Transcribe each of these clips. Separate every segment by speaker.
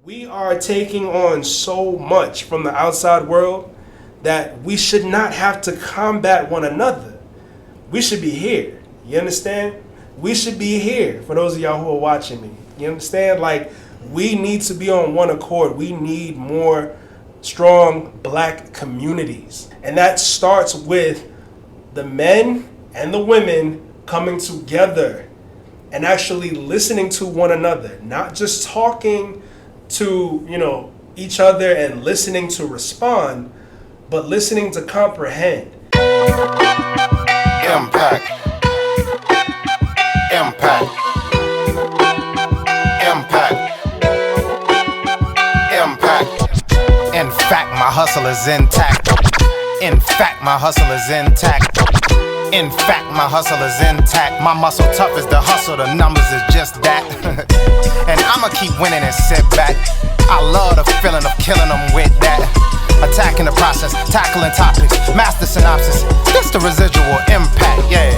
Speaker 1: We are taking on so much from the outside world that we should not have to combat one another. We should be here. You understand? We should be here for those of y'all who are watching me. You understand? Like, we need to be on one accord. We need more strong black communities. And that starts with the men and the women coming together and actually listening to one another, not just talking to, each other and listening to respond, but listening to comprehend.
Speaker 2: Impact. Impact. Impact. Impact. In fact, my hustle is intact. In fact, my hustle is intact. In fact, my hustle is intact. My muscle tough as the hustle, the numbers is just that. And I'ma keep winning and sit back. I love the feeling of killing them with that. Attacking the process, tackling topics, master synopsis. This the residual impact, yeah.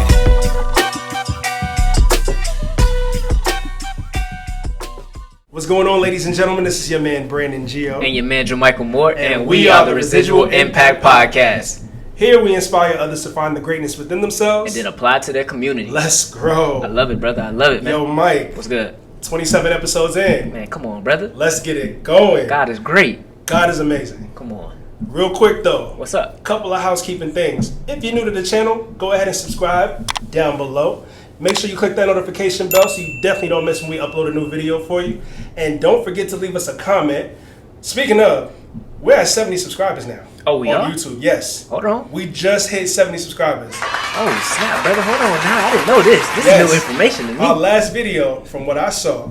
Speaker 1: What's going on, ladies and gentlemen? This is your man, Brandon Gio.
Speaker 3: And your man, Jermichael Moore. And we are the Residual Impact Podcast.
Speaker 1: Here we inspire others to find the greatness within themselves.
Speaker 3: And then apply to their community.
Speaker 1: Let's grow.
Speaker 3: I love it, brother. I love it, man.
Speaker 1: Yo, Mike.
Speaker 3: What's good?
Speaker 1: 27 episodes in.
Speaker 3: Man, come on, brother.
Speaker 1: Let's get it going.
Speaker 3: God is great.
Speaker 1: God is amazing.
Speaker 3: Come on.
Speaker 1: Real quick, though.
Speaker 3: What's up?
Speaker 1: Couple of housekeeping things. If you're new to the channel, go ahead and subscribe down below. Make sure you click that notification bell so you definitely don't miss when we upload a new video for you. And don't forget to leave us a comment. Speaking of, we're at 70 subscribers now.
Speaker 3: Oh, we
Speaker 1: on
Speaker 3: are?
Speaker 1: YouTube, yes.
Speaker 3: Hold on.
Speaker 1: We just hit 70 subscribers.
Speaker 3: Oh, snap, brother. Hold on now. I didn't know this. This is new information to me.
Speaker 1: Our last video, from what I saw,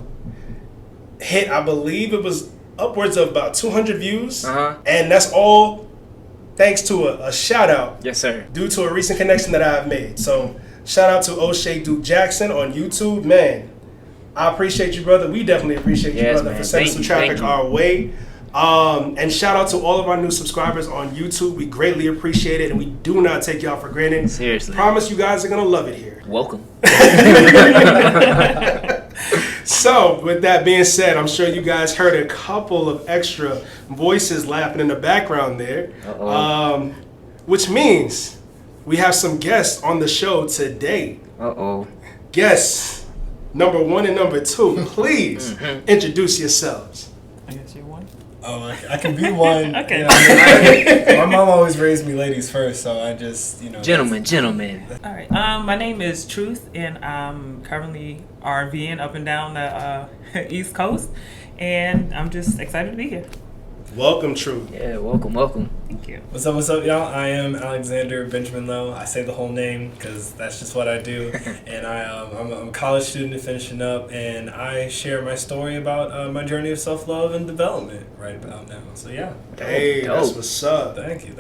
Speaker 1: hit, I believe it was upwards of about 200 views. And that's all thanks to a shout out.
Speaker 3: Yes, sir.
Speaker 1: Due to a recent connection that I've made. So, shout out to O'Shea Duke Jackson on YouTube. Man, I appreciate you, brother. We definitely appreciate you, brother, for sending some traffic our way. And shout out to all of our new subscribers on YouTube. We greatly appreciate it, and we do not take y'all for granted.
Speaker 3: Seriously.
Speaker 1: Promise you guys are going to love it here.
Speaker 3: Welcome.
Speaker 1: So, with that being said, I'm sure you guys heard a couple of extra voices laughing in the background there. Which means we have some guests on the show today. Guests number 1 and number 2, please introduce yourselves.
Speaker 4: I guess you're one.
Speaker 5: Oh, I can be one.
Speaker 4: Okay.
Speaker 5: My mom always raised me ladies first, so I just,
Speaker 3: Gentlemen.
Speaker 4: All right. My name is Truth, and I'm currently RVing up and down the East Coast, and I'm just excited to be here.
Speaker 1: Welcome, Truth.
Speaker 3: Yeah, welcome.
Speaker 4: Thank you.
Speaker 5: What's up, y'all? I am Alexander Benjamin Lowe. I say the whole name because that's just what I do. And I'm a college student finishing up, and I share my story about my journey of self-love and development right about now. So, yeah.
Speaker 1: Hey, that's what's up.
Speaker 5: Thank you.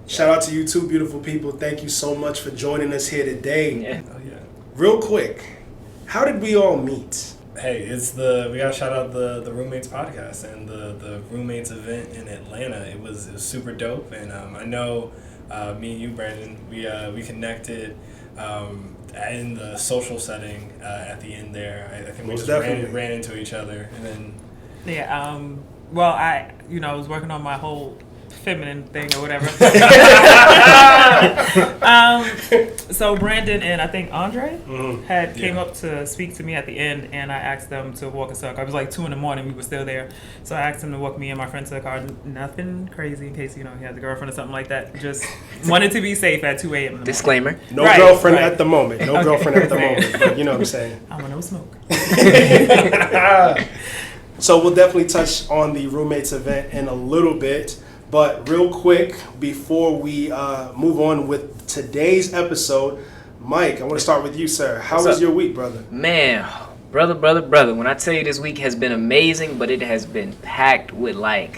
Speaker 1: Shout out to you two beautiful people. Thank you so much for joining us here today.
Speaker 3: Yeah.
Speaker 5: Oh, yeah.
Speaker 1: Real quick, how did we all meet?
Speaker 5: Hey, we gotta shout out the Roommates podcast and the Roommates event in Atlanta. It was super dope, and I know me and you, Brandon, we connected in the social setting at the end there. I think we
Speaker 1: Most
Speaker 5: just
Speaker 1: definitely
Speaker 5: ran into each other, and then
Speaker 4: Well, I was working on my whole feminine thing or whatever. So Brandon and I think Andre came up to speak to me at the end, and I asked them to walk us to the car. It was like 2 a.m. We were still there, so I asked him to walk me and my friend to the car. Nothing crazy in case he has a girlfriend or something like that. Just wanted to be safe at 2 a.m.
Speaker 3: Disclaimer.
Speaker 1: No girlfriend at the moment. No girlfriend at the moment. But you know what I'm saying.
Speaker 4: I want no smoke.
Speaker 1: So we'll definitely touch on the Roommates event in a little bit. But real quick, before we move on with today's episode, Mike, I want to start with you, sir. How was your week, brother?
Speaker 3: Man, brother. When I tell you this week has been amazing, but it has been packed with I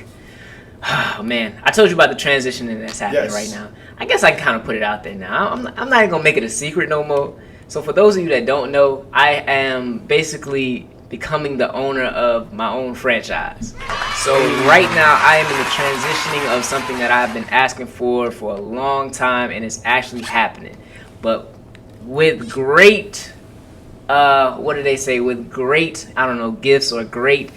Speaker 3: told you about the transition that's happening right now. I guess I can kind of put it out there now. I'm not even going to make it a secret no more. So for those of you that don't know, I am basically becoming the owner of my own franchise. So right now I am in the transitioning of something that I've been asking for a long time, and it's actually happening. But with great, with great, gifts or great,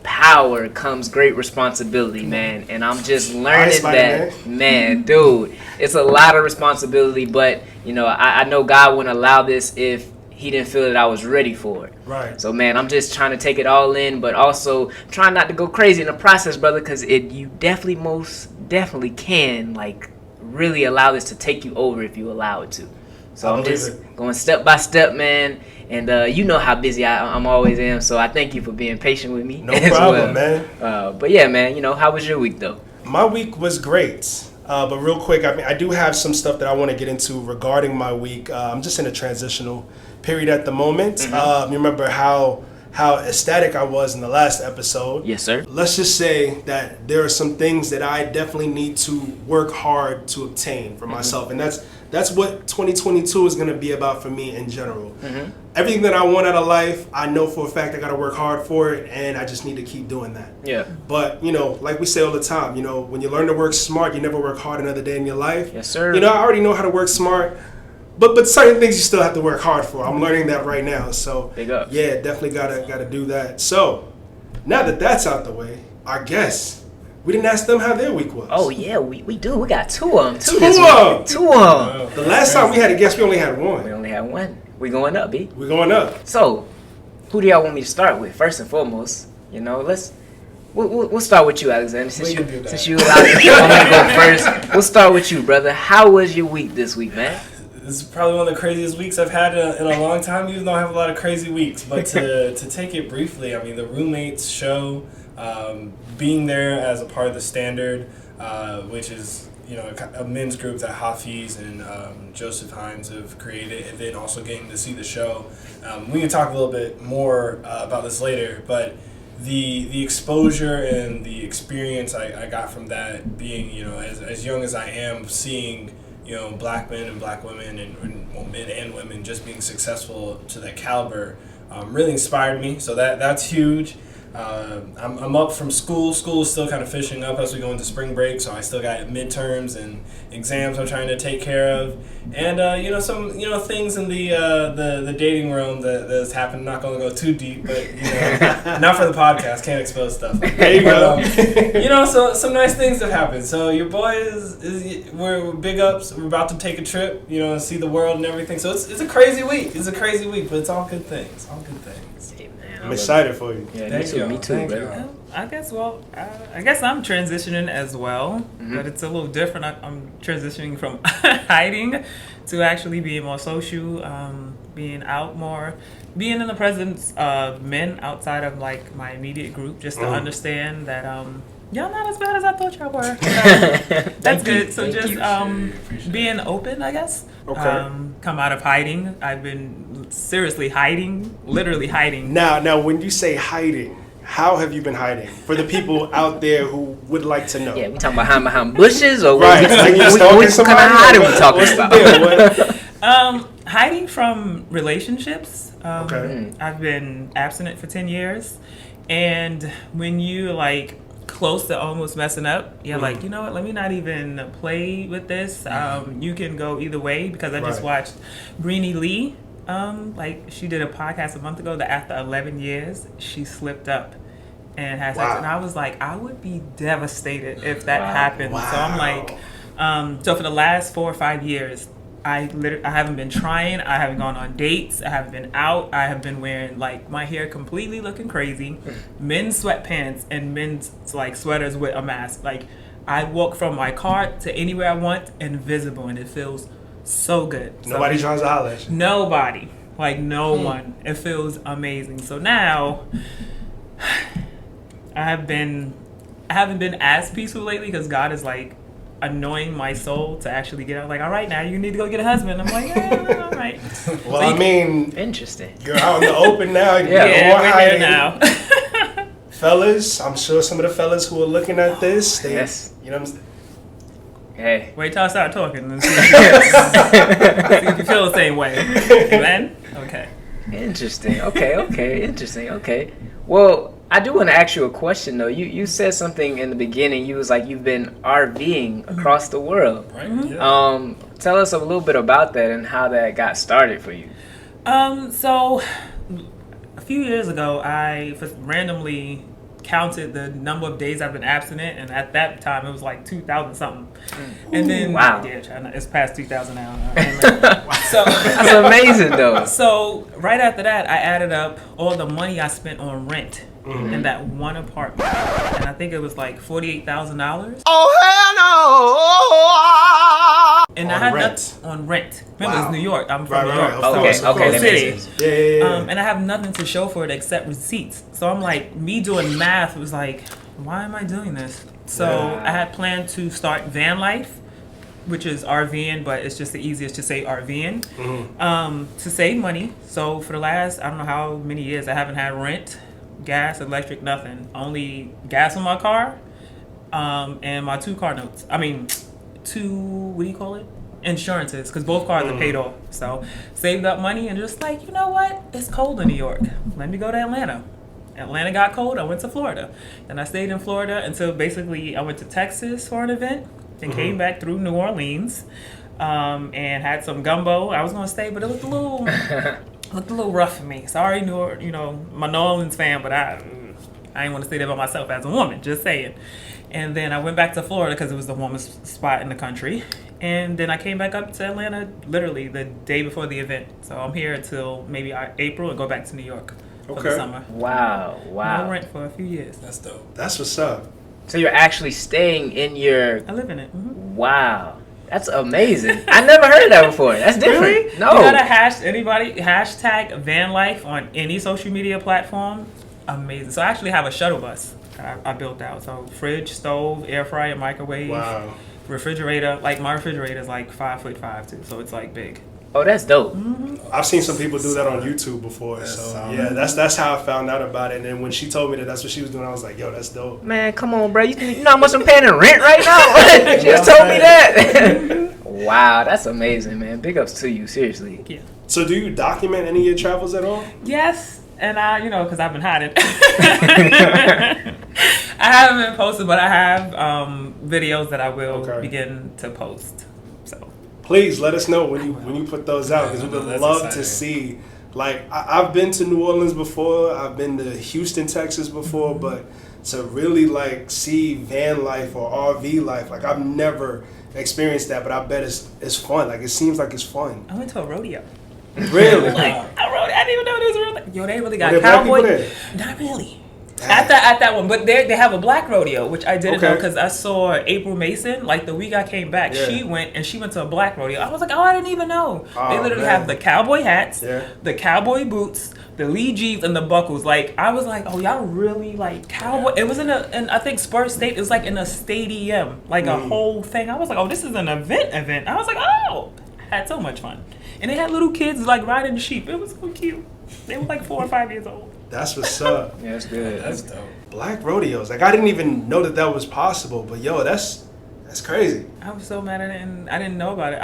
Speaker 3: power comes great responsibility, man. And I'm just learning
Speaker 1: Spider-Man.
Speaker 3: that, man, dude, it's a lot of responsibility, but, I know God wouldn't allow this if he didn't feel that I was ready for it.
Speaker 1: Right.
Speaker 3: So, man, I'm just trying to take it all in, but also trying not to go crazy in the process, brother, because you most definitely can, like, really allow this to take you over if you allow it to. So I'm just going step by step, man. And you know how busy I'm always am, so I thank you for being patient with me.
Speaker 1: No problem, man.
Speaker 3: But yeah, man, how was your week, though?
Speaker 1: My week was great. But real quick, I do have some stuff that I want to get into regarding my week. I'm just in a transitional period at the moment. You remember how ecstatic I was in the last episode.
Speaker 3: Yes, sir.
Speaker 1: Let's just say that there are some things that I definitely need to work hard to obtain for myself. And that's what 2022 is going to be about for me in general. Everything that I want out of life, I know for a fact I got to work hard for it, and I just need to keep doing that.
Speaker 3: Yeah.
Speaker 1: But, like we say all the time, when you learn to work smart, you never work hard another day in your life.
Speaker 3: Yes, sir.
Speaker 1: I already know how to work smart, but certain things you still have to work hard for. I'm learning that right now. So,
Speaker 3: Big up.
Speaker 1: yeah, definitely gotta do that. So, now that that's out the way, our guests, we didn't ask them how their week was.
Speaker 3: Oh, yeah, we do. We got two of them.
Speaker 1: Two of them.
Speaker 3: Two of them.
Speaker 1: The last time we had a guest, we only had one.
Speaker 3: We only had one. We going up, B.
Speaker 1: We're going up.
Speaker 3: So, who do y'all want me to start with? First and foremost, we'll start with you, Alexander. Since you allowed me to go first, we'll start with you, brother. How was your week this week, man?
Speaker 5: This is probably one of the craziest weeks I've had in a long time, even though I have a lot of crazy weeks. But to take it briefly, I mean, the Roommates show, being there as a part of the Standard, which is a men's group that Hafiz and Joseph Himes have created, and then also getting to see the show. We can talk a little bit more about this later, but the exposure and the experience I got from that, being as young as I am, seeing black men and black women and men and women just being successful to that caliber, really inspired me. So that's huge. I'm up from school. School is still kind of finishing up as we go into spring break, so I still got midterms and exams I'm trying to take care of, and some things in the dating realm that's happened. Not going to go too deep, but not for the podcast. Can't expose stuff.
Speaker 1: There you go.
Speaker 5: So some nice things have happened. So your boy we're big ups. We're about to take a trip, and see the world and everything. So it's a crazy week. It's a crazy week, but it's all good things. All good things.
Speaker 1: I'm excited for you.
Speaker 3: Yeah, me too, bro.
Speaker 4: I guess I'm transitioning as well, but it's a little different. I'm transitioning from hiding to actually being more social, being out more, being in the presence of men outside of like my immediate group, just to understand that y'all not as bad as I thought y'all were. That's good. So just being open, I guess.
Speaker 1: Okay.
Speaker 4: Come out of hiding. I've been seriously hiding, literally hiding.
Speaker 1: Now, when you say hiding, how have you been hiding? For the people out there who would like to know.
Speaker 3: Yeah, we talking about behind bushes or
Speaker 1: right?
Speaker 3: what kind of hiding we talking about?
Speaker 4: Hiding from relationships.
Speaker 1: Okay.
Speaker 4: I've been abstinent for 10 years, and when you like close to almost messing up, you're like, you know what, let me not even play with this. You can go either way, because I just watched Breenie Lee. She did a podcast a month ago that after 11 years she slipped up and had sex, and I was like, I would be devastated if that happened. So I'm like, so for the last 4 or 5 years, I haven't been trying. I haven't gone on dates. I haven't been out. I have been wearing like my hair completely looking crazy, men's sweatpants and men's like sweaters with a mask. Like I walk from my car to anywhere I want invisible, and it feels so good.
Speaker 1: Nobody tries to holler at you.
Speaker 4: Nobody. Like no one. It feels amazing. So now I haven't been as peaceful lately, because God is like annoying my soul to actually get out. Like, all right, now you need to go get a husband. I'm like, yeah, all right.
Speaker 1: Well, I mean,
Speaker 3: interesting.
Speaker 1: You're out in the open now.
Speaker 4: We're here now.
Speaker 1: Fellas, I'm sure some of the fellas who are looking at this, you know what I'm saying?
Speaker 3: Hey.
Speaker 4: Wait till I start talking and see if you feel the same way. Amen? Okay.
Speaker 3: Interesting. Okay. Interesting. Okay. Well, I do want to ask you a question, though. You said something in the beginning. You was like, you've been RVing across the world.
Speaker 5: Right. Yeah.
Speaker 3: Tell us a little bit about that and how that got started for you.
Speaker 4: So few years ago, I randomly counted the number of days I've been abstinent, and at that time it was like 2,000 something. And then it's past 2,000 now. So
Speaker 3: that's amazing though.
Speaker 4: So right after that, I added up all the money I spent on rent in that one apartment, and I think it was like $48,000.
Speaker 2: Oh hell no!
Speaker 4: And
Speaker 1: On
Speaker 4: I had
Speaker 1: rent.
Speaker 4: On rent. Remember, it's New York. I'm from
Speaker 1: Right,
Speaker 4: New
Speaker 1: right,
Speaker 4: York.
Speaker 1: right. Of course,
Speaker 3: Okay, that
Speaker 4: City.
Speaker 3: makes sense.
Speaker 1: Yeah.
Speaker 4: And I have nothing to show for it except receipts. So I'm like, me doing math was like, why am I doing this? So I had planned to start van life, which is RVing, but it's just the easiest to say RVing, to save money. So for the last, I don't know how many years, I haven't had rent, gas, electric, nothing. Only gas in my car, and my 2 car notes. I mean, 2, what do you call it? Insurances, because both cars are paid off. So saved up money and just like, you know what? It's cold in New York. Let me go to Atlanta. Atlanta got cold. I went to Florida. Then I stayed in Florida until basically I went to Texas for an event and came back through New Orleans, and had some gumbo. I was going to stay, but it looked a little rough for me. Sorry, my New Orleans fan, but I didn't want to stay there by myself as a woman, just saying. And then I went back to Florida because it was the warmest spot in the country. And then I came back up to Atlanta literally the day before the event. So I'm here until maybe April and go back to New York for the summer.
Speaker 3: Wow.
Speaker 4: No rent for a few years.
Speaker 5: That's dope.
Speaker 1: That's what's up.
Speaker 3: So you're actually staying in your...
Speaker 4: I live in it. Mm-hmm.
Speaker 3: Wow. That's amazing. I never heard of that before. That's different.
Speaker 4: Really?
Speaker 3: No.
Speaker 4: You gotta hashtag van life on any social media platform. Amazing. So I actually have a shuttle bus I built out. So fridge, stove, air fryer, microwave.
Speaker 1: Wow.
Speaker 4: Refrigerator. Like my refrigerator is like 5'5" too, so it's like big.
Speaker 3: Oh, that's dope.
Speaker 1: I've seen some people do that on YouTube before. Yeah, that's how I found out about it. And then when she told me that that's what she was doing, I was like, yo, that's dope.
Speaker 3: Man, come on, bro. You know how much I'm paying in rent right now? You just told me that. Wow, that's amazing, man. Big ups to you, seriously.
Speaker 4: Yeah.
Speaker 1: So do you document any of your travels at all?
Speaker 4: Yes, and I, because I've been hiding. I haven't been posted, but I have videos that I will begin to post. So
Speaker 1: please let us know when you put those out, because we would love to see. Like I've been to New Orleans before, I've been to Houston, Texas before, but to really like see van life or RV life, like I've never experienced that, but I bet it's fun. Like it seems like it's fun.
Speaker 4: I went to a rodeo.
Speaker 1: Really?
Speaker 4: I didn't even know it was a rodeo. Yo, they really got
Speaker 1: Were there black people
Speaker 4: cowboy.
Speaker 1: there?
Speaker 4: Not really. At that one, but they have a black rodeo, which I didn't know because I saw April Mason like the week I came back.
Speaker 1: Yeah.
Speaker 4: She went to a black rodeo. I was like, oh, I didn't even know. They literally
Speaker 1: man.
Speaker 4: have the cowboy hats, the cowboy boots, the Lee Jeans, and the buckles. Like I was like, oh, y'all really like cowboy? It was in I think Spurs State. It was like in a stadium, like a whole thing. I was like, oh, this is an event. I was like, oh, I had so much fun, and they had little kids like riding the sheep. It was so cute. They were like 4 or 5 years old.
Speaker 1: That's what's up.
Speaker 3: Yeah, that's good.
Speaker 5: That's dope.
Speaker 1: Black rodeos. Like I didn't even know that was possible. But yo, that's crazy.
Speaker 4: I was so mad at it, and I didn't know about it.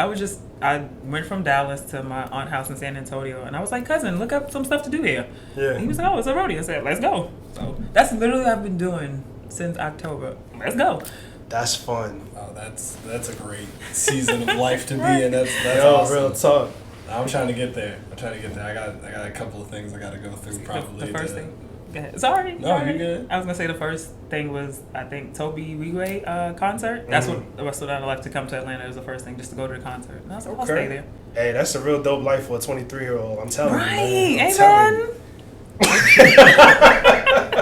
Speaker 4: I went from Dallas to my aunt's house in San Antonio, and I was like, cousin, look up some stuff to do here.
Speaker 1: Yeah.
Speaker 4: And he was like, oh, it's a rodeo. I said, let's go. So that's literally what I've been doing since October. Let's go.
Speaker 1: That's fun.
Speaker 5: Oh, that's a great season of life to be in. That's
Speaker 1: Yo,
Speaker 5: awesome.
Speaker 1: real talk.
Speaker 5: I'm trying to get there. I got a couple of things I got to go through probably.
Speaker 4: The first thing. Go ahead. Sorry.
Speaker 5: No, you're good.
Speaker 4: I was gonna say the first thing was I think Toby Wigwe concert. That's what I left to come to Atlanta. It was the first thing, just to go to the concert. And I was like, I'll stay there.
Speaker 1: Hey, that's a real dope life for a 23-year-old. I'm telling you.
Speaker 4: Right,
Speaker 1: Man. I'm telling
Speaker 4: amen.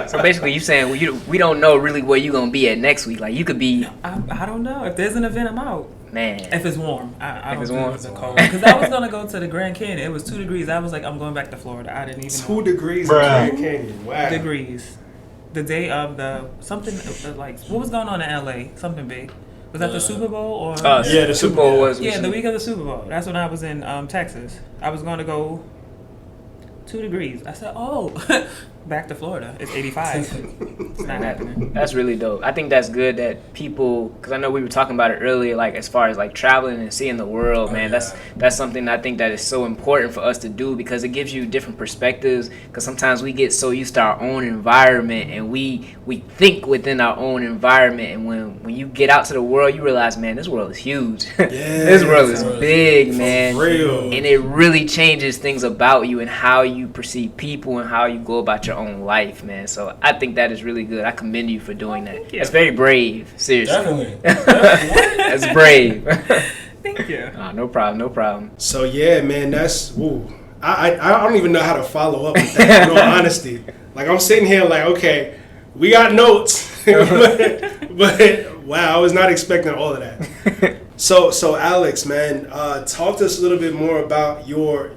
Speaker 1: you.
Speaker 3: So basically, you saying we don't know really where you gonna be at next week. Like you could be.
Speaker 4: I don't know. If there's an event, I'm out.
Speaker 3: Man.
Speaker 4: If it's warm. I don't
Speaker 3: it's
Speaker 4: think
Speaker 3: warm.
Speaker 4: it's cold. Because I was going to go to the Grand Canyon. It was 2 degrees. I was like, I'm going back to Florida. I didn't even
Speaker 1: 2 degrees in Grand Canyon. Wow.
Speaker 4: Degrees. The day of something like, what was going on in LA? Something big. Was that the Super Bowl? Or
Speaker 1: yeah, the Super Bowl was.
Speaker 4: Yeah, the week of the Super Bowl. That's when I was in Texas. I was going to go 2 degrees. I said, oh, back to Florida. It's 85. It's not happening.
Speaker 3: That's really dope. I think that's good that people, because I know we were talking about it earlier, like as far as like traveling and seeing the world, man.
Speaker 5: Yeah.
Speaker 3: That's something I think that is so important for us to do, because it gives you different perspectives. Because sometimes we get so used to our own environment, and we think within our own environment, and when you get out to the world, you realize, man, this world is huge. This world is big, man.
Speaker 1: Real.
Speaker 3: And it really changes things about you and how you perceive people and how you go about your own life, man. So I think that is really good. I commend you for doing that.
Speaker 4: Thank you.
Speaker 3: That's very brave. Seriously.
Speaker 5: Definitely.
Speaker 3: That's brave.
Speaker 4: Thank you.
Speaker 3: No problem.
Speaker 1: So yeah, man, that's woo. I don't even know how to follow up with that. In all honesty, like I'm sitting here like, okay, we got notes, but wow, I was not expecting all of that. So Alex, man, talk to us a little bit more about your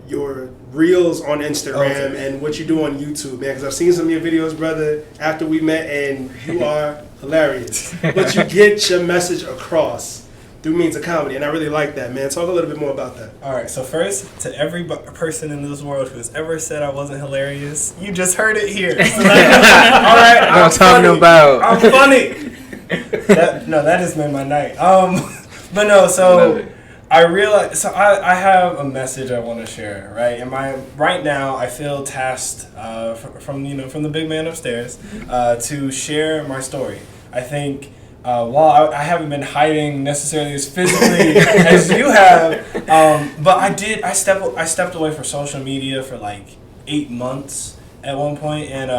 Speaker 1: reels on Instagram and what you do on YouTube, man. Because I've seen some of your videos, brother, after we met, and you are hilarious. But you get your message across through means of comedy, and I really like that, man. Talk a little bit more about that.
Speaker 5: All right, so first, to every person in this world who has ever said I wasn't hilarious, you just heard it here. So all right, I'm
Speaker 3: talking about.
Speaker 5: I'm funny. That just made my night. But no, so I realized, so I have a message I want to share, right? Right now I feel tasked from the big man upstairs to share my story. I think while I haven't been hiding necessarily as physically as you have, but I stepped away from social media for like 8 months at one point, and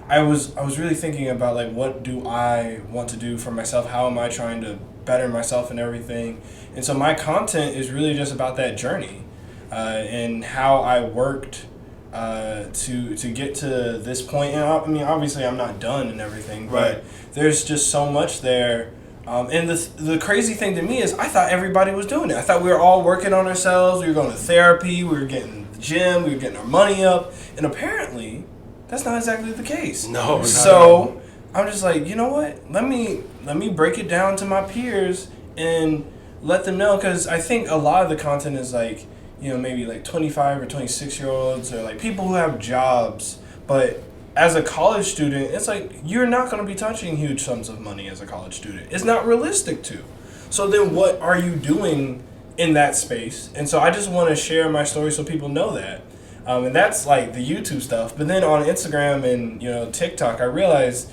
Speaker 5: I was really thinking about like, what do I want to do for myself? How am I trying to better myself and everything? And so my content is really just about that journey and how I worked to get to this point. And I mean, obviously I'm not done and everything, but there's just so much there. And the crazy thing to me is I thought everybody was doing it. I thought we were all working on ourselves. We were going to therapy. We were getting the gym. We were getting our money up. And apparently that's not exactly the case.
Speaker 1: No.
Speaker 5: So I'm just like, you know what? Let me break it down to my peers and let them know, because I think a lot of the content is like, maybe like 25 or 26-year-olds or like people who have jobs. But as a college student, it's like you're not going to be touching huge sums of money as a college student. It's not realistic to. So then what are you doing in that space? And so I just want to share my story so people know that. And that's like the YouTube stuff. But then on Instagram and TikTok, I realized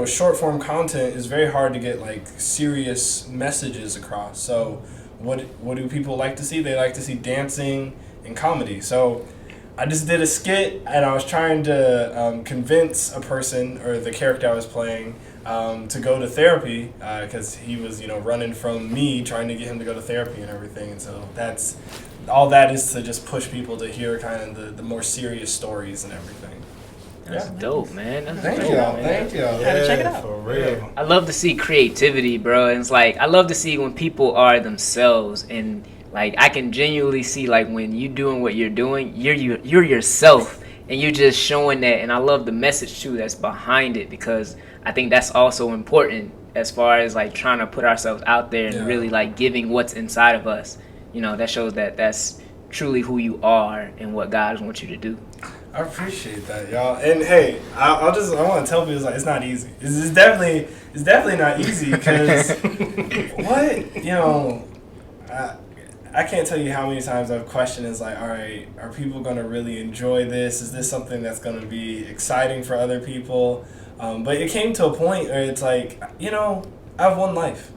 Speaker 5: short form content is very hard to get like serious messages across. So what do people like to see? They like to see dancing and comedy. So I just did a skit, and I was trying to convince a person, or the character I was playing, to go to therapy, because he was running from me, trying to get him to go to therapy and everything. And so that's all that is, to just push people to hear kind of the more serious stories and everything.
Speaker 3: That's dope, man. That's
Speaker 5: Thank
Speaker 3: dope,
Speaker 5: y'all.
Speaker 3: man.
Speaker 5: Thank y'all.
Speaker 4: Had to check it out.
Speaker 1: For real.
Speaker 3: I love to see creativity, bro. And it's like, I love to see when people are themselves, and like I can genuinely see like when you doing what you're doing, you're yourself, and you're just showing that. And I love the message too that's behind it, because I think that's also important as far as like trying to put ourselves out there and really like giving what's inside of us. That shows that that's truly who you are and what God wants you to do.
Speaker 5: I appreciate that, y'all. And hey, I want to tell people, it's not easy. It's definitely not easy, because I can't tell you how many times I've questioned, is like, all right, are people going to really enjoy this? Is this something that's going to be exciting for other people? But it came to a point where it's like, I have one life.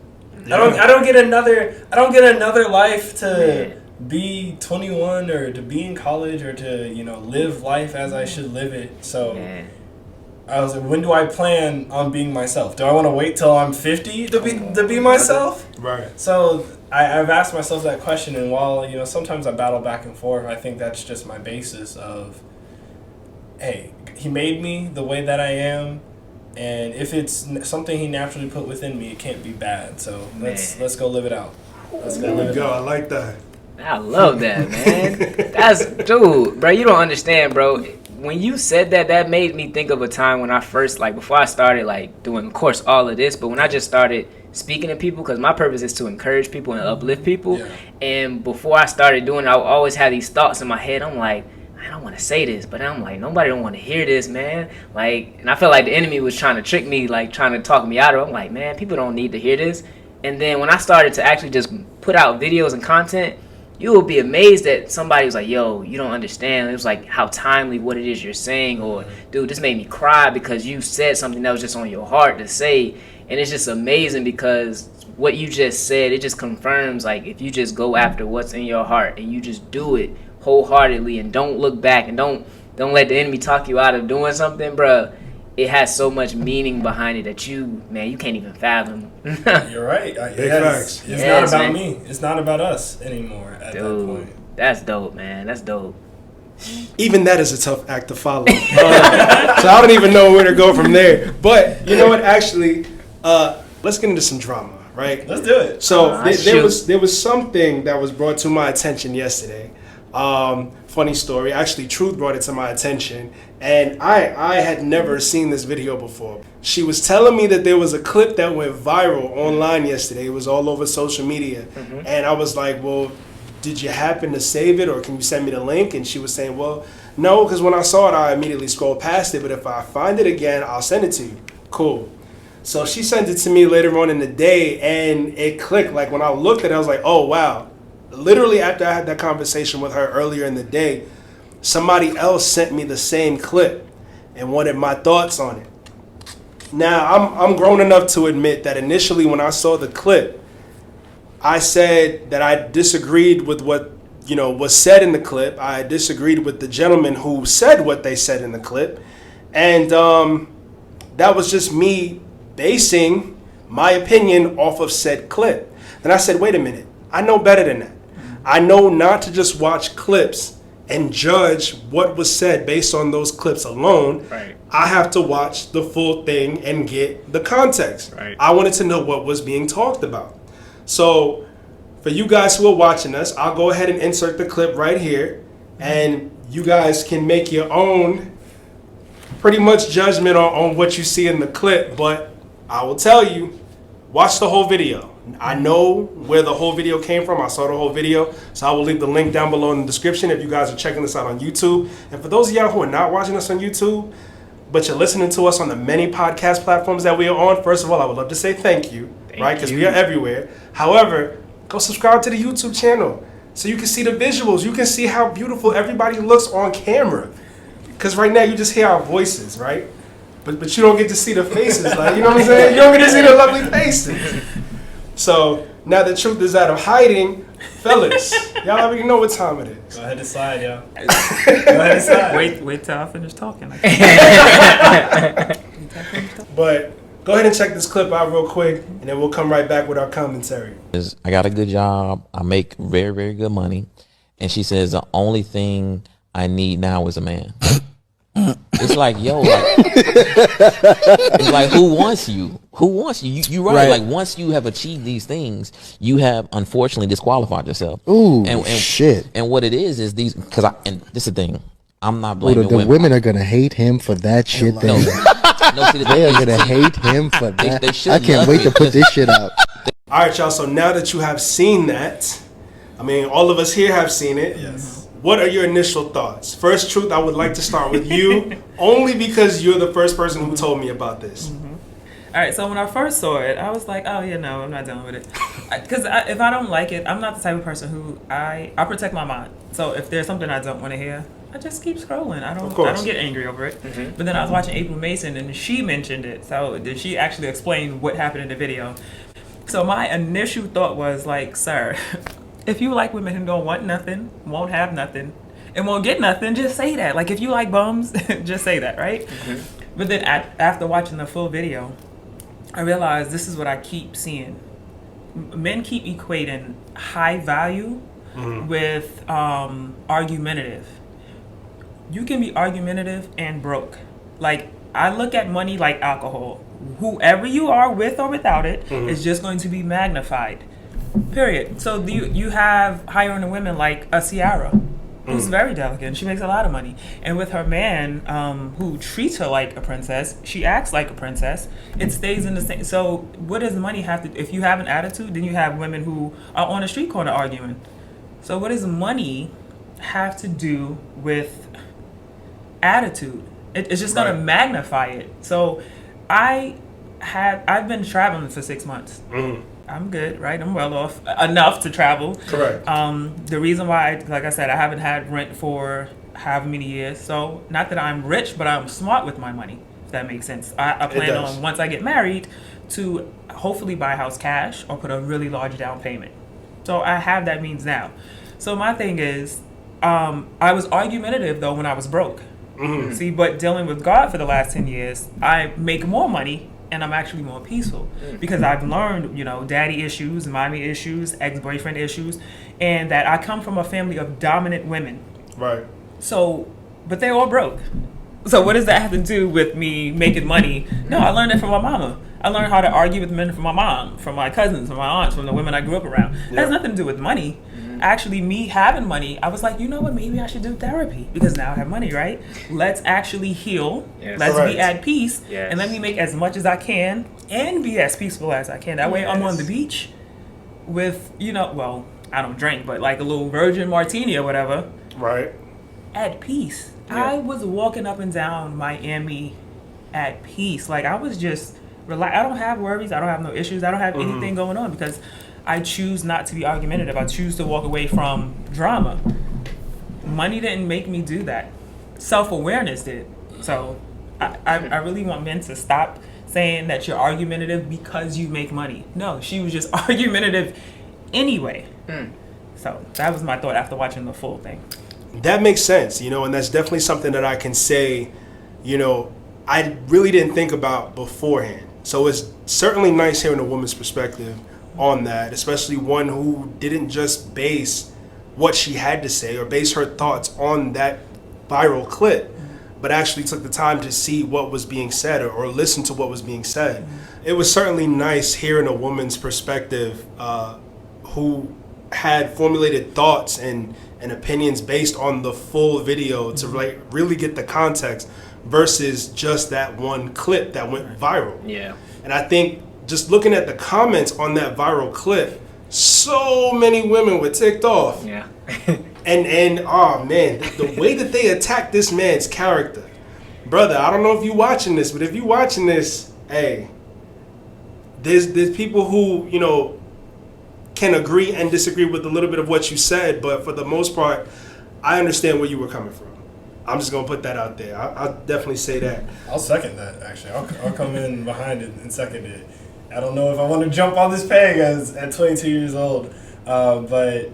Speaker 5: Yeah. I don't get another life to be 21 or to be in college or to live life as I should live it. So I was like, when do I plan on being myself? Do I want to wait till I'm 50 to be myself?
Speaker 1: Right.
Speaker 5: So I've asked myself that question, and while sometimes I battle back and forth, I think that's just my basis of, hey, he made me the way that I am, and if it's something he naturally put within me, it can't be bad. So let's go live it out.
Speaker 1: I like that.
Speaker 3: I love that, man. That's, dude, bro, you don't understand, bro. When you said that, that made me think of a time when I first, like, before I started, like, doing, of course, all of this, but when I just started speaking to people, because my purpose is to encourage people and uplift people, and before I started doing it, I always had these thoughts in my head. I'm like, I man, I want to say this, but I'm like, nobody don't want to hear this, man. Like, and I felt like the enemy was trying to trick me, like trying to talk me out of it. I'm like, man, people don't need to hear this. And then when I started to actually just put out videos and content, you will be amazed that somebody was like, yo, you don't understand. It was like how timely what it is you're saying, or dude, this made me cry because you said something that was just on your heart to say. And it's just amazing because what you just said, it just confirms, like, if you just go after what's in your heart and you just do it wholeheartedly and don't look back and don't let the enemy talk you out of doing something, bruh, it has so much meaning behind it that you can't even fathom.
Speaker 5: You're right.
Speaker 1: Big facts.
Speaker 5: It's not about me. It's not about us anymore at that point.
Speaker 3: That's dope, man. That's dope.
Speaker 1: Even that is a tough act to follow. So I don't even know where to go from there. But you know what? Actually, let's get into some drama, right?
Speaker 5: Let's do it.
Speaker 1: So there was something that was brought to my attention yesterday. Funny story. Actually, Truth brought it to my attention, and I had never seen this video before. She was telling me that there was a clip that went viral online yesterday. It was all over social media, and I was like, well, did you happen to save it, or can you send me the link? And she was saying, well, no, because when I saw it, I immediately scrolled past it, but if I find it again, I'll send it to you. Cool. So she sent it to me later on in the day, and it clicked. Like, when I looked at it, I was like, oh, wow. Literally after I had that conversation with her earlier in the day, somebody else sent me the same clip and wanted my thoughts on it. Now, I'm grown enough to admit that initially when I saw the clip, I said that I disagreed with what, was said in the clip. I disagreed with the gentleman who said what they said in the clip. And that was just me basing my opinion off of said clip. Then I said, wait a minute, I know better than that. I know not to just watch clips and judge what was said based on those clips alone.
Speaker 3: Right.
Speaker 1: I have to watch the full thing and get the context.
Speaker 3: Right.
Speaker 1: I wanted to know what was being talked about. So for you guys who are watching us, I'll go ahead and insert the clip right here, and you guys can make your own pretty much judgment on what you see in the clip. But I will tell you, watch the whole video. I know where the whole video came from. I saw the whole video, so I will leave the link down below in the description if you guys are checking this out on YouTube. And for those of y'all who are not watching us on YouTube, but you're listening to us on the many podcast platforms that we are on, first of all, I would love to say thank you, right? Because we are everywhere. However, go subscribe to the YouTube channel so you can see the visuals. You can see how beautiful everybody looks on camera. Because right now you just hear our voices, right? But you don't get to see the faces, like, you know what I'm saying? You don't get to see the lovely faces. So now the truth is out of hiding, fellas. Y'all already know what time it is.
Speaker 5: Go ahead and slide, y'all. Go ahead and slide.
Speaker 4: Wait till I finish talking.
Speaker 1: But go ahead and check this clip out real quick, and then we'll come right back with our commentary.
Speaker 6: I got a good job. I make very, very good money. And she says, the only thing I need now is a man. It's like, yo, it's like, who wants you? Who wants you? You're right. Like, once you have achieved these things, you have unfortunately disqualified yourself.
Speaker 7: Ooh, and shit.
Speaker 6: And what it is these, and this is the thing, I'm not blaming
Speaker 7: the women are gonna hate him for that shit.
Speaker 6: No, see,
Speaker 7: they are gonna hate him for that.
Speaker 6: They should.
Speaker 7: I can't wait to put this shit out.
Speaker 1: All right, y'all. So now that you have seen that, I mean, all of us here have seen it.
Speaker 5: Yes.
Speaker 1: What are your initial thoughts? First, Truth, I would like to start with you, only because you're the first person who told me about this.
Speaker 4: All right, so when I first saw it, I was like, oh, yeah, no, I'm not dealing with it. Because if I don't like it, I'm not the type of person who, I protect my mind. So if there's something I don't want to hear, I just keep scrolling. I don't get angry over it. But then I was watching April Mason, and she mentioned it. So did she actually explain what happened in the video? So my initial thought was like, sir, if you like women who don't want nothing, won't have nothing, and won't get nothing, just say that. Like, if you like bums, just say that, right? But then after watching the full video, I realized this is what I keep seeing. Men keep equating high value with argumentative. You can be argumentative and broke. Like, I look at money like alcohol. Whoever you are with or without it is just going to be magnified. Period. So you have higher earning women like a Ciara, who's very delicate, and she makes a lot of money. And with her man, who treats her like a princess, she acts like a princess. It stays in the same. So what does money have to? If you have an attitude, then you have women who are on a street corner arguing. So what does money have to do with attitude. It's just going to magnify it. So I've been traveling for 6 months. I'm good, right? I'm well off enough to travel.
Speaker 1: Correct.
Speaker 4: The reason why, like I said, I haven't had rent for however many years. So not that I'm rich, but I'm smart with my money, if that makes sense. I plan on, once I get married, to hopefully buy a house cash or put a really large down payment. So I have that means now. So my thing is, I was argumentative though when I was broke. See, but dealing with God for the last 10 years, I make more money and I'm actually more peaceful because I've learned, daddy issues, mommy issues, ex-boyfriend issues, and that I come from a family of dominant women.
Speaker 1: Right.
Speaker 4: So, but they're all broke. So what does that have to do with me making money? No, I learned it from my mama. I learned how to argue with men from my mom, from my cousins, from my aunts, from the women I grew up around. It has nothing to do with money. Actually, me having money, I was like, you know what, maybe I should do therapy because now I have money, right? Let's actually heal.
Speaker 3: Yes.
Speaker 4: Let's
Speaker 1: Correct.
Speaker 4: be at peace.
Speaker 3: Yes.
Speaker 4: And let me make as much as I can and be as peaceful as I can. That way I'm on the beach with, well, I don't drink, but like a little virgin martini or whatever.
Speaker 1: Right.
Speaker 4: At peace.
Speaker 3: Yeah.
Speaker 4: I was walking up and down Miami at peace. Like I was just relaxed. I don't have worries. I don't have no issues. I don't have anything going on because I choose not to be argumentative. I choose to walk away from drama. Money didn't make me do that. Self-awareness did. So I really want men to stop saying that you're argumentative because you make money. No, she was just argumentative anyway. So that was my thought after watching the full thing.
Speaker 1: That makes sense, and that's definitely something that I can say, I really didn't think about beforehand. So it's certainly nice hearing a woman's perspective on that, especially one who didn't just base what she had to say or base her thoughts on that viral clip, but actually took the time to see what was being said or listen to what was being said. It was certainly nice hearing a woman's perspective who had formulated thoughts and opinions based on the full video to really get the context versus just that one clip that went viral.
Speaker 3: Yeah.
Speaker 1: And I think just looking at the comments on that viral clip, so many women were ticked off.
Speaker 3: Yeah.
Speaker 1: and oh man, the way that they attacked this man's character. Brother, I don't know if you're watching this, but if you're watching this, hey, there's people who, can agree and disagree with a little bit of what you said, but for the most part, I understand where you were coming from. I'm just gonna put that out there. I'll definitely say that.
Speaker 5: I'll second that. Actually, I'll come in behind it and second it. I don't know if I want to jump on this peg at 22 years old, but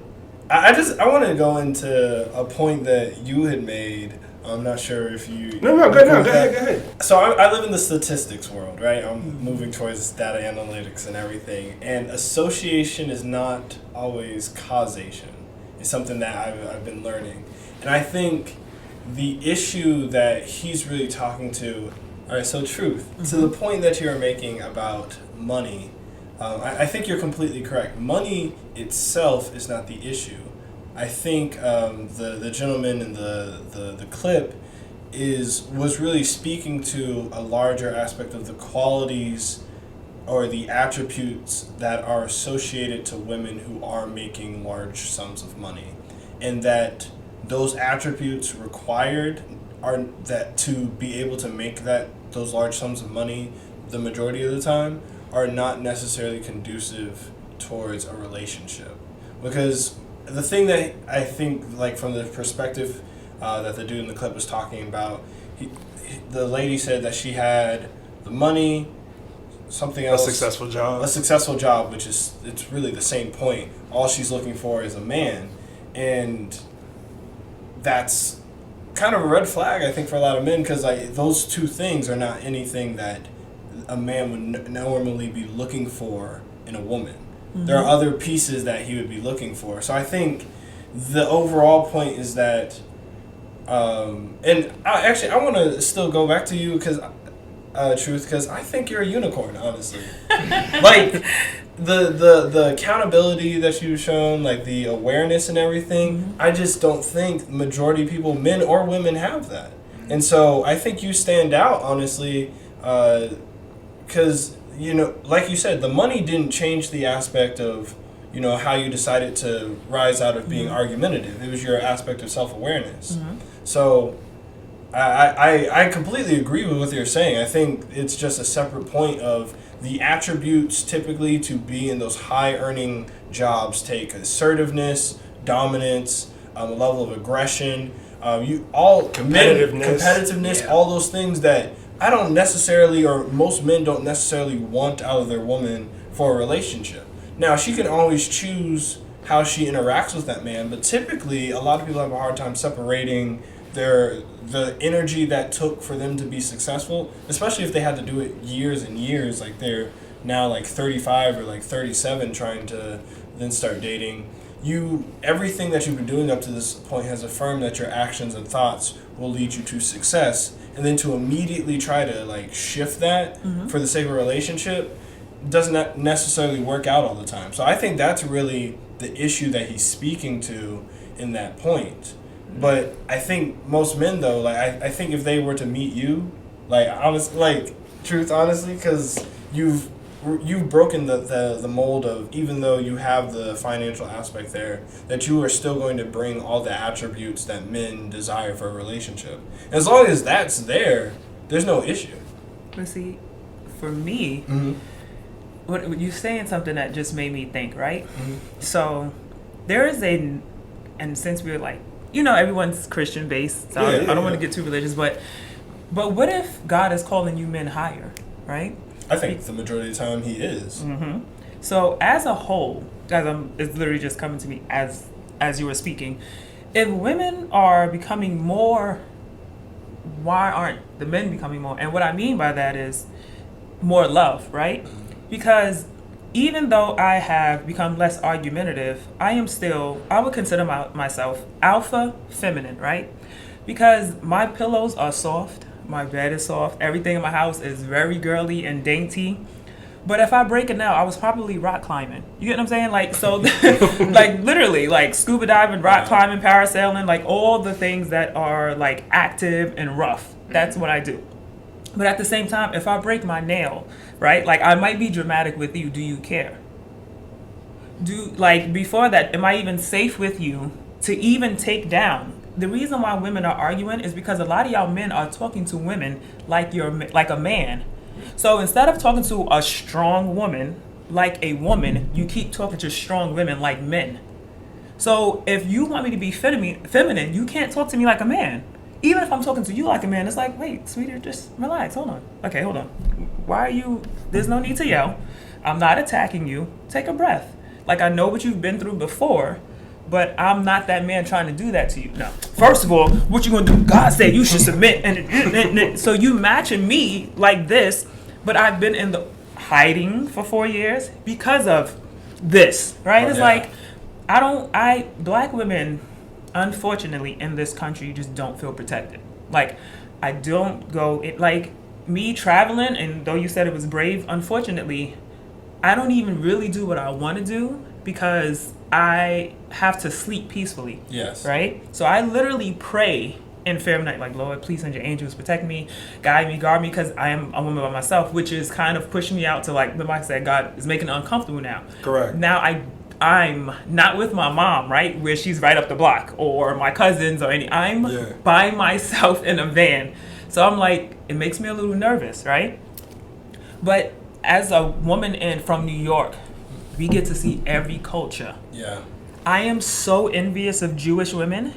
Speaker 5: I want to go into a point that you had made. I'm not sure if you.
Speaker 1: No, go ahead.
Speaker 5: So I live in the statistics world, right? I'm moving towards data analytics and everything, and association is not always causation. It's something that I've been learning, and I think the issue that he's really talking to. All right, so truth. To the point that you're making about money, I think you're completely correct. Money itself is not the issue. I think the gentleman in the clip was really speaking to a larger aspect of the qualities or the attributes that are associated to women who are making large sums of money, and that those attributes required are that to be able to make those large sums of money the majority of the time are not necessarily conducive towards a relationship. Because the thing that I think, like from the perspective that the dude in the clip was talking about, the lady said that she had the money, something else,
Speaker 1: a successful job,
Speaker 5: which is, it's really the same point. All she's looking for is a man, and that's kind of a red flag, I think, for a lot of men, because those two things are not anything that a man would normally be looking for in a woman. There are other pieces that he would be looking for. So I think the overall point is that, and I want to still go back to you because, Truth, because I think you're a unicorn, honestly. Like the accountability that you've shown, like the awareness and everything. I just don't think the majority of people, men or women, have that. And so I think you stand out, honestly, because. Like you said, the money didn't change the aspect of, how you decided to rise out of being argumentative. It was your aspect of self-awareness. So I completely agree with what you're saying. I think it's just a separate point of the attributes typically to be in those high earning jobs take assertiveness, dominance, a level of aggression, competitiveness, all those things that I don't necessarily, or most men don't necessarily want out of their woman for a relationship. Now, she can always choose how she interacts with that man, but typically a lot of people have a hard time separating the energy that took for them to be successful, especially if they had to do it years and years, like they're now like 35 or like 37 trying to then start dating. Everything that you've been doing up to this point has affirmed that your actions and thoughts will lead you to success, and then to immediately try to like shift that for the sake of a relationship doesn't necessarily work out all the time. So I think that's really the issue that he's speaking to in that point. But I think most men, though, like I think if they were to meet you, like honestly, because you've broken the mold of, even though you have the financial aspect there, that you are still going to bring all the attributes that men desire for a relationship. As long as that's there, there's no issue.
Speaker 4: But see, for me, what you're saying something that just made me think, right? So there is and since we're like, everyone's Christian based, so I don't want to get too religious, but what if God is calling you men higher, right?
Speaker 5: I think the majority of the time he is.
Speaker 4: So as a whole, it's literally just coming to me as you were speaking, if women are becoming more, why aren't the men becoming more? And what I mean by that is more love, right? Because even though I have become less argumentative, I would consider myself alpha feminine, right? Because my pillows are soft, my bed is soft, everything in my house is very girly and dainty. But if I break it now, I was probably rock climbing. You get what I'm saying? Like, so, like, literally, like, scuba diving, rock climbing, parasailing, like, all the things that are, like, active and rough. That's what I do. But at the same time, if I break my nail, right, like, I might be dramatic with you. Do you care? Before that, am I even safe with you to even take down? The reason why women are arguing is because a lot of y'all men are talking to women like a man. So instead of talking to a strong woman like a woman, you keep talking to strong women like men. So if you want me to be feminine, you can't talk to me like a man. Even if I'm talking to you like a man, it's like, wait, sweetie, just relax. Hold on. Okay, hold on. Why are you... There's no need to yell. I'm not attacking you. Take a breath. Like, I know what you've been through before, but I'm not that man trying to do that to you. No. First of all, what you gonna do? God said you should submit. And so you matching me like this, but I've been in the hiding for 4 years because of this, right? It's like, black women... Unfortunately, in this country, you just don't feel protected. Like, I don't go... like, me traveling, and though you said it was brave, unfortunately, I don't even really do what I want to do because I have to sleep peacefully. Yes. Right? So I literally pray in fear of night, like, Lord, please send your angels, protect me, guide me, guard me, because I am a woman by myself, which is kind of pushing me out to, like, the mindset God is making it uncomfortable now. Correct. Now I'm not with my mom, right, where she's right up the block, or my cousins or any. I'm by myself in a van. So I'm like, it makes me a little nervous, right? But as a woman from New York, we get to see every culture. Yeah. I am so envious of Jewish women.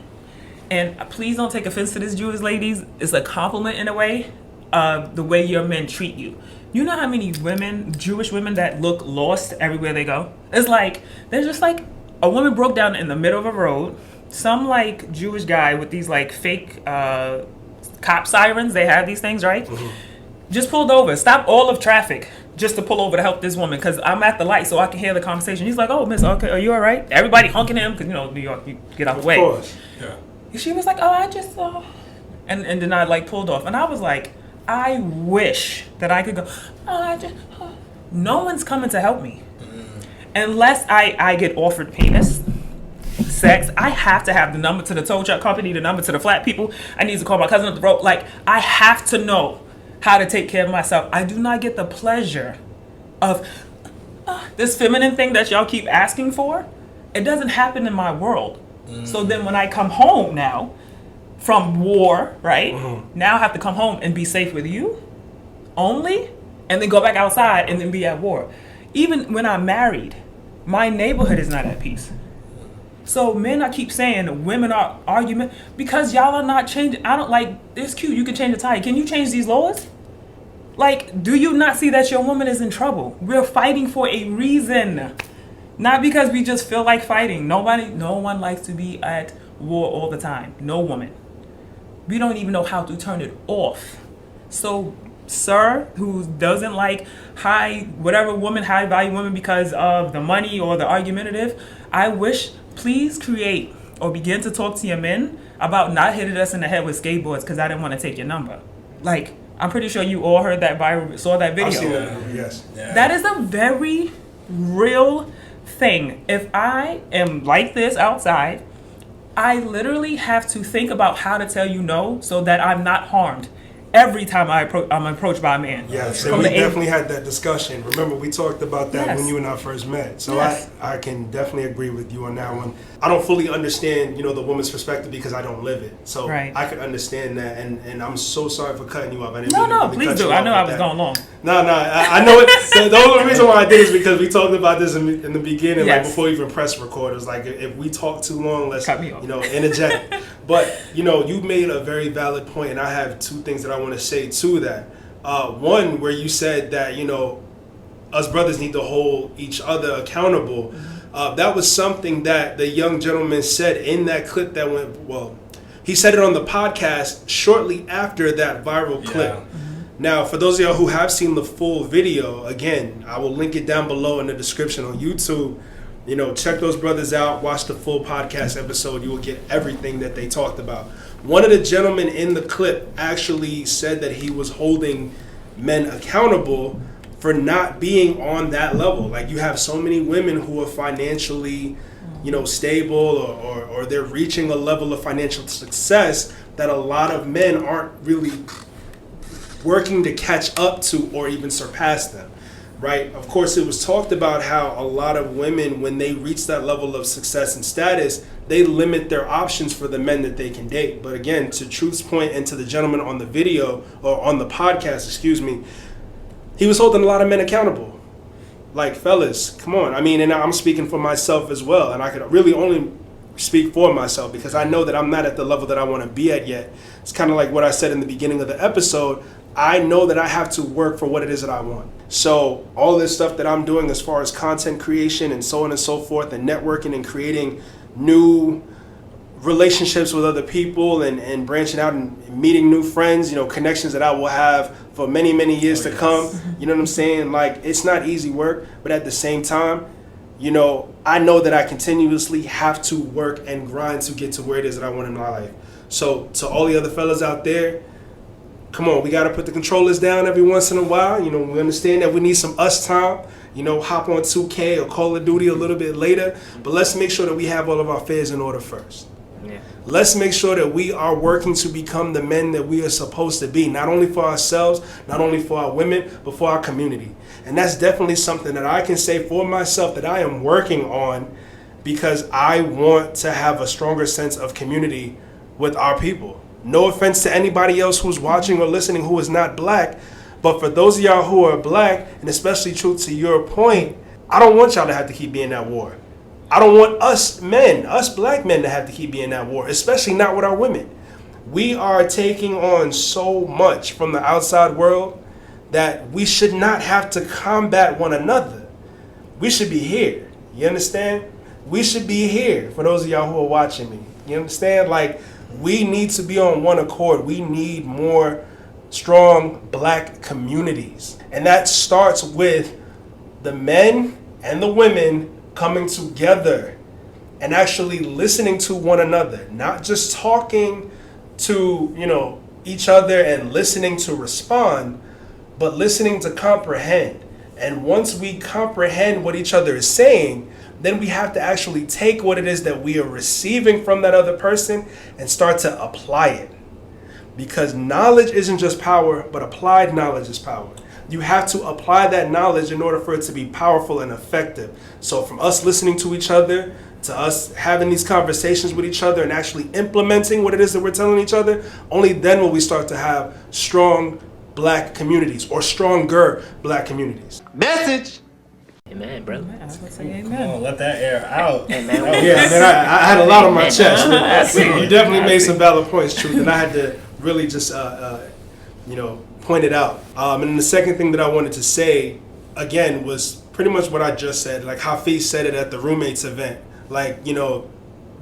Speaker 4: And please don't take offense to this, Jewish ladies. It's a compliment in a way, the way your men treat you. You know how many Jewish women that look lost everywhere they go? It's like, they're just like, a woman broke down in the middle of a road. Some like Jewish guy with these like fake cop sirens, they have these things, right? Just pulled over, stopped all of traffic just to pull over to help this woman because I'm at the light so I can hear the conversation. He's like, oh, miss, okay, are you all right? Everybody honking him because, New York, you get out the way. Of course, yeah. She was like, oh, I just saw. And then I like pulled off. And I was like, I wish that I could go, no one's coming to help me. Unless I get offered penis, sex, I have to have the number to the tow truck company, the number to the flat people. I need to call my cousin up the road. Like, I have to know how to take care of myself. I do not get the pleasure of this feminine thing that y'all keep asking for. It doesn't happen in my world. So then when I come home now, from war, right? Now have to come home and be safe with you only, and then go back outside and then be at war. Even when I'm married, my neighborhood is not at peace. So men, I keep saying women are argument because y'all are not changing. I don't like, it's cute, you can change the tire. Can you change these laws? Like, do you not see that your woman is in trouble? We're fighting for a reason. Not because we just feel like fighting. No one likes to be at war all the time. No woman. We don't even know how to turn it off. So, sir, who doesn't like high value women because of the money or the argumentative, I wish, please create or begin to talk to your men about not hitting us in the head with skateboards because I didn't want to take your number. Like, I'm pretty sure you all heard that saw that video.
Speaker 1: I've seen that, yes.
Speaker 5: Yeah.
Speaker 4: That is a very real thing. If I am like this outside, I literally have to think about how to tell you no so that I'm not harmed every time I'm approached by a man.
Speaker 1: Yes, and we definitely had that discussion. Remember, we talked about that when you and I first met. So I can definitely agree with you on that one. I don't fully understand, the woman's perspective because I don't live it. So I could understand that, and I'm so sorry for cutting you off. I didn't mean to
Speaker 4: please do. I know I was going long.
Speaker 1: No, I know it. The only reason why I did is because we talked about this in the beginning, like before we even press record. It was like, if we talk too long, let's interject. But you made a very valid point, and I have two things that I want to say to that. One, where you said that us brothers need to hold each other accountable. That was something that the young gentleman said in that clip that went well. He said it on the podcast shortly after that viral clip. Now, for those of y'all who have seen the full video, again, I will link it down below in the description on YouTube. Check those brothers out. Watch the full podcast episode. You will get everything that they talked about. One of the gentlemen in the clip actually said that he was holding men accountable for not being on that level. Like, you have so many women who are financially, stable or they're reaching a level of financial success that a lot of men aren't really working to catch up to or even surpass them. Right? Of course, it was talked about how a lot of women, when they reach that level of success and status, they limit their options for the men that they can date. But again, to Truth's point and to the gentleman on the video, or on the podcast, he was holding a lot of men accountable. Like, fellas, come on. I mean, and I'm speaking for myself as well. And I could really only speak for myself because I know that I'm not at the level that I want to be at yet. It's kind of like what I said in the beginning of the episode. I know that I have to work for what it is that I want. So all this stuff that I'm doing as far as content creation and so on and so forth, and networking and creating new relationships with other people and branching out and meeting new friends, connections that I will have for many, many years to come. You know what I'm saying? Like, it's not easy work, but at the same time, I know that I continuously have to work and grind to get to where it is that I want in my life. So to all the other fellas out there, come on, we got to put the controllers down every once in a while. We understand that we need some us time. Hop on 2K or Call of Duty a little bit later. But let's make sure that we have all of our affairs in order first. Yeah. Let's make sure that we are working to become the men that we are supposed to be, not only for ourselves, not only for our women, but for our community. And that's definitely something that I can say for myself that I am working on because I want to have a stronger sense of community with our people. No offense to anybody else who's watching or listening who is not black, but for those of y'all who are black, and especially true to your point, I don't want y'all to have to keep being at war. I don't want us black men to have to keep being at war, especially not with our women. We are taking on so much from the outside world that we should not have to combat one another. We should be here. You understand? We should be here for those of y'all who are watching me. You understand? Like, we need to be on one accord. We need more strong black communities. And that starts with the men and the women coming together and actually listening to one another, not just talking to, each other and listening to respond, but listening to comprehend. And once we comprehend what each other is saying, then we have to actually take what it is that we are receiving from that other person and start to apply it. Because knowledge isn't just power, but applied knowledge is power. You have to apply that knowledge in order for it to be powerful and effective. So from us listening to each other, to us having these conversations with each other and actually implementing what it is that we're telling each other, only then will we start to have strong black communities or stronger black communities.
Speaker 8: Message.
Speaker 3: Amen, brother.
Speaker 4: I was gonna say
Speaker 5: Come
Speaker 4: amen.
Speaker 5: on, let that air out.
Speaker 3: Amen.
Speaker 1: Yeah, man, I had a lot on my chest. You definitely made some valid points, Truth, and I had to really just, point it out. And then the second thing that I wanted to say, again, was pretty much what I just said, like Hafiz said it at the roommates event. Like, the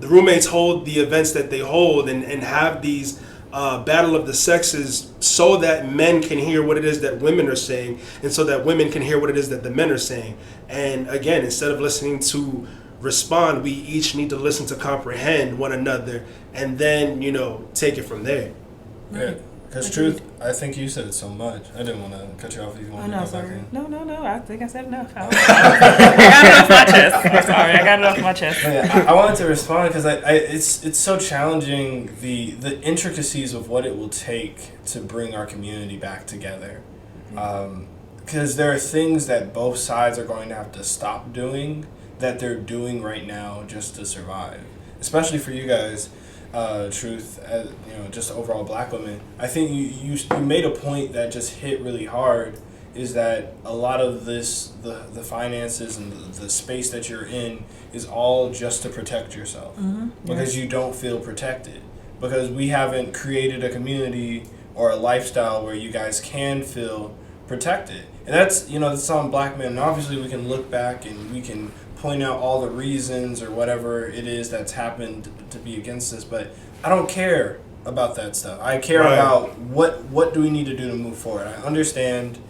Speaker 1: roommates hold the events that they hold and have these battle of the sexes so that men can hear what it is that women are saying and so that women can hear what it is that the men are saying. And again, instead of listening to respond, we each need to listen to comprehend one another and then, take it from there.
Speaker 5: Yeah. Because Truth, I think you said it so much. I didn't want to cut you off if you wanted to go back in.
Speaker 4: No. I think I said enough. I got it off my chest. I'm sorry, I got it off my chest.
Speaker 5: Yeah, I wanted to respond because it's so challenging, the intricacies of what it will take to bring our community back together. Because there are things that both sides are going to have to stop doing that they're doing right now just to survive. Especially for you guys. Truth, just overall black women. I think you made a point that just hit really hard, is that a lot of this, the finances and the space that you're in is all just to protect yourself. Because you don't feel protected. Because we haven't created a community or a lifestyle where you guys can feel protected. And that's on black men. And obviously we can look back and we can point out all the reasons or whatever it is that's happened to be against this, but I don't care about that stuff. I care about what do we need to do to move forward. I understand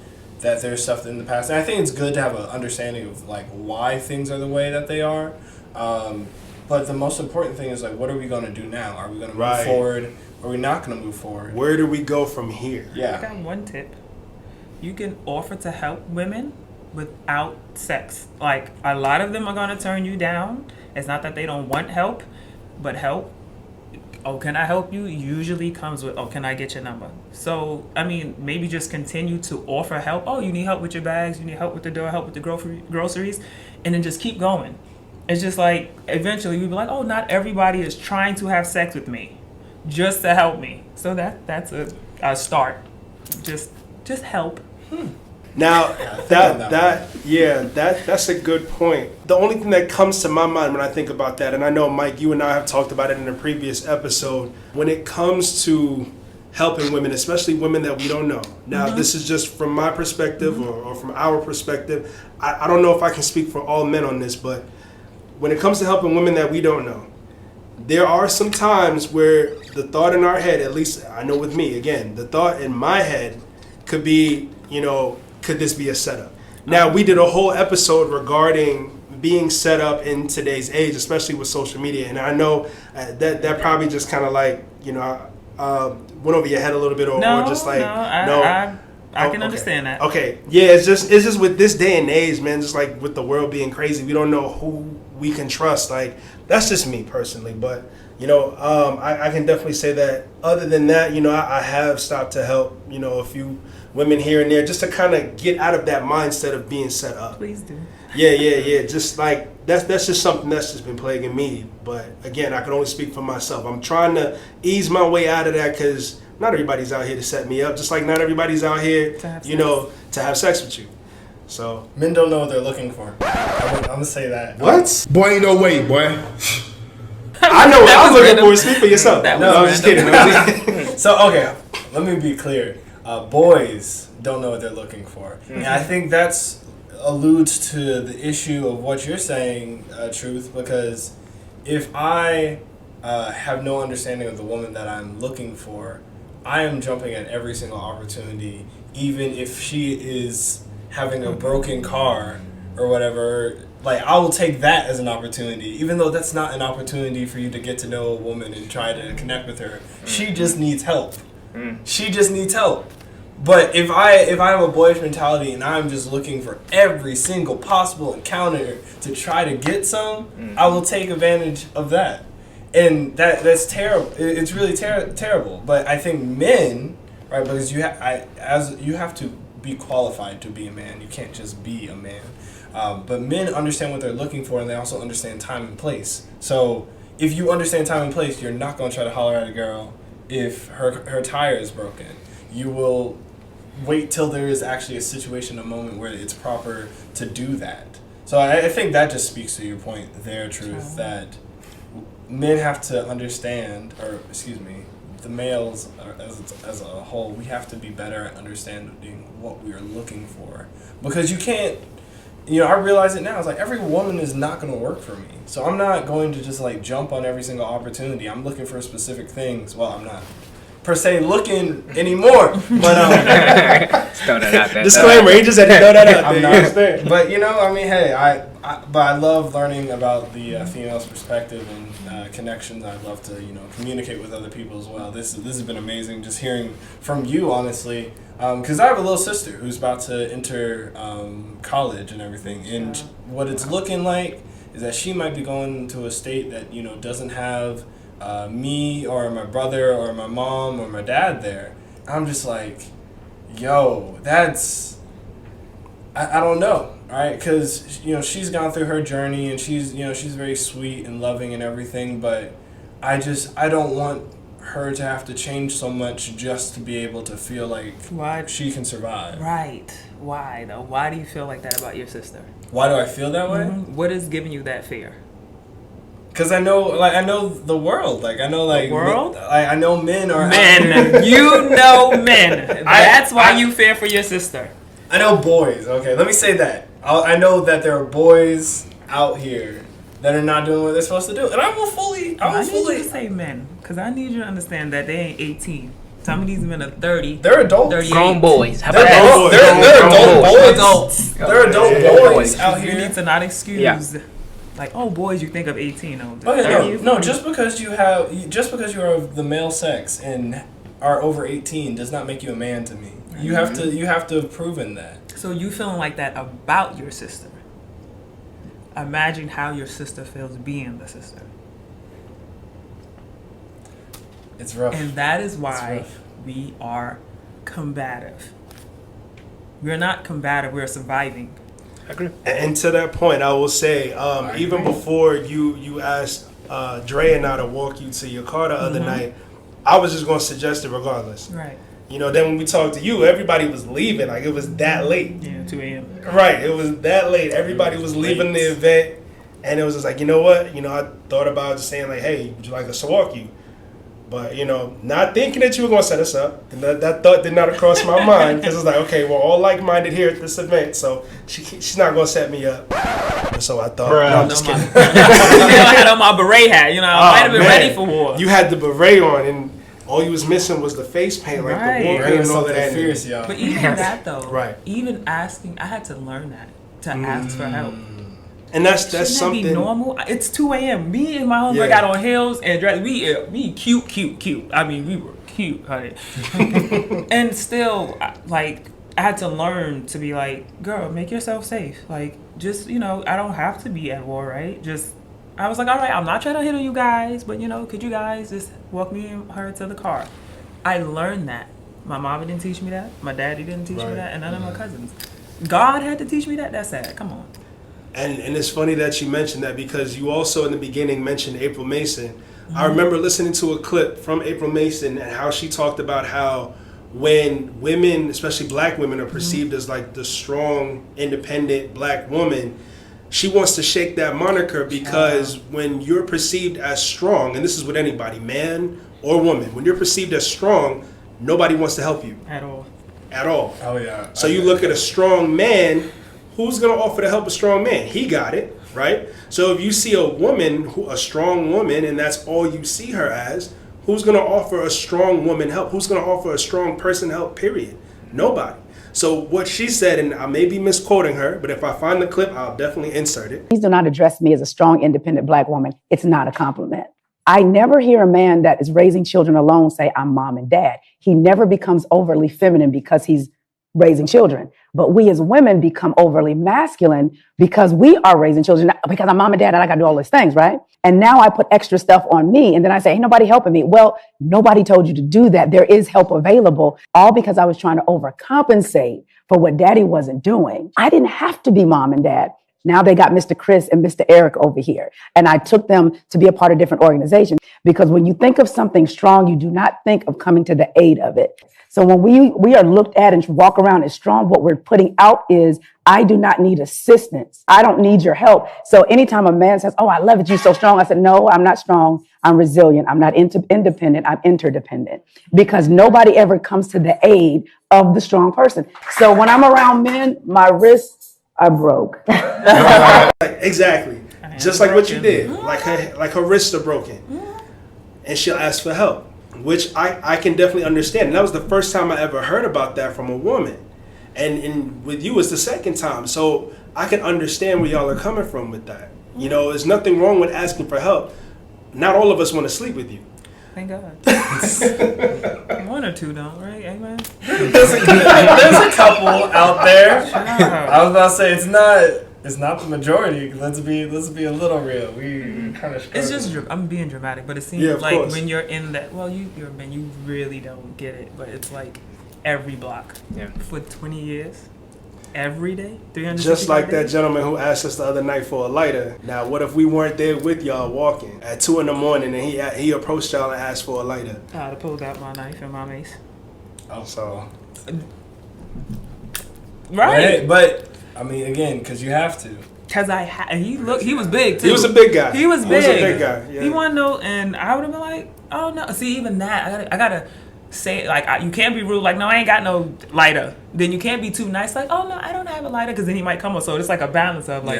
Speaker 5: that there's stuff in the past, and I think it's good to have an understanding of like why things are the way that they are. But the most important thing is like, what are we going to do now? Are we going to move forward? Or are we not going to move forward?
Speaker 1: Where do we go from here?
Speaker 5: Yeah.
Speaker 4: I got one tip. You can offer to help women without sex. Like, a lot of them are going to turn you down. It's not that they don't want help, but help. Oh, can I help you? Usually comes with, oh, can I get your number? So, maybe just continue to offer help. Oh, you need help with your bags, you need help with the door, help with the groceries, and then just keep going. It's just like, eventually we'll be like, oh, not everybody is trying to have sex with me just to help me. So that's a start. Just help.
Speaker 1: Now that's a good point. The only thing that comes to my mind when I think about that, and I know Mike, you and I have talked about it in a previous episode, when it comes to helping women, especially women that we don't know. Now this is just from my perspective or from our perspective. I don't know if I can speak for all men on this, but when it comes to helping women that we don't know, there are some times where the thought in our head, at least I know with me, again, the thought in my head could be, could this be a setup? Now, we did a whole episode regarding being set up in today's age, especially with social media. And I know that probably just kind of like, went over your head a little bit, or just like,
Speaker 4: I can understand that.
Speaker 1: Okay. Yeah, it's just with this day and age, man, just like with the world being crazy, we don't know who we can trust. Like, that's just me personally. But, I can definitely say that other than that, I have stopped to help, a few women here and there just to kind of get out of that mindset of being set up.
Speaker 4: Please do.
Speaker 1: Yeah. Just like, that's just something that's just been plaguing me. But again, I can only speak for myself. I'm trying to ease my way out of that because not everybody's out here to set me up, just like not everybody's out here, to have sex with you. So
Speaker 5: men don't know what they're looking for. I'm gonna say that.
Speaker 1: What?
Speaker 8: Boy, ain't no way, boy.
Speaker 1: I know what I was looking for. Speak for yourself. No, I'm just kidding.
Speaker 5: So, okay, let me be clear. Boys don't know what they're looking for. And I think that's alludes to the issue of what you're saying, Truth, because if I have no understanding of the woman that I'm looking for, I am jumping at every single opportunity, even if she is having a broken car or whatever. Like, I will take that as an opportunity, even though that's not an opportunity for you to get to know a woman and try to connect with her. She just needs help. She just needs help. But if I have a boyish mentality and I'm just looking for every single possible encounter to try to get some, I will take advantage of that. And that's terrible. It's really terrible. But I think men, right, because you have to be qualified to be a man. You can't just be a man. But men understand what they're looking for, and they also understand time and place. So if you understand time and place, you're not going to try to holler at a girl if her tire is broken. You will wait till there is actually a situation, a moment where it's proper to do that. So I think that just speaks to your point there, Truth, that men have to understand, or excuse me, the males as a whole, we have to be better at understanding what we are looking for. Because you can't, I realize it now. It's like every woman is not going to work for me. So I'm not going to just like jump on every single opportunity. I'm looking for specific things. Well, I'm not per se looking anymore. But
Speaker 3: throw that out there.
Speaker 1: Disclaimer, he just had to throw that out there.
Speaker 5: But hey, I love learning about the female's perspective and connections. I'd love to communicate with other people as well. This has been amazing, just hearing from you, honestly. Because I have a little sister who's about to enter college and everything, and what it's looking like is that she might be going to a state that doesn't have me or my brother or my mom or my dad there. I'm just like, yo, that's I don't know, right? Because she's gone through her journey and she's very sweet and loving and everything, but I don't want her to have to change so much just to be able to feel like she can survive.
Speaker 4: Right. Why though? Why do you feel like that about your sister?
Speaker 5: Why do I feel that way?
Speaker 4: What is giving you that fear?
Speaker 5: Because I know the world. Like, I know, like...
Speaker 4: The world?
Speaker 5: I know men are...
Speaker 4: Men. You know men. That's why you fear for your sister.
Speaker 5: I know boys. Okay, let me say that. I know that there are boys out here that are not doing what they're supposed to do. And I need you
Speaker 4: to say men. Because I need you to understand that they ain't 18. Some of these men are 30.
Speaker 5: They're adults.
Speaker 3: Grown boys. How
Speaker 5: about
Speaker 3: that?
Speaker 5: They're adults. They're adult boys out here.
Speaker 4: You need to not excuse... Like, oh, boys, you think of 18.
Speaker 5: No, just because you are of the male sex and are over 18 does not make you a man to me. You have to have proven that.
Speaker 4: So you feeling like that about your sister. Imagine how your sister feels being the sister.
Speaker 5: It's rough.
Speaker 4: And that is why we are combative. We're not combative, we're surviving.
Speaker 1: I agree. And to that point, I will say, even before you asked Dre and I to walk you to your car the other night, I was just going to suggest it regardless.
Speaker 4: Right.
Speaker 1: Then when we talked to you, everybody was leaving. Like, it was that late.
Speaker 4: Yeah, 2 a.m.
Speaker 1: Right. It was that late. Everybody was leaving the event. And it was just like, you know what? I thought about just saying, like, hey, would you like us to walk you? But, not thinking that you were going to set us up. And that thought did not cross my mind. Because it's like, okay, we're all like-minded here at this event. So she's not going to set me up. And so I thought, no, I'm just kidding.
Speaker 4: I had on my beret hat. I might have been ready for war.
Speaker 1: You had the beret on, and all you was missing was the face paint. Like the war paint and all that.
Speaker 5: Fierce, y'all.
Speaker 4: But even that, though.
Speaker 1: Right.
Speaker 4: Even asking, I had to learn that. To ask for help.
Speaker 1: And that's
Speaker 4: Shouldn't
Speaker 1: something.
Speaker 4: That be normal? It's 2 a.m. Me and my homeboy got on heels and dressed. We cute. I mean, we were cute, honey. And still, like, I had to learn to be like, girl, make yourself safe. Like, just I don't have to be at war, right? I was like, all right, I'm not trying to hit on you guys, but could you guys just walk me and her to the car? I learned that. My mama didn't teach me that. My daddy didn't teach me that, and none of my cousins. God had to teach me that. That's sad. Come on.
Speaker 1: And it's funny that you mentioned that because you also in the beginning mentioned April Mason. I remember listening to a clip from April Mason and how she talked about how when women, especially black women, are perceived as like the strong, independent black woman, she wants to shake that moniker because when you're perceived as strong, and this is with anybody, man or woman, when you're perceived as strong, nobody wants to help you.
Speaker 4: At all.
Speaker 1: Oh, yeah. So you look at a strong man, who's going to offer to help a strong man? He got it, right? So if you see a strong woman, and that's all you see her as, who's going to offer a strong woman help? Who's going to offer a strong person help, period? Nobody. So what she said, and I may be misquoting her, but if I find the clip, I'll definitely insert it.
Speaker 8: Please do not address me as a strong, independent black woman. It's not a compliment. I never hear a man that is raising children alone say, I'm mom and dad. He never becomes overly feminine because he's raising children. But we as women become overly masculine because we are raising children, because I'm mom and dad and I got to do all these things, right? And now I put extra stuff on me. And then I say, ain't nobody helping me. Well, nobody told you to do that. There is help available, all because I was trying to overcompensate for what daddy wasn't doing. I didn't have to be mom and dad. Now they got Mr. Chris and Mr. Eric over here. And I took them to be a part of different organizations, because when you think of something strong, you do not think of coming to the aid of it. So when we are looked at and walk around as strong, what we're putting out is, I do not need assistance. I don't need your help. So anytime a man says, oh, I love it, you're so strong, I said, no, I'm not strong. I'm resilient. I'm not independent. I'm interdependent, because nobody ever comes to the aid of the strong person. So when I'm around men, my wrists are broke.
Speaker 1: Exactly. Just like what you did. Like her wrists are broken. And she'll ask for help, which I can definitely understand. And that was the first time I ever heard about that from a woman. And with you, it's the second time. So I can understand where y'all are coming from with that. You know, there's nothing wrong with asking for help. Not all of us want to sleep with you.
Speaker 4: Thank God. One or two don't, right? Amen.
Speaker 5: There's a couple out there. I was about to say it's not the majority. Let's be a little real. We kind of.
Speaker 4: It's just I'm being dramatic, but it seems like course. When you're in that, well, you're a man, you really don't get it. But it's like every block for 20 years. Every day, 300.
Speaker 1: Just like that gentleman who asked us the other night for a lighter. Now, what if we weren't there with y'all walking at 2 a.m. and he approached y'all and asked for a lighter?
Speaker 4: I'd have pulled out my knife and my mace.
Speaker 1: Oh, so.
Speaker 4: Right.
Speaker 5: But I mean, again, because you have to.
Speaker 4: Because he was big too.
Speaker 1: He was a big guy.
Speaker 4: He was big.
Speaker 1: He was a big guy. Yeah.
Speaker 4: He wanted to know, and I would have been like, oh no. See, even that, I gotta say, like, you can't be rude, like, no, I ain't got no lighter. Then you can't be too nice, like, oh no, I don't have a lighter, because then he might come up. So it's like a balance of like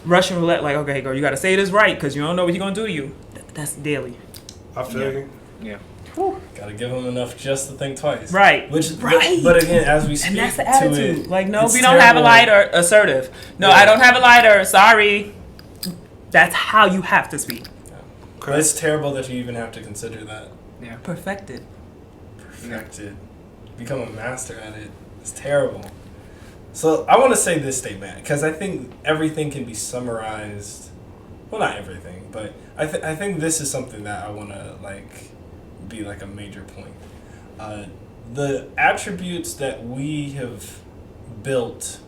Speaker 4: Russian roulette, like, okay, girl, you gotta say this right, because you don't know what he's gonna do to you. That's daily.
Speaker 1: I feel you.
Speaker 4: Yeah.
Speaker 5: Gotta give him enough just to think twice.
Speaker 4: Right.
Speaker 5: But again, as we speak,
Speaker 4: and that's the attitude.
Speaker 5: To
Speaker 4: like, no, we don't have a lighter. Assertive. No, I don't have a lighter. Sorry. That's how you have to speak.
Speaker 5: Yeah. But it's terrible that you even have to consider that.
Speaker 4: Yeah. Perfected.
Speaker 5: Become a master at it. It's terrible. So I want to say this statement, because I think everything can be summarized. Well, not everything, but I think this is something that I want to be like a major point. The attributes that we have built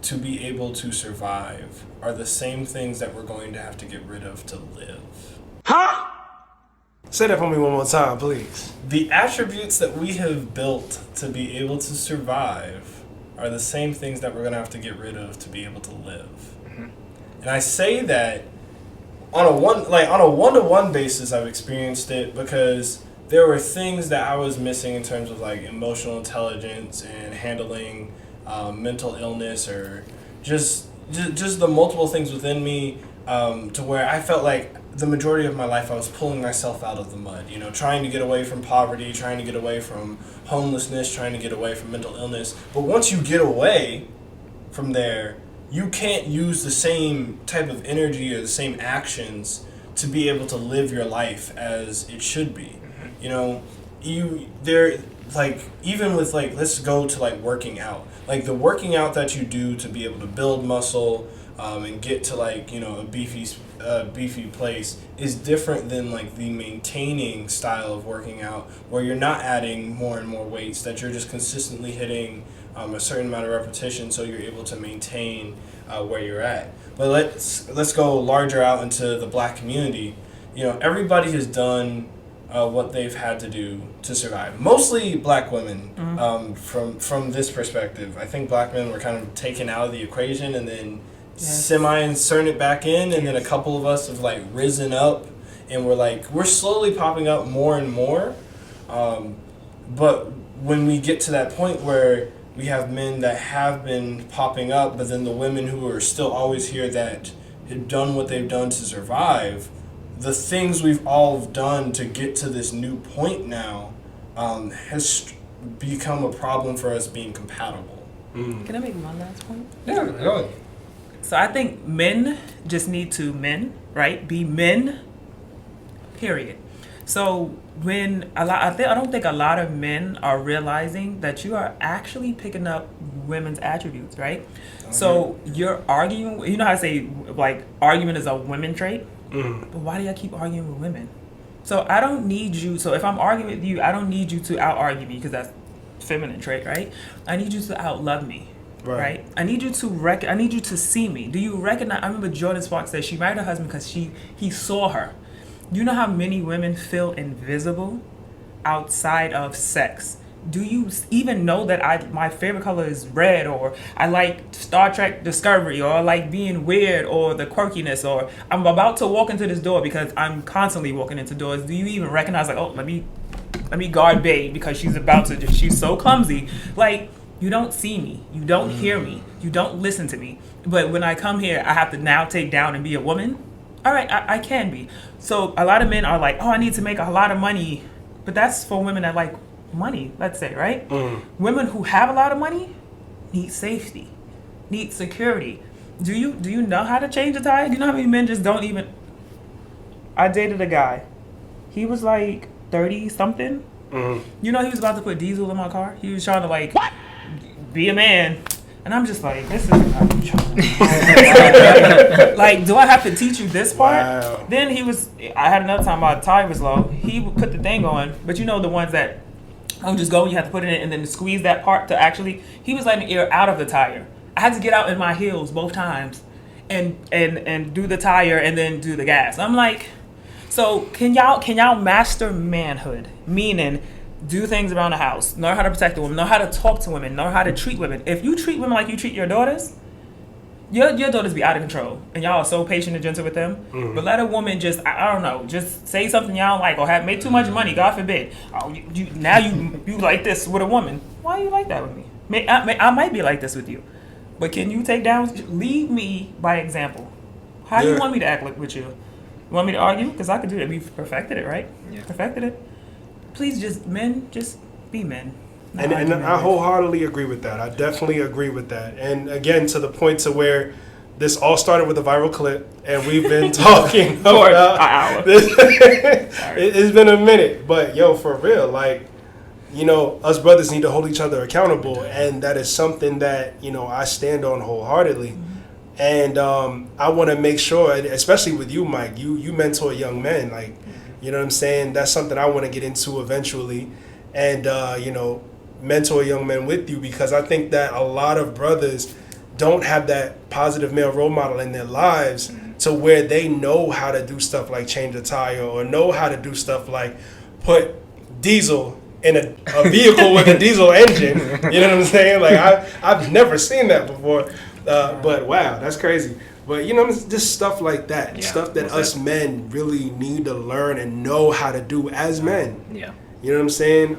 Speaker 5: to be able to survive are the same things that we're going to have to get rid of to live.
Speaker 1: Huh? Say that for me one more time, please.
Speaker 5: The attributes that we have built to be able to survive are the same things that we're going to have to get rid of to be able to live. Mm-hmm. And I say that on a one-to-one basis, I've experienced it, because there were things that I was missing in terms of like emotional intelligence and handling mental illness, or just the multiple things within me, to where I felt like the majority of my life I was pulling myself out of the mud, trying to get away from poverty, trying to get away from homelessness, trying to get away from mental illness. But once you get away from there, you can't use the same type of energy or the same actions to be able to live your life as it should be. Even with let's go to working out. Like the working out that you do to be able to build muscle and get to a beefy place is different than the maintaining style of working out, where you're not adding more and more weights, that you're just consistently hitting a certain amount of repetition, so you're able to maintain where you're at. But let's go larger out into the Black community. Everybody has done what they've had to do to survive. Mostly Black women. Mm-hmm. From this perspective, I think Black men were kind of taken out of the equation and then semi-insert it back in, and then a couple of us have risen up, and we're slowly popping up more and more. But when we get to that point where we have men that have been popping up, but then the women who are still always here that have done what they've done to survive, the things we've all done to get to this new point now has become a problem for us being compatible.
Speaker 4: Can I make one last point?
Speaker 5: Yeah, go ahead.
Speaker 4: So I think men just need to right? Be men, period. So I don't think a lot of men are realizing that you are actually picking up women's attributes, right? So you're arguing. You know how I say like argument is a women trait, but why do y'all keep arguing with women? So I don't need you. So if I'm arguing with you, I don't need you to out argue me because that's feminine trait, right? I need you to out love me. Right. I need you to I need you to see me. Do you recognize? I remember Jordan Sparks said she married her husband because he saw her. You know how many women feel invisible outside of sex? Do you even know that my favorite color is red, or I like Star Trek Discovery, or I like being weird, or the quirkiness, or I'm about to walk into this door because I'm constantly walking into doors. Do you even recognize like, oh, let me guard Babe because she's so clumsy. Like, you don't see me, you don't hear me, you don't listen to me. But when I come here, I have to now take down and be a woman. All right, I can be. So a lot of men are like, oh, I need to make a lot of money. But that's for women that like money, let's say, right? Women who have a lot of money need safety, need security. Do you know how to change a tire? Do you know how many men just don't even... I dated a guy. He was like 30 something. You know, he was about to put diesel in my car. He was trying to like be a man. And I'm just like, this is not like, do I have to teach you this part? Wow. Then I had another time my tire was low. He would put the thing on, but you know the ones that just go, you have to put it in and then squeeze that part to actually, he was letting air out of the tire. I had to get out in my heels both times and do the tire and then do the gas. I'm like, so can y'all master manhood? Meaning, do things around the house, know how to protect the woman, know how to talk to women, know how to treat women. If you treat women like you treat your daughters, your daughters be out of control, and y'all are so patient and gentle with them. But let a woman just, I don't know, just say something y'all don't like, or make too much money, God forbid. Oh, you like this with a woman. Why you like that with me? I might be like this with you, but can you lead me by example? How do you want me to act with you? You want me to argue? Because I could do that. We perfected it, right? Yeah. Perfected it. Please, just be men.
Speaker 1: And I wholeheartedly agree with that. I definitely agree with that. And again, to the point to where this all started with a viral clip, and we've been talking
Speaker 4: for an hour.
Speaker 1: It's been a minute, but yo, for real, like, you know, us brothers need to hold each other accountable, and that is something that, you know, I stand on wholeheartedly. And I want to make sure, especially with you, Mike, you mentor young men, like. You know what I'm saying? That's something I want to get into eventually, and you know, mentor young men with you, because I think that a lot of brothers don't have that positive male role model in their lives to where they know how to do stuff like change a tire, or know how to do stuff like put diesel in a vehicle with a diesel engine. You know what I'm saying? Like I've never seen that before, but wow, that's crazy. But, you know, just stuff like that. Yeah, stuff that us men really need to learn and know how to do as men.
Speaker 3: Yeah.
Speaker 1: You know what I'm saying?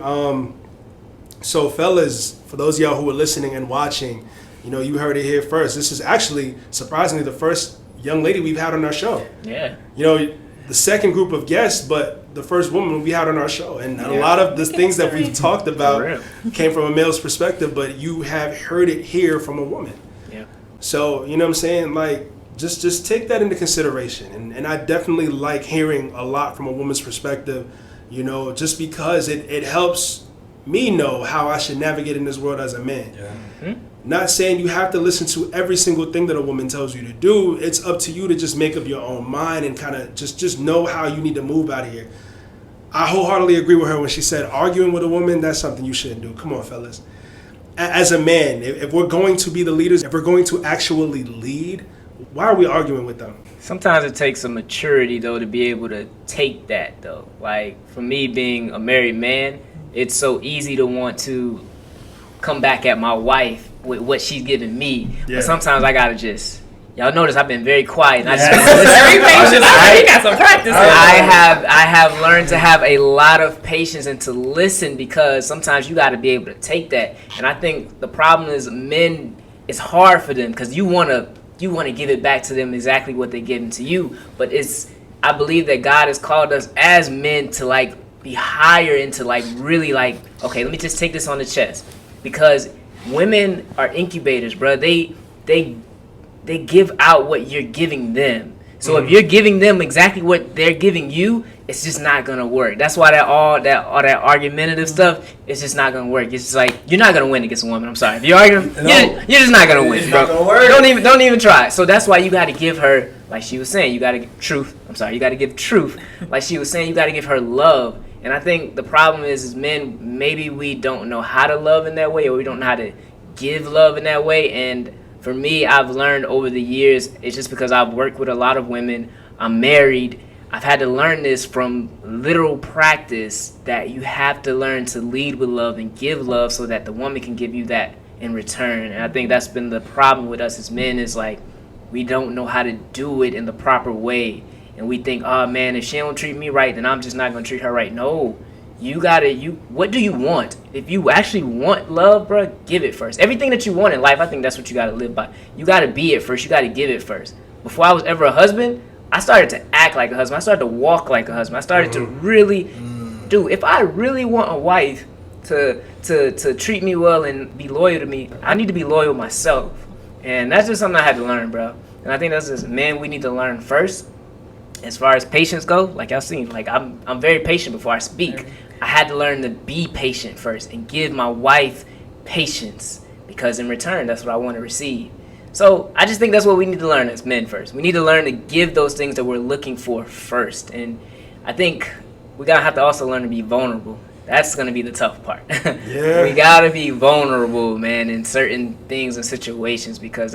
Speaker 1: So, fellas, for those of y'all who are listening and watching, you know, you heard it here first. This is actually, surprisingly, the first young lady we've had on our show.
Speaker 3: Yeah.
Speaker 1: You know, the second group of guests, but the first woman we had on our show. And a lot of the things that we've talked about came from a male's perspective, but you have heard it here from a woman.
Speaker 3: Yeah.
Speaker 1: So, you know what I'm saying? Like, just take that into consideration. And I definitely like hearing a lot from a woman's perspective, you know, just because it helps me know how I should navigate in this world as a man.
Speaker 5: Yeah.
Speaker 3: Mm-hmm.
Speaker 1: Not saying you have to listen to every single thing that a woman tells you to do. It's up to you to just make up your own mind and kind of just know how you need to move out of here. I wholeheartedly agree with her when she said arguing with a woman, that's something you shouldn't do. Come on, fellas. As a man, if we're going to be the leaders, if we're going to actually lead, why are we arguing with them?
Speaker 3: Sometimes it takes some maturity, though, to be able to take that, though. Like, for me, being a married man, it's so easy to want to come back at my wife with what she's giving me. Yeah. But sometimes I got to just... Y'all notice I've been very quiet. And I just very patient. I got some practice. I have learned to have a lot of patience and to listen, because sometimes you got to be able to take that. And I think the problem is men, it's hard for them because you want to give it back to them exactly what they're giving to you. But I believe that God has called us as men to like be higher into like really like, okay, let me just take this on the chest, because women are incubators, bro. They give out what you're giving them. So if you're giving them exactly what they're giving you, it's just not gonna work. That's why all that argumentative stuff, it's just not gonna work. It's just like you're not gonna win against a woman. I'm sorry. If you're arguing, you're just not gonna win, bro. Don't even try. So that's why you got to give her, like she was saying, you got to give truth. I'm sorry. You got to give truth. Like she was saying, you got to give her love. And I think the problem is men, maybe we don't know how to love in that way, or we don't know how to give love in that way. And for me, I've learned over the years, it's just because I've worked with a lot of women. I'm married. I've had to learn this from literal practice, that you have to learn to lead with love and give love so that the woman can give you that in return. And I think that's been the problem with us as men, is like we don't know how to do it in the proper way. And we think, oh man, if she don't treat me right, then I'm just not gonna treat her right. No, what do you want? If you actually want love, bro, give it first. Everything that you want in life, I think that's what you gotta live by. You gotta be it first. You gotta give it first. Before I was ever a husband, I started to act like a husband. I started to walk like a husband. I started to really do. If I really want a wife to treat me well and be loyal to me, I need to be loyal myself. And that's just something I had to learn, bro. And I think that's just, man, we need to learn first. As far as patience go, like y'all seen, like I'm very patient before I speak. I had to learn to be patient first and give my wife patience, because in return, that's what I want to receive. So I just think that's what we need to learn as men first. We need to learn to give those things that we're looking for first. And I think we gotta have to also learn to be vulnerable. That's gonna be the tough part.
Speaker 1: Yeah.
Speaker 3: We gotta be vulnerable, man, in certain things and situations, because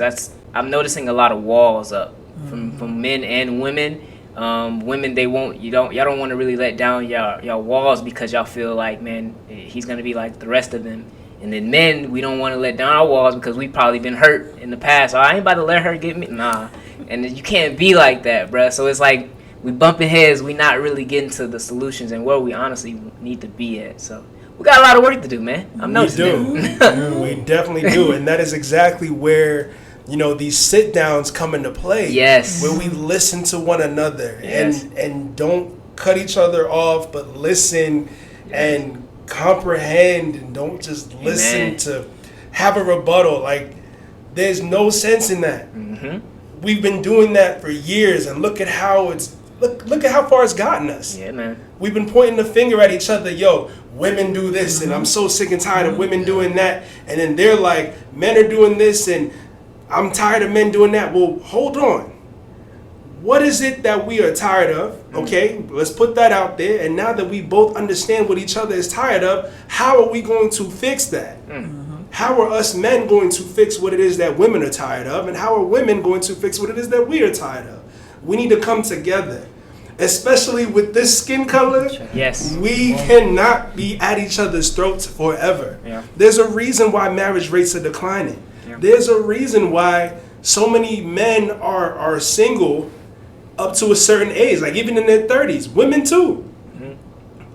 Speaker 3: I'm noticing a lot of walls up from men and women. Women, y'all don't want to really let down y'all walls, because y'all feel like, man, he's gonna be like the rest of them. And then men, we don't want to let down our walls because we've probably been hurt in the past. Oh, I ain't about to let her get me. Nah. And you can't be like that, bruh. So it's like we bumping heads. We not really getting to the solutions and where we honestly need to be at. So we got a lot of work to do, man. I'm noticing.
Speaker 1: We do. We definitely do. And that is exactly where, these sit downs come into play.
Speaker 3: Yes.
Speaker 1: Where we listen to one another.
Speaker 3: Yes.
Speaker 1: and don't cut each other off, but listen and comprehend, and don't just listen to have a rebuttal. Like, there's no sense in that. We've been doing that for years, and look at how look at how far it's gotten us.
Speaker 3: Yeah, man.
Speaker 1: We've been pointing the finger at each other. Yo, women do this, and I'm so sick and tired of women doing that. And then they're like, men are doing this, and I'm tired of men doing that. Well, hold on. What is it that we are tired of? Okay, let's put that out there. And now that we both understand what each other is tired of, how are we going to fix that? How are us men going to fix what it is that women are tired of? And how are women going to fix what it is that we are tired of? We need to come together. Especially with this skin color,
Speaker 3: yes,
Speaker 1: we cannot be at each other's throats forever.
Speaker 3: Yeah.
Speaker 1: There's a reason why marriage rates are declining. Yeah. There's a reason why so many men are single up to a certain age, like even in their 30s. Women too.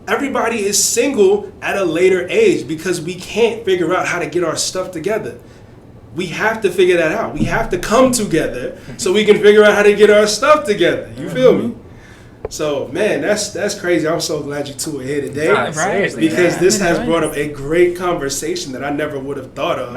Speaker 1: Everybody is single at a later age because we can't figure out how to get our stuff together. We have to figure that out. We have to come together so we can figure out how to get our stuff together. You feel me? So, man, that's crazy. I'm so glad you two are here today.
Speaker 3: Nah, seriously,
Speaker 1: because this has brought up a great conversation that I never would have thought of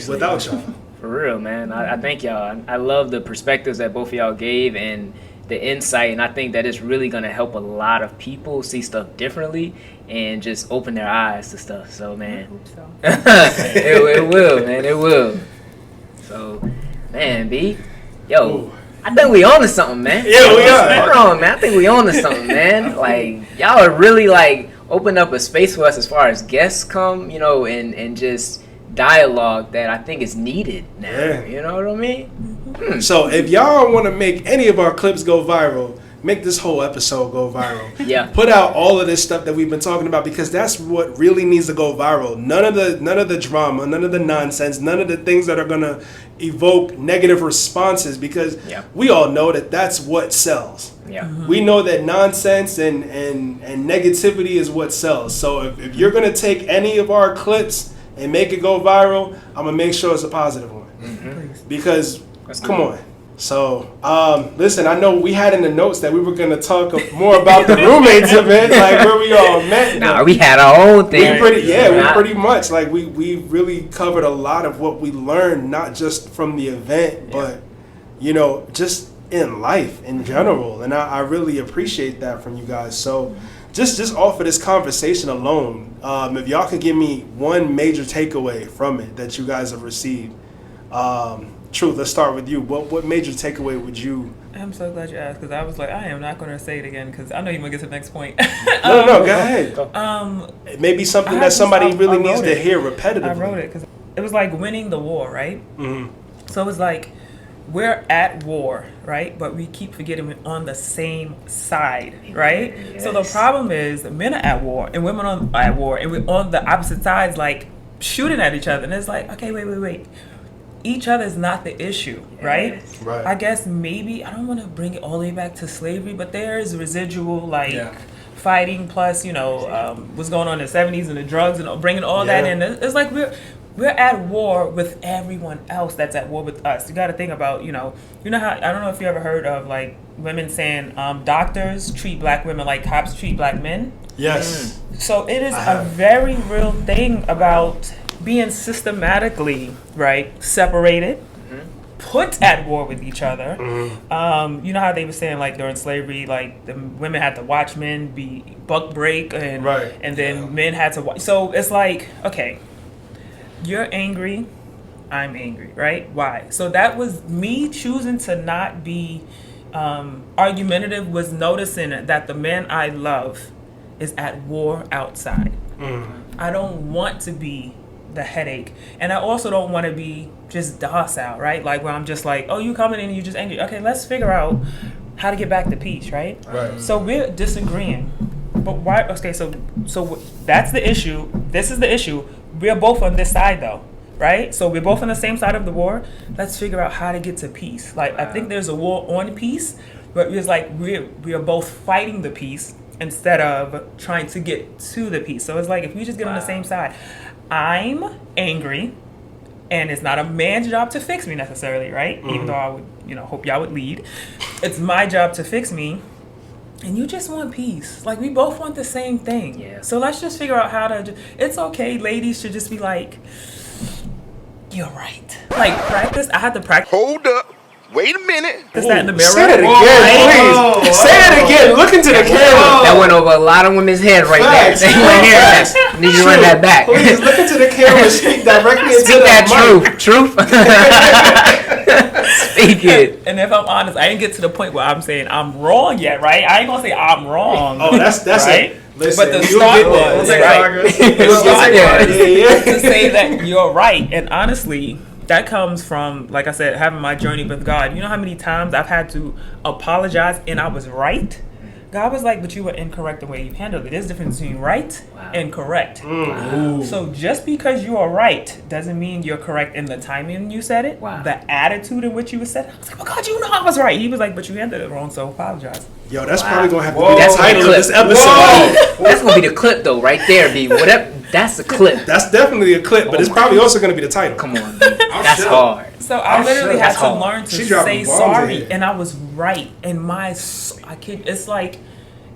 Speaker 1: without y'all.
Speaker 3: For real, man. I thank y'all. I love the perspectives that both of y'all gave and the insight, and I think that it's really going to help a lot of people see stuff differently and just open their eyes to stuff. So, man, it will, man. It will. So, man, B, yo. Ooh. I think we on to something, man.
Speaker 1: Yeah, we are.
Speaker 3: Hold on, man. I think we on to something, man. Like, y'all are really, like, opened up a space for us as far as guests come, and just dialogue that I think is needed now. Yeah. You know what I mean?
Speaker 1: So, if y'all want to make any of our clips go viral, make this whole episode go viral.
Speaker 3: Yeah.
Speaker 1: Put out all of this stuff that we've been talking about, because that's what really needs to go viral. None of the drama, none of the nonsense, none of the things that are gonna evoke negative responses, because we all know that that's what sells.
Speaker 3: Yeah.
Speaker 1: We know that nonsense and negativity is what sells. So if you're gonna take any of our clips and make it go viral, I'm gonna make sure it's a positive one. Because come on. So, listen, I know we had in the notes that we were going to talk more about the roommates event, like where we all met.
Speaker 3: Nah, we had our own thing.
Speaker 1: We pretty much, like, we really covered a lot of what we learned, not just from the event, but, just in life in general. And I really appreciate that from you guys. So just off of this conversation alone, if y'all could give me one major takeaway from it that you guys have received. Truth, let's start with you. What major takeaway would you...
Speaker 4: I'm so glad you asked, because I was like, I am not going to say it again, because I know you're going to get to the next point.
Speaker 1: No, go ahead. It may be something that somebody really needs to hear repetitively.
Speaker 4: I wrote it because it was like winning the war, right?
Speaker 1: Mm-hmm.
Speaker 4: So it was like, we're at war, right? But we keep forgetting we're on the same side, right?
Speaker 3: Yes.
Speaker 4: So the problem is men are at war and women are at war, and we're on the opposite sides, like shooting at each other. And it's like, okay, wait. Each other is not the issue, right?
Speaker 3: Yes.
Speaker 1: Right.
Speaker 4: I guess maybe, I don't want to bring it all the way back to slavery, but there is residual, fighting plus, what's going on in the 70s and the drugs and bringing all that in. It's like we're at war with everyone else that's at war with us. You got to think about, you know how, I don't know if you ever heard of like women saying doctors treat black women like cops treat black men.
Speaker 1: Yes.
Speaker 4: So it is a very real thing about being systematically, separated, put at war with each other. You know how they were saying, like, during slavery, like, the women had to watch men be buck break, and then men had to watch. So it's like, okay, you're angry, I'm angry, right? Why? So that was me choosing to not be argumentative, was noticing that the man I love is at war outside. I don't want to be the headache, and I also don't want to be just docile, right? Like where I'm just like, oh, you coming in and you just angry. Okay, let's figure out how to get back to peace, right? So we're disagreeing, but why? Okay, so that's the issue. This is the issue. We're both on this side though, right? So we're both on the same side of the war. Let's figure out how to get to peace. Like I think there's a war on peace, but it's like we are both fighting the peace instead of trying to get to the peace. So it's like if we just get on the same side. I'm angry, and it's not a man's job to fix me necessarily, right? Even though I would, hope y'all would lead. It's my job to fix me, and you just want peace. Like, we both want the same thing.
Speaker 3: Yeah.
Speaker 4: So let's just figure out how to... It's okay, ladies should just be like, you're right. Like, practice. I had to practice.
Speaker 2: Hold up. Wait a minute.
Speaker 4: Is that in the mirror?
Speaker 1: Say it again, please. Say it again. Look into the camera.
Speaker 3: That went over a lot of women's heads right there. They weren't hearing that. Need you to run that back.
Speaker 1: Please look into the camera. Speak directly into
Speaker 3: that
Speaker 1: mic.
Speaker 3: truth. Speak it.
Speaker 4: And if I'm honest, I didn't get to the point where I'm saying I'm wrong yet, right? I ain't gonna say I'm wrong.
Speaker 1: Oh, that's
Speaker 4: right.
Speaker 1: it. Listen,
Speaker 4: but the start was to say that you're right, and honestly. That comes from, like I said, having my journey with God. You know how many times I've had to apologize and I was right? God was like, but you were incorrect the way you handled it. There's a difference between right and correct.
Speaker 3: Wow.
Speaker 4: So just because you are right doesn't mean you're correct in the timing you said it, the attitude in which you said it. I was like, well, God, you know I was right. He was like, but you handled it wrong, so apologize.
Speaker 1: Yo, that's probably going to have to be the title of this episode.
Speaker 3: That's going to be the clip, though, right there, B. Whatever. That's a clip.
Speaker 1: That's definitely a clip, but it's probably also going to be the title.
Speaker 3: Come on, B. That's hard.
Speaker 4: So I literally had to learn to say sorry, and I was right. And it's like,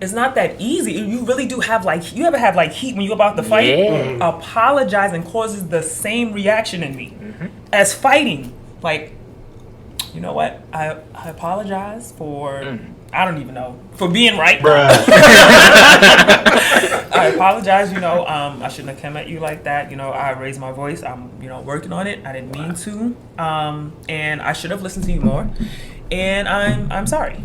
Speaker 4: it's not that easy. You really do have you ever have heat when you're about to fight?
Speaker 3: Yeah.
Speaker 4: Apologizing causes the same reaction in me as fighting. Like, you know what? I apologize for, I don't even know, for being right. I apologize, I shouldn't have come at you like that. I raised my voice. I'm, working on it. I didn't mean to. And I should have listened to you more. And I'm sorry.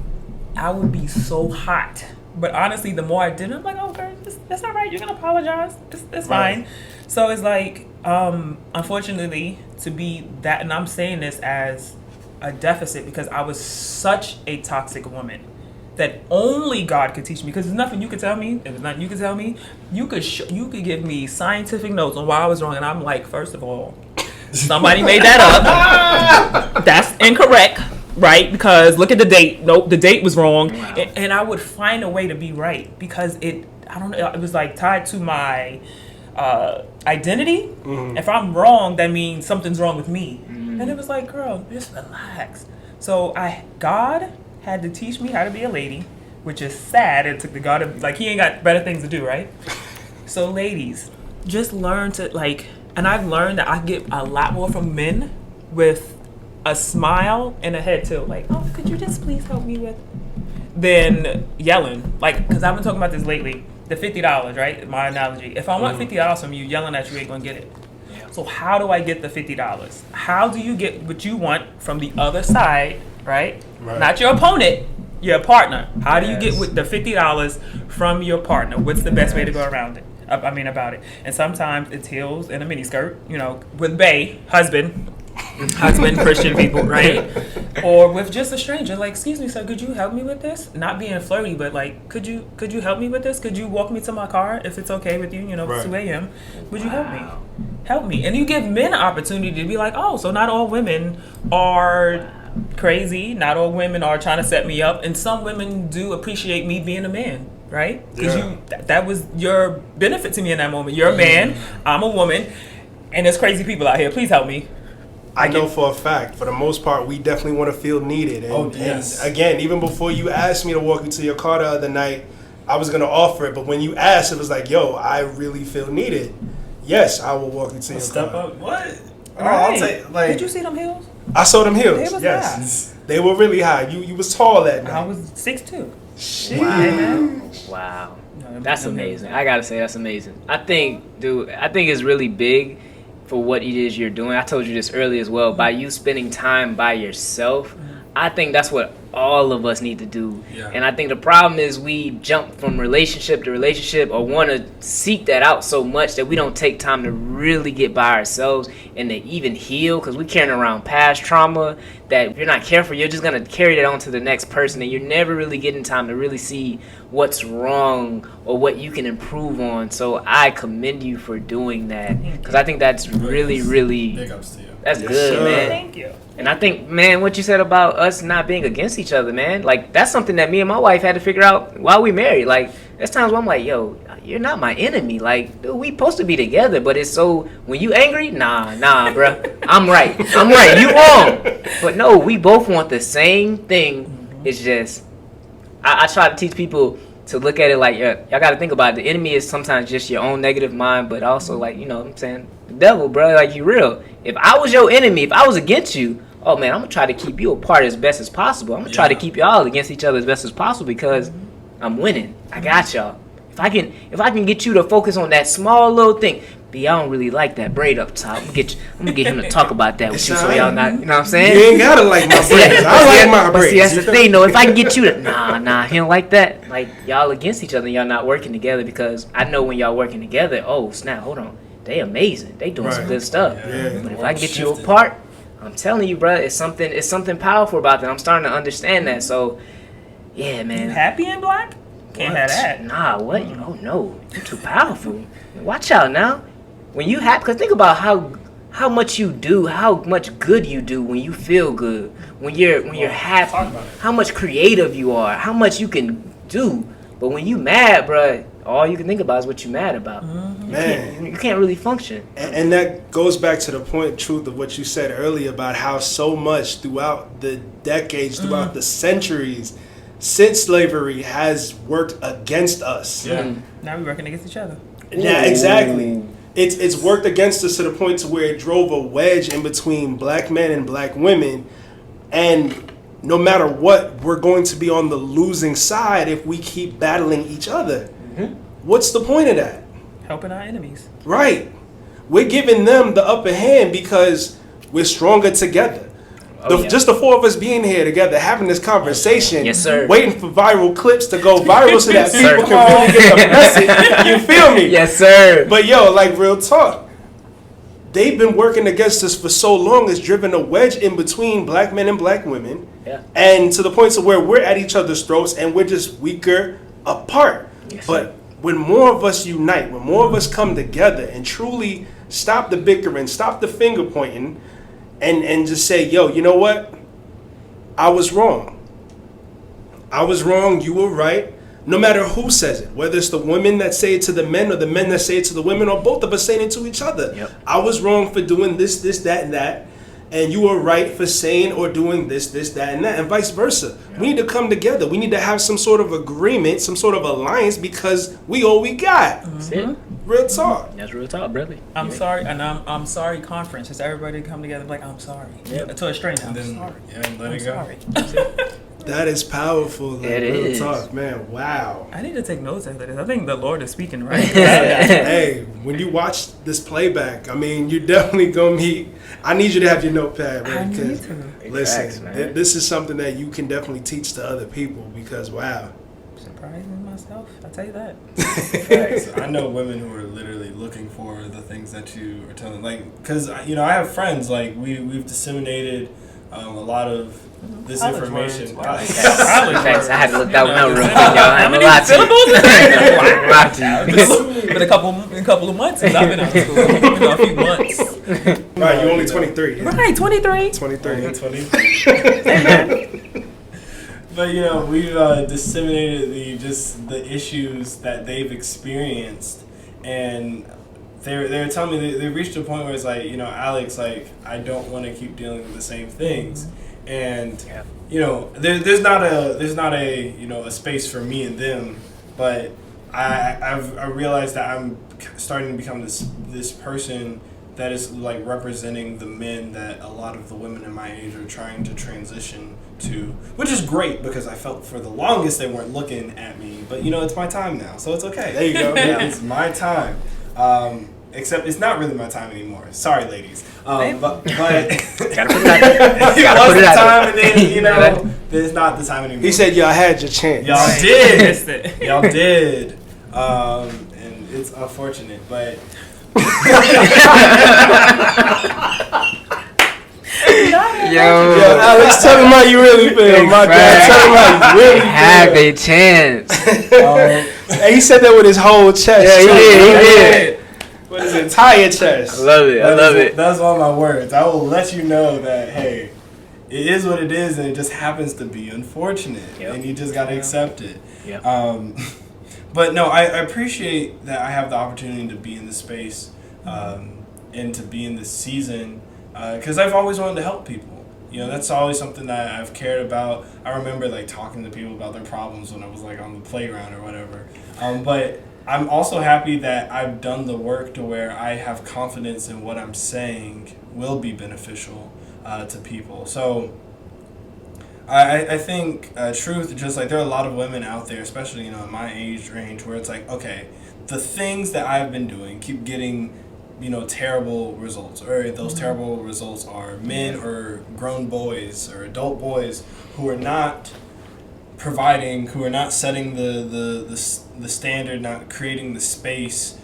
Speaker 4: I would be so hot. But honestly, the more I did, I'm like, oh, girl, that's not right. You're going to apologize. It's fine. So it's like, unfortunately, to be that, and I'm saying this as a deficit because I was such a toxic woman that only God could teach me, because there's nothing you could tell me. There's nothing you could tell me. You could give me scientific notes on why I was wrong, and I'm like, first of all, somebody made that up. That's incorrect, right? Because look at the date. Nope, the date was wrong. Wow. And I would find a way to be right because it was like tied to my identity. If I'm wrong, that means something's wrong with me. And it was like, girl, just relax. So God had to teach me how to be a lady, which is sad. It took the God he ain't got better things to do, right? So ladies, just learn to and I've learned that I get a lot more from men with a smile and a head tilt, like, oh, could you just please help me with, than yelling. Like, because I've been talking about this lately. The $50, right? My analogy. If I want $50 from you, yelling at you ain't gonna get it. So how do I get the $50? How do you get what you want from the other side, right? Not your opponent, your partner. How do you get with the $50 from your partner? What's the best way to go around it? About it. And sometimes it's heels and a mini skirt, with bae, husband, Christian people, right? Or with just a stranger, like, excuse me, sir, could you help me with this? Not being flirty, but like, could you help me with this? Could you walk me to my car if it's okay with you? It's 2 a.m. Would you help me? Help me. And you give men an opportunity to be like, oh, so not all women are crazy. Not all women are trying to set me up. And some women do appreciate me being a man, right? Because that was your benefit to me in that moment. You're a man, I'm a woman, and there's crazy people out here. Please help me.
Speaker 1: I know for a fact, for the most part, we definitely want to feel needed. And, and again, even before you asked me to walk you to your car the other night, I was going to offer it. But when you asked, it was like, yo, I really feel needed. Yes, I will walk you to your
Speaker 5: step
Speaker 1: car.
Speaker 5: Up. What?
Speaker 4: I'll take, like, did you see them heels?
Speaker 1: I saw them heels.
Speaker 4: They was
Speaker 1: yes. High. They were really high. You was tall that night.
Speaker 4: I was 6'2".
Speaker 1: Shit.
Speaker 3: Wow. That's amazing. I got to say, that's amazing. I think it's really big for what it is you're doing. I told you this earlier as well. By you spending time by yourself, I think that's what all of us need to do. And I think the problem is we jump from relationship to relationship or want to seek that out so much that we don't take time to really get by ourselves and to even heal, because we're carrying around past trauma that if you're not careful, you're just going to carry that on to the next person, and you're never really getting time to really see what's wrong or what you can improve on. So I commend you for doing that, because I think that's really, really,
Speaker 5: big ups to you.
Speaker 3: That's good, man.
Speaker 4: Thank you.
Speaker 3: And I think, man, what you said about us not being against each other, man, like, that's something that me and my wife had to figure out while we married. Like, there's times where I'm like, yo, you're not my enemy. Like, dude, we supposed to be together, but it's so, when you angry, nah, bruh. I'm right. You wrong. But no, we both want the same thing. It's just, I try to teach people to look at it like, y'all got to think about it. The enemy is sometimes just your own negative mind, but also, like, you know what I'm saying? The devil, bro, like, you real. If I was your enemy, if I was against you, oh, man, I'm going to try to keep you apart as best as possible. I'm going to try to keep y'all against each other as best as possible because I'm winning. I got y'all. If I can get you to focus on that small little thing, B, I don't really like that braid up top. I'm gonna get him to talk about that with you, so y'all not, you know what I'm saying?
Speaker 1: You ain't gotta like my braids. I like my braids.
Speaker 3: See, that's the thing, though. If I can get you to, nah, he don't like that. Like, y'all against each other, y'all not working together, because I know when y'all working together, oh, snap, hold on. They amazing. They doing some good stuff. Yeah. But if I can get you apart, I'm telling you, bro, it's something powerful about that. I'm starting to understand that. So, yeah, man.
Speaker 4: You happy in black? Can't have that.
Speaker 3: Nah, what? Oh, no. You're too powerful. Watch out now. When you have, because think about how much you do, how much good you do when you feel good, when you're happy, how much creative you are, how much you can do. But when you mad, bruh, all you can think about is what you're mad about.
Speaker 1: Man,
Speaker 3: you can't really function.
Speaker 1: And that goes back to the point, truth, of what you said earlier about how so much throughout the decades, throughout the centuries, since slavery has worked against us.
Speaker 4: Yeah. Now we're working against each other.
Speaker 1: Yeah, exactly. It's worked against us to the point to where it drove a wedge in between black men and black women, and no matter what, we're going to be on the losing side if we keep battling each other. What's the point of that?
Speaker 4: Helping our enemies. Right.
Speaker 1: We're giving them the upper hand because we're stronger together. Just the four of us being here together, having this conversation,
Speaker 3: yes, sir.
Speaker 1: Waiting for viral clips to go viral so that people can really get the message. You feel me?
Speaker 3: Yes, sir.
Speaker 1: But yo, like, real talk, they've been working against us for so long. It's driven a wedge in between black men and black women, and to the point to where we're at each other's throats and we're just weaker apart. Yes, but when more of us unite, when more of us come together and truly stop the bickering, stop the finger pointing, and just say, yo, you know what? I was wrong. You were right. No matter who says it, whether it's the women that say it to the men or the men that say it to the women, or both of us saying it to each other. I was wrong for doing this, that, and that. and you are right for saying or doing this, that, and that, and vice versa. Yeah. We need to come together. We need to have some sort of agreement, some sort of alliance, because we all we got.
Speaker 3: That's it.
Speaker 1: Real talk.
Speaker 3: That's real talk, brother.
Speaker 4: I'm sorry, and I'm sorry. Conference. Just everybody come together like I'm sorry.
Speaker 3: Yep.
Speaker 4: To a stranger.
Speaker 5: And then,
Speaker 4: sorry.
Speaker 5: Yeah, and let it go.
Speaker 4: Sorry.
Speaker 1: That is powerful. Like,
Speaker 3: it
Speaker 1: real
Speaker 3: is.
Speaker 1: talk, man. Wow.
Speaker 4: I need to take notes after this. I think the Lord is speaking right.
Speaker 1: Hey, when you watch this playback, I mean, you're definitely gonna meet. I need you to have your notepad, man.
Speaker 4: I need
Speaker 1: Because
Speaker 4: to.
Speaker 1: listen,
Speaker 3: Facts,
Speaker 1: this is something that you can definitely teach to other people. Because wow.
Speaker 4: Surprising myself. I'll tell you that.
Speaker 5: Facts. I know women who are literally looking for the things that you are telling. Like, because, you know, I have friends, like, we've disseminated a lot of this
Speaker 4: College
Speaker 5: information.
Speaker 4: words. Wow.
Speaker 3: Facts. I had to look that one up real quick, y'all.
Speaker 4: How
Speaker 3: I'm
Speaker 4: many
Speaker 3: a lot to
Speaker 4: syllables? Been a couple of months since I've been out of school. Been a few months.
Speaker 1: Right, you're only 23. Yeah.
Speaker 4: Right, 23.
Speaker 1: 23.
Speaker 5: 20. But you know, we've disseminated the issues that they've experienced, and they're telling me they reached a point where it's like, you know, Alex, like, I don't want to keep dealing with the same things, and you know, there's not a you know, a space for me and them, but I realized that I'm starting to become this person that is like representing the men that a lot of the women in my age are trying to transition to, which is great because I felt for the longest they weren't looking at me, but you know, it's my time now, so it's okay.
Speaker 1: There you go.
Speaker 5: Yeah, it's my time. Except it's not really my time anymore. Sorry, ladies. But
Speaker 3: Gotta put it
Speaker 5: it was the time, and then, you know, it's not the time anymore.
Speaker 1: He said y'all had your chance.
Speaker 5: Y'all did. Y'all did. And it's unfortunate, but.
Speaker 3: Yo,
Speaker 1: Alex, tell him how you really feel, my God. Tell him how you really
Speaker 3: have a chance.
Speaker 1: And he said that with his whole chest.
Speaker 3: Yeah, he did.
Speaker 1: With his entire chest.
Speaker 3: I love it. I love it.
Speaker 5: That's all my words. I will let you know that, hey, it is what it is, and it just happens to be unfortunate, and you just gotta accept it.
Speaker 3: Yep.
Speaker 5: But no, I appreciate that I have the opportunity to be in this space, and to be in this season, because I've always wanted to help people. You know, that's always something that I've cared about. I remember like talking to people about their problems when I was like on the playground or whatever. But I'm also happy that I've done the work to where I have confidence in what I'm saying will be beneficial to people. So I think truth, just like there are a lot of women out there, especially, you know, in my age range, where it's like, okay, the things that I've been doing keep getting, you know, terrible results, or those terrible results are men or grown boys or adult boys who are not providing, who are not setting the standard, not creating the space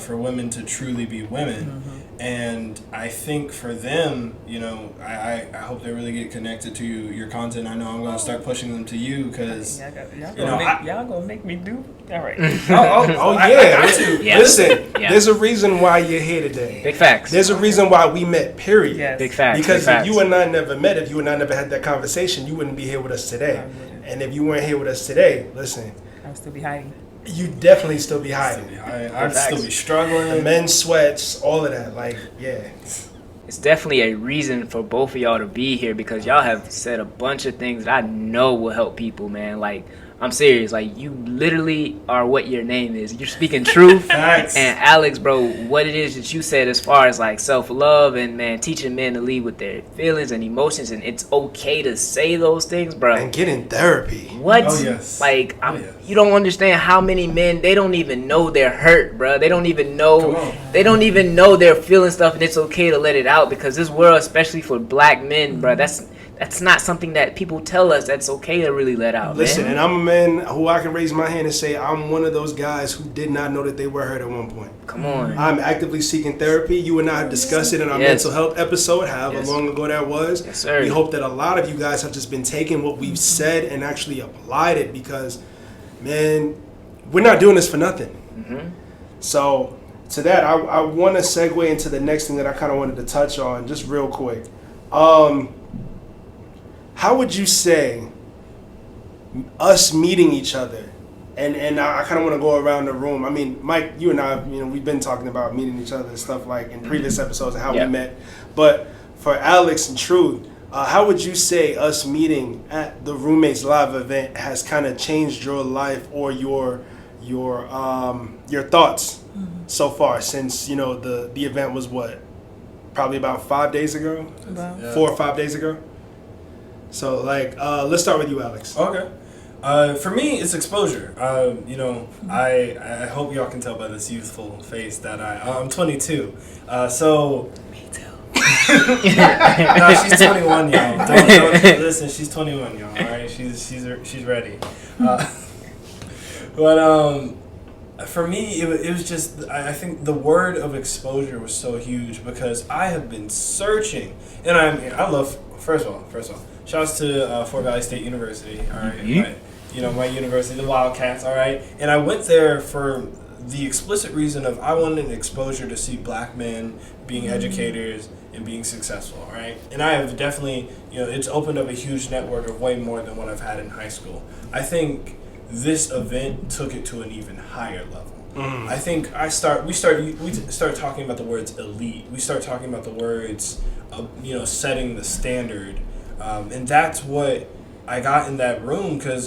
Speaker 5: for women to truly be women. And I think for them, you know, I hope they really get connected to your content. I know I'm going to start pushing them to you because,
Speaker 4: y'all gonna make me do all right.
Speaker 1: Oh yeah.
Speaker 5: I got to.
Speaker 3: Yeah.
Speaker 1: Listen,
Speaker 3: Yeah.
Speaker 1: there's a reason why you're here today.
Speaker 3: Big facts.
Speaker 1: There's a reason why we met, period.
Speaker 4: Yes.
Speaker 3: Big facts.
Speaker 1: Because
Speaker 3: big facts.
Speaker 1: if you and I never met, if you and I never had that conversation, you wouldn't be here with us today. And if you weren't here with us today, listen,
Speaker 4: I'll still be hiding.
Speaker 1: you'd definitely still be hiding.
Speaker 5: I'd still be struggling.
Speaker 1: The men's sweats, all of that. Like, yeah.
Speaker 3: It's definitely a reason for both of y'all to be here because y'all have said a bunch of things that I know will help people, man. Like, I'm serious. Like, you literally are what your name is. You're speaking truth.
Speaker 5: Facts.
Speaker 3: And Alex, bro, what it is that you said as far as like self-love and, man, teaching men to lead with their feelings and emotions, and it's okay to say those things, bro.
Speaker 1: And get in therapy.
Speaker 3: What?
Speaker 5: Oh, yes.
Speaker 3: Like,
Speaker 5: yes.
Speaker 3: you don't understand how many men, they don't even know they're hurt, bro. They don't even know. They don't even know they're feeling stuff, and it's okay to let it out because this world, especially for black men, bro, that's not something that people tell us that's okay to really let out.
Speaker 1: Listen,
Speaker 3: man.
Speaker 1: and I'm a man who I can raise my hand and say I'm one of those guys who did not know that they were hurt at one point.
Speaker 3: Come on.
Speaker 1: I'm actively seeking therapy. You and I have discussed it in our mental health episode, however long ago that was.
Speaker 3: Yes, sir.
Speaker 1: We hope that a lot of you guys have just been taking what we've said and actually applied it because, man, we're not doing this for nothing. So to that, I want to segue into the next thing that I kind of wanted to touch on just real quick. How would you say us meeting each other, and I kind of want to go around the room. I mean, Mike, you and I, you know, we've been talking about meeting each other and stuff like in previous episodes and how we met. But for Alex and Truth, how would you say us meeting at the Roommates Live event has kind of changed your life or your thoughts so far since the event was probably about 5 days ago, 4 or 5 days ago. So let's start with you, Alex.
Speaker 5: Okay. For me, it's exposure. I hope y'all can tell by this youthful face that I'm 22. So.
Speaker 3: Me too.
Speaker 5: No, she's 21, y'all. Don't listen. She's 21, y'all. All right, she's ready. But for me, it was just, I think the word of exposure was so huge because I have been searching, and I love. First of all, shouts to Fort Valley State University. All right, my university, the Wildcats. All right, and I went there for the explicit reason of I wanted an exposure to see black men being educators and being successful, right? And I have definitely, it's opened up a huge network of way more than what I've had in high school. I think this event took it to an even higher level. I think we start talking about the words elite. We start talking about the words, setting the standard, and that's what I got in that room. Because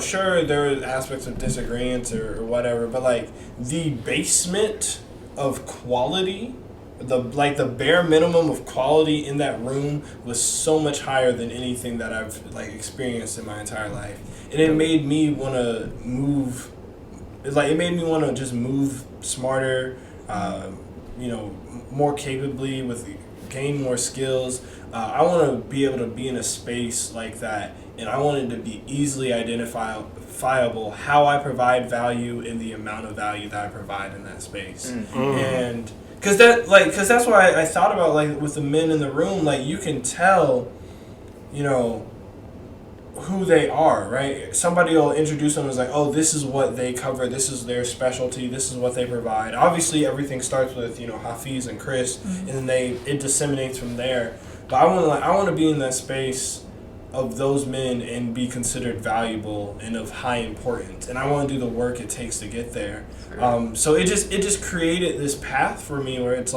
Speaker 5: sure, there are aspects of disagreements or whatever, but the basement of quality, the bare minimum of quality in that room was so much higher than anything that I've experienced in my entire life, and it made me want to move. It made me want to just move smarter, more capably, gain more skills. I want to be able to be in a space like that, and I want it to be easily identifiable how I provide value and the amount of value that I provide in that space. And because that's why I thought about with the men in the room, you can tell, who they are, right? Somebody will introduce them as oh, this is what they cover, this is their specialty, this is what they provide. Obviously, everything starts with Hafiz and Chris, and then it disseminates from there. But I want to be in that space of those men and be considered valuable and of high importance, and I want to do the work it takes to get there. So it just created this path for me where it's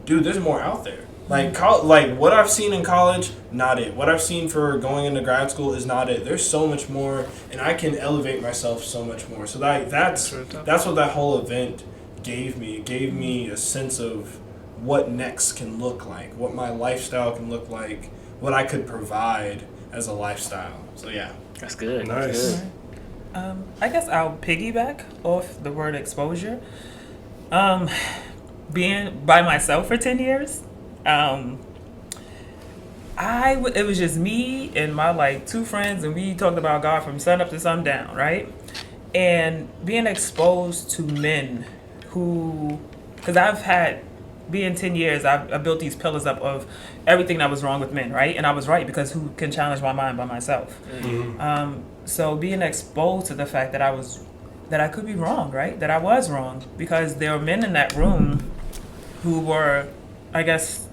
Speaker 5: dude, there's more out there. What I've seen in college, not it. What I've seen for going into grad school is not it. There's so much more, and I can elevate myself so much more. So that's what that whole event gave me. It gave me a sense of what next can look like, what my lifestyle can look like, what I could provide as a lifestyle. So yeah,
Speaker 3: that's good.
Speaker 1: Nice.
Speaker 3: That's good.
Speaker 4: I guess I'll piggyback off the word exposure. Being by myself for 10 years. It was just me and my 2 friends, and we talked about God from sun up to sundown, right? And being exposed to men because being 10 years, I built these pillars up of everything that was wrong with men, right? And I was right, because who can challenge my mind by myself? So being exposed to the fact that I could be wrong, right? That I was wrong, because there were men in that room who were, I guess,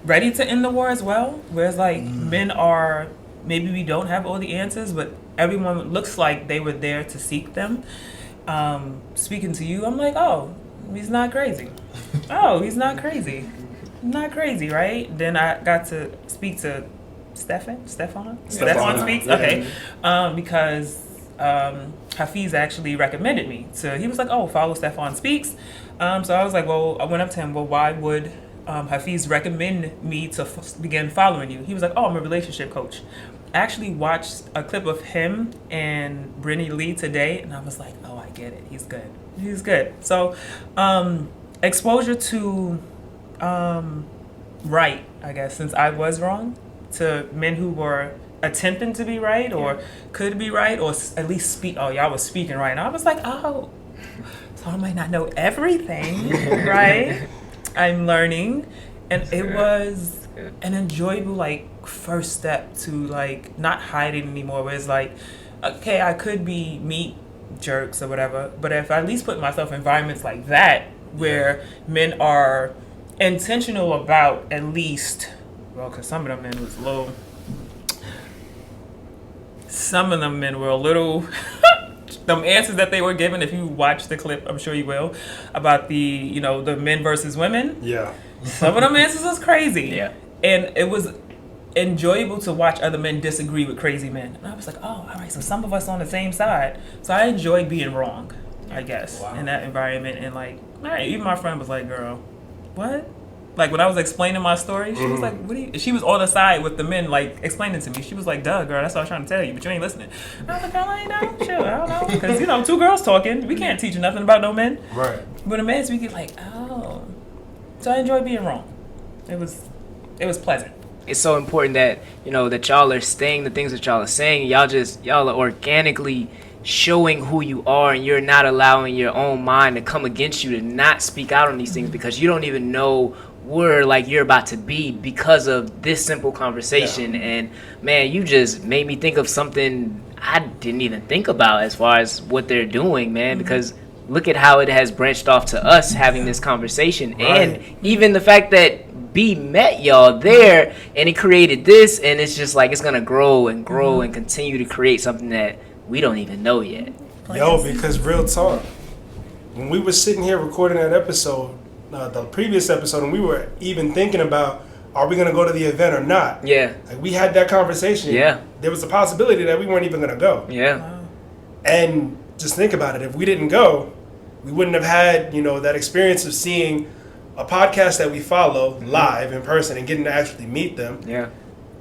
Speaker 4: ready to end the war as well. Whereas men are, maybe we don't have all the answers, but everyone looks like they were there to seek them. Speaking to you, I'm oh, he's not crazy. Oh, he's not crazy. Not crazy, right? Then I got to speak to Stefan Speaks?
Speaker 1: Yeah.
Speaker 4: Okay. Because Hafiz actually recommended me. He was follow Stefan Speaks. So I was I went up to him, why would Hafiz recommend me to begin following you? He was I'm a relationship coach. I actually watched a clip of him and Brittany Lee today, and I was oh, I get it. He's good. So exposure to right, I guess, since I was wrong, to men who were attempting to be right or could be right, or at least speak. Oh, y'all was speaking right. And I was oh, so I might not know everything, right? I'm learning, and it was an enjoyable first step to not hiding anymore. Where it's okay, I could be meat jerks or whatever, but if I at least put myself in environments like that where men are intentional about at least, because some of them men was low. Some of them men were a little. The answers that they were given, if you watch the clip, I'm sure you will, about the men versus women.
Speaker 1: Yeah.
Speaker 4: Some of them answers was crazy.
Speaker 3: Yeah.
Speaker 4: And it was enjoyable to watch other men disagree with crazy men. And I was like, oh, all right, so some of us on the same side. So I enjoyed being wrong, I guess, in that environment. And like, even my friend was like, girl, what? Like when I was explaining my story, she was like, what do you, she was on the side with the men, like explaining to me. She was like, duh, girl, that's what I was trying to tell you, but you ain't listening. And I was like, girl, I ain't know. Sure, I don't know. Because, you know, two girls talking, we can't teach you nothing about no men.
Speaker 1: Right.
Speaker 4: But a man speaking like, oh. So I enjoy being wrong. It was pleasant.
Speaker 3: It's so important that, you know, that y'all are saying the things that y'all are saying. Y'all are organically showing who you are, and you're not allowing your own mind to come against you to not speak out on these things because you don't even know where like you're about to be because of this simple conversation. And man, you just made me think of something I didn't even think about as far as what they're doing, man, because look at how it has branched off to us having this conversation. And even the fact that B met y'all there and it created this, and it's just like it's gonna grow and grow and continue to create something that we don't even know yet.
Speaker 1: Yo, because real talk, when we were sitting here recording that episode, the previous episode, and we were even thinking about, are we going to go to the event or not?
Speaker 3: Yeah.
Speaker 1: Like, we had that conversation.
Speaker 3: Yeah.
Speaker 1: There was a possibility that we weren't even going to go.
Speaker 3: Yeah.
Speaker 4: Wow.
Speaker 1: And just think about it. If we didn't go, we wouldn't have had, you know, that experience of seeing a podcast that we follow live in person and getting to actually meet them.
Speaker 3: Yeah.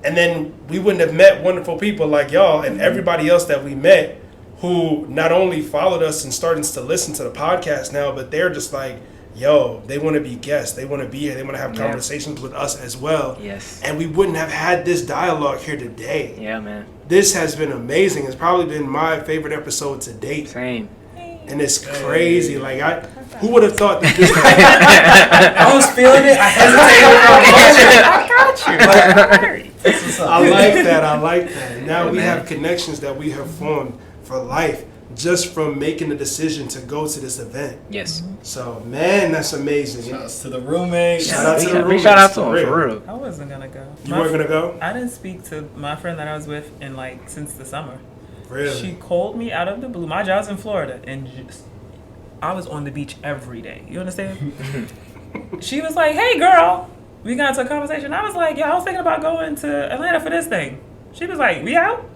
Speaker 1: And then we wouldn't have met wonderful people like y'all and everybody else that we met who not only followed us and started to listen to the podcast now, but they're just like, yo, they want to be guests. They want to be here. They want to have conversations with us as well.
Speaker 3: Yes.
Speaker 1: And we wouldn't have had this dialogue here today.
Speaker 3: Yeah, man.
Speaker 1: This has been amazing. It's probably been my favorite episode to date.
Speaker 3: Same.
Speaker 1: And it's crazy. Like, who would have thought that this
Speaker 5: I was feeling it. I hesitated.
Speaker 4: I got you.
Speaker 1: I like that. And now we have connections that we have formed for life just from making the decision to go to this event.
Speaker 3: Yes.
Speaker 1: So, man, that's amazing.
Speaker 5: Shouts to the roommates.
Speaker 1: Shout out to the
Speaker 3: Big
Speaker 1: roommates.
Speaker 3: shout out to him, for real.
Speaker 4: I wasn't going to go.
Speaker 1: You weren't going to go?
Speaker 4: I didn't speak to my friend that I was with in like since the summer.
Speaker 1: Really?
Speaker 4: She called me out of the blue. My job's in Florida, and I was on the beach every day. You understand? She was like, hey, girl, we got into a conversation. I was like, yeah, I was thinking about going to Atlanta for this thing. She was like, we out?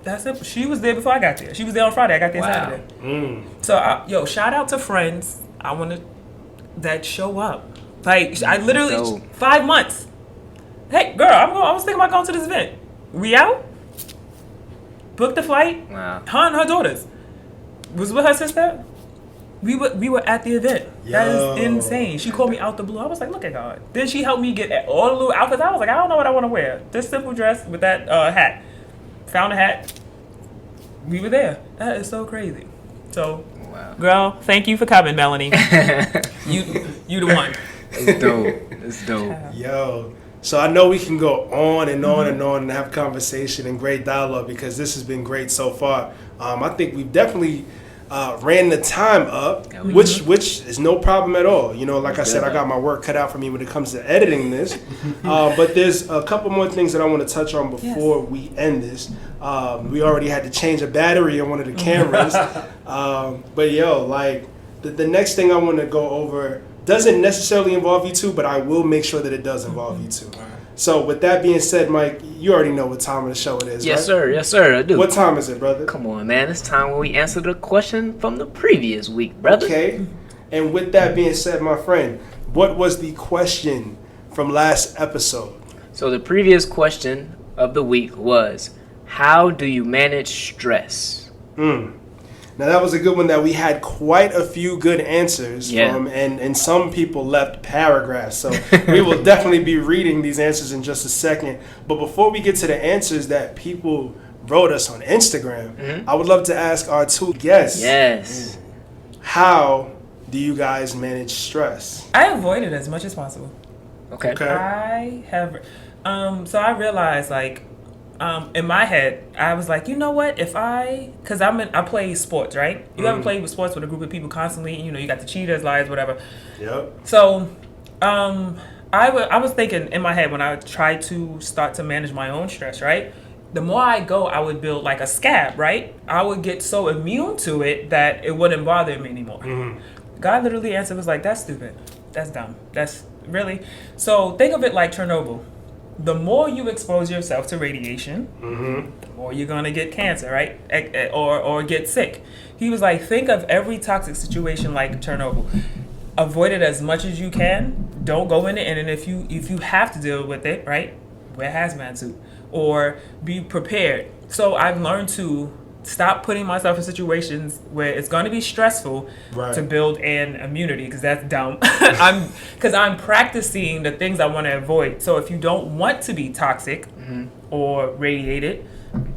Speaker 4: That's it. She was there before I got there. She was there on Friday. I got there Saturday. So, shout out to friends that show up. Like, I literally, 5 months. Hey, girl, I was thinking about going to this event. We out? Booked the flight.
Speaker 3: Wow.
Speaker 4: Her and her daughters was with her sister. We were at the event. That is insane. She called me out the blue. I was like, look at God. Then she helped me get all the little outfits. I was like, I don't know what I want to wear. This simple dress with that hat. Found a hat. We were there. That is so crazy. So, girl, thank you for coming, Melanie. you the one.
Speaker 3: It's dope. It's dope.
Speaker 1: Yo. So I know we can go on and on and on and have conversation and great dialogue because this has been great so far. I think we've definitely ran the time up, which is no problem at all. You know, like I said, I got my work cut out for me when it comes to editing this. But there's a couple more things that I want to touch on before we end this. We already had to change a battery on one of the cameras. But yo, like the next thing I want to go over doesn't necessarily involve you two, but I will make sure that it does involve you two. So with that being said, Mike, you already know what time of the show it is,
Speaker 3: Yes,
Speaker 1: right?
Speaker 3: sir. Yes, sir. I do.
Speaker 1: What time is it, brother?
Speaker 3: Come on, man. It's time when we answer the question from the previous week, brother.
Speaker 1: Okay. And with that being said, my friend, what was the question from last episode?
Speaker 3: So the previous question of the week was, how do you manage stress?
Speaker 1: Now that was a good one that we had quite a few good answers from, and some people left paragraphs. So we will definitely be reading these answers in just a second. But before we get to the answers that people wrote us on Instagram, I would love to ask our two guests.
Speaker 3: Yes.
Speaker 1: How do you guys manage stress?
Speaker 4: I avoid it as much as possible.
Speaker 3: Okay.
Speaker 4: I have, so I realized like, in my head, I was like, you know what? Because I play sports, right? You ever play with sports with a group of people constantly? You know, you got the cheaters, liars, whatever.
Speaker 1: Yep.
Speaker 4: So, I was thinking in my head when I tried to start to manage my own stress, right? The more I go, I would build like a scab, right? I would get so immune to it that it wouldn't bother me anymore. God literally answered was like, that's stupid. That's dumb. That's really. So think of it like Chernobyl. the more you expose yourself to radiation, the more you're gonna get cancer, right? Or get sick. He was like, think of every toxic situation like Chernobyl. Avoid it as much as you can. Don't go in it, and then if you have to deal with it, right, wear a hazmat suit or be prepared. So I've learned to stop putting myself in situations where it's going to be stressful to build an immunity, because that's dumb. I'm practicing the things I want to avoid. So if you don't want to be toxic or radiated,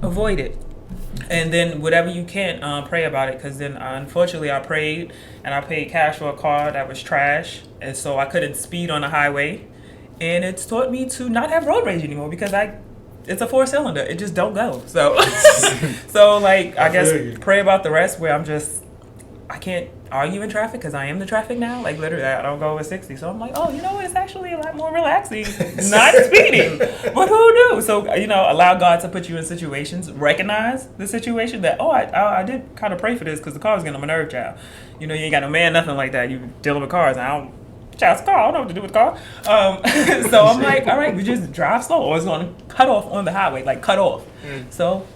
Speaker 4: avoid it. And then whatever you can, pray about it, because then unfortunately I prayed and I paid cash for a car that was trash, and so I couldn't speed on the highway, and it's taught me to not have road rage anymore, because it's a 4-cylinder. It just don't go. So, I guess pray about the rest, where I can't argue in traffic because I am the traffic now. Like, literally, I don't go over 60. So I'm like, oh, you know what? It's actually a lot more relaxing not speeding. But who knew? So, allow God to put you in situations. Recognize the situation that, I did kind of pray for this because the car was getting on my nerve, child. You ain't got no man, nothing like that. You dealing with cars. Child's car, I don't know what to do with the car. So I'm like, all right, we just drive slow, or it's going to cut off on the highway, like cut off. So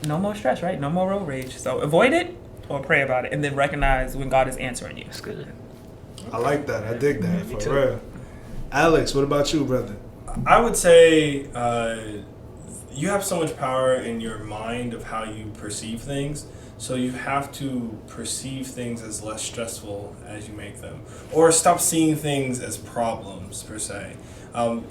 Speaker 4: no more stress, right? No more road rage. So avoid it or pray about it, and then recognize when God is answering you.
Speaker 3: That's good.
Speaker 1: I like that. I dig that. For real. Alex, what about you, brother?
Speaker 5: I would say you have so much power in your mind of how you perceive things. So you have to perceive things as less stressful as you make them, or stop seeing things as problems per se.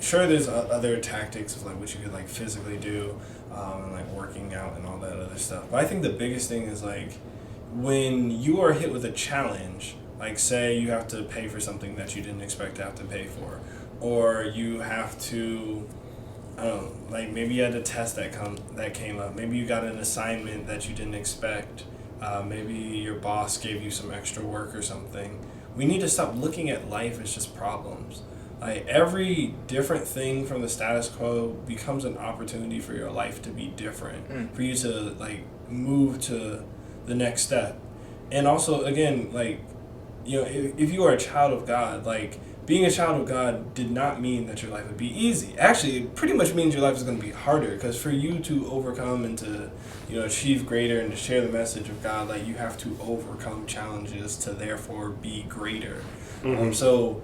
Speaker 5: Sure, there's other tactics of like what you could like physically do, and like working out and all that other stuff. But I think the biggest thing is like when you are hit with a challenge, like say you have to pay for something that you didn't expect to have to pay for, or you have to, I don't know, like maybe you had a test that came up. Maybe you got an assignment that you didn't expect. Maybe your boss gave you some extra work or something. We need to stop looking at life as just problems. Like every different thing from the status quo becomes an opportunity for your life to be different, for you to like move to the next step. And also, again, like, if you are a child of God, like, being a child of God did not mean that your life would be easy. Actually, it pretty much means your life is going to be harder, because for you to overcome and to, achieve greater and to share the message of God, like, you have to overcome challenges to therefore be greater. So,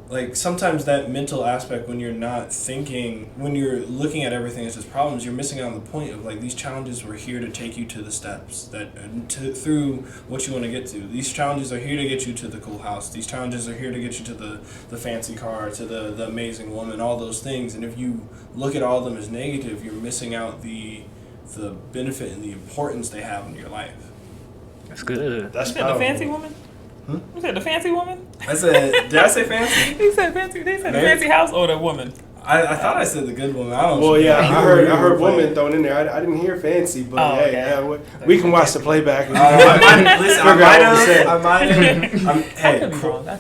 Speaker 5: like, sometimes that mental aspect, when you're not thinking, when you're looking at everything as just problems, you're missing out on the point of, like, these challenges were here to take you to the steps, through what you want to get to. These challenges are here to get you to the cool house. These challenges are here to get you to the fancy car, to the amazing woman, all those things. And if you look at all of them as negative, you're missing out the benefit and the importance they have in your life.
Speaker 3: That's good.
Speaker 1: That's
Speaker 4: the fancy woman? You said the fancy woman?
Speaker 5: Did I say fancy?
Speaker 4: He said fancy. They said the fancy house or the woman?
Speaker 5: I thought I said the good woman. I don't know.
Speaker 1: Well, yeah, I heard woman thrown in there. I didn't hear fancy, but we can watch the playback.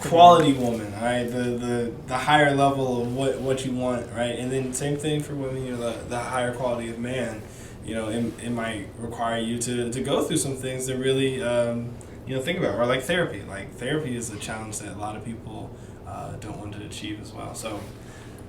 Speaker 5: Quality woman, all right? The higher level of what you want, right? And then same thing for women, the higher quality of man. It might require you to go through some things that really think about, or like therapy. Like therapy is a challenge that a lot of people don't want to achieve as well. So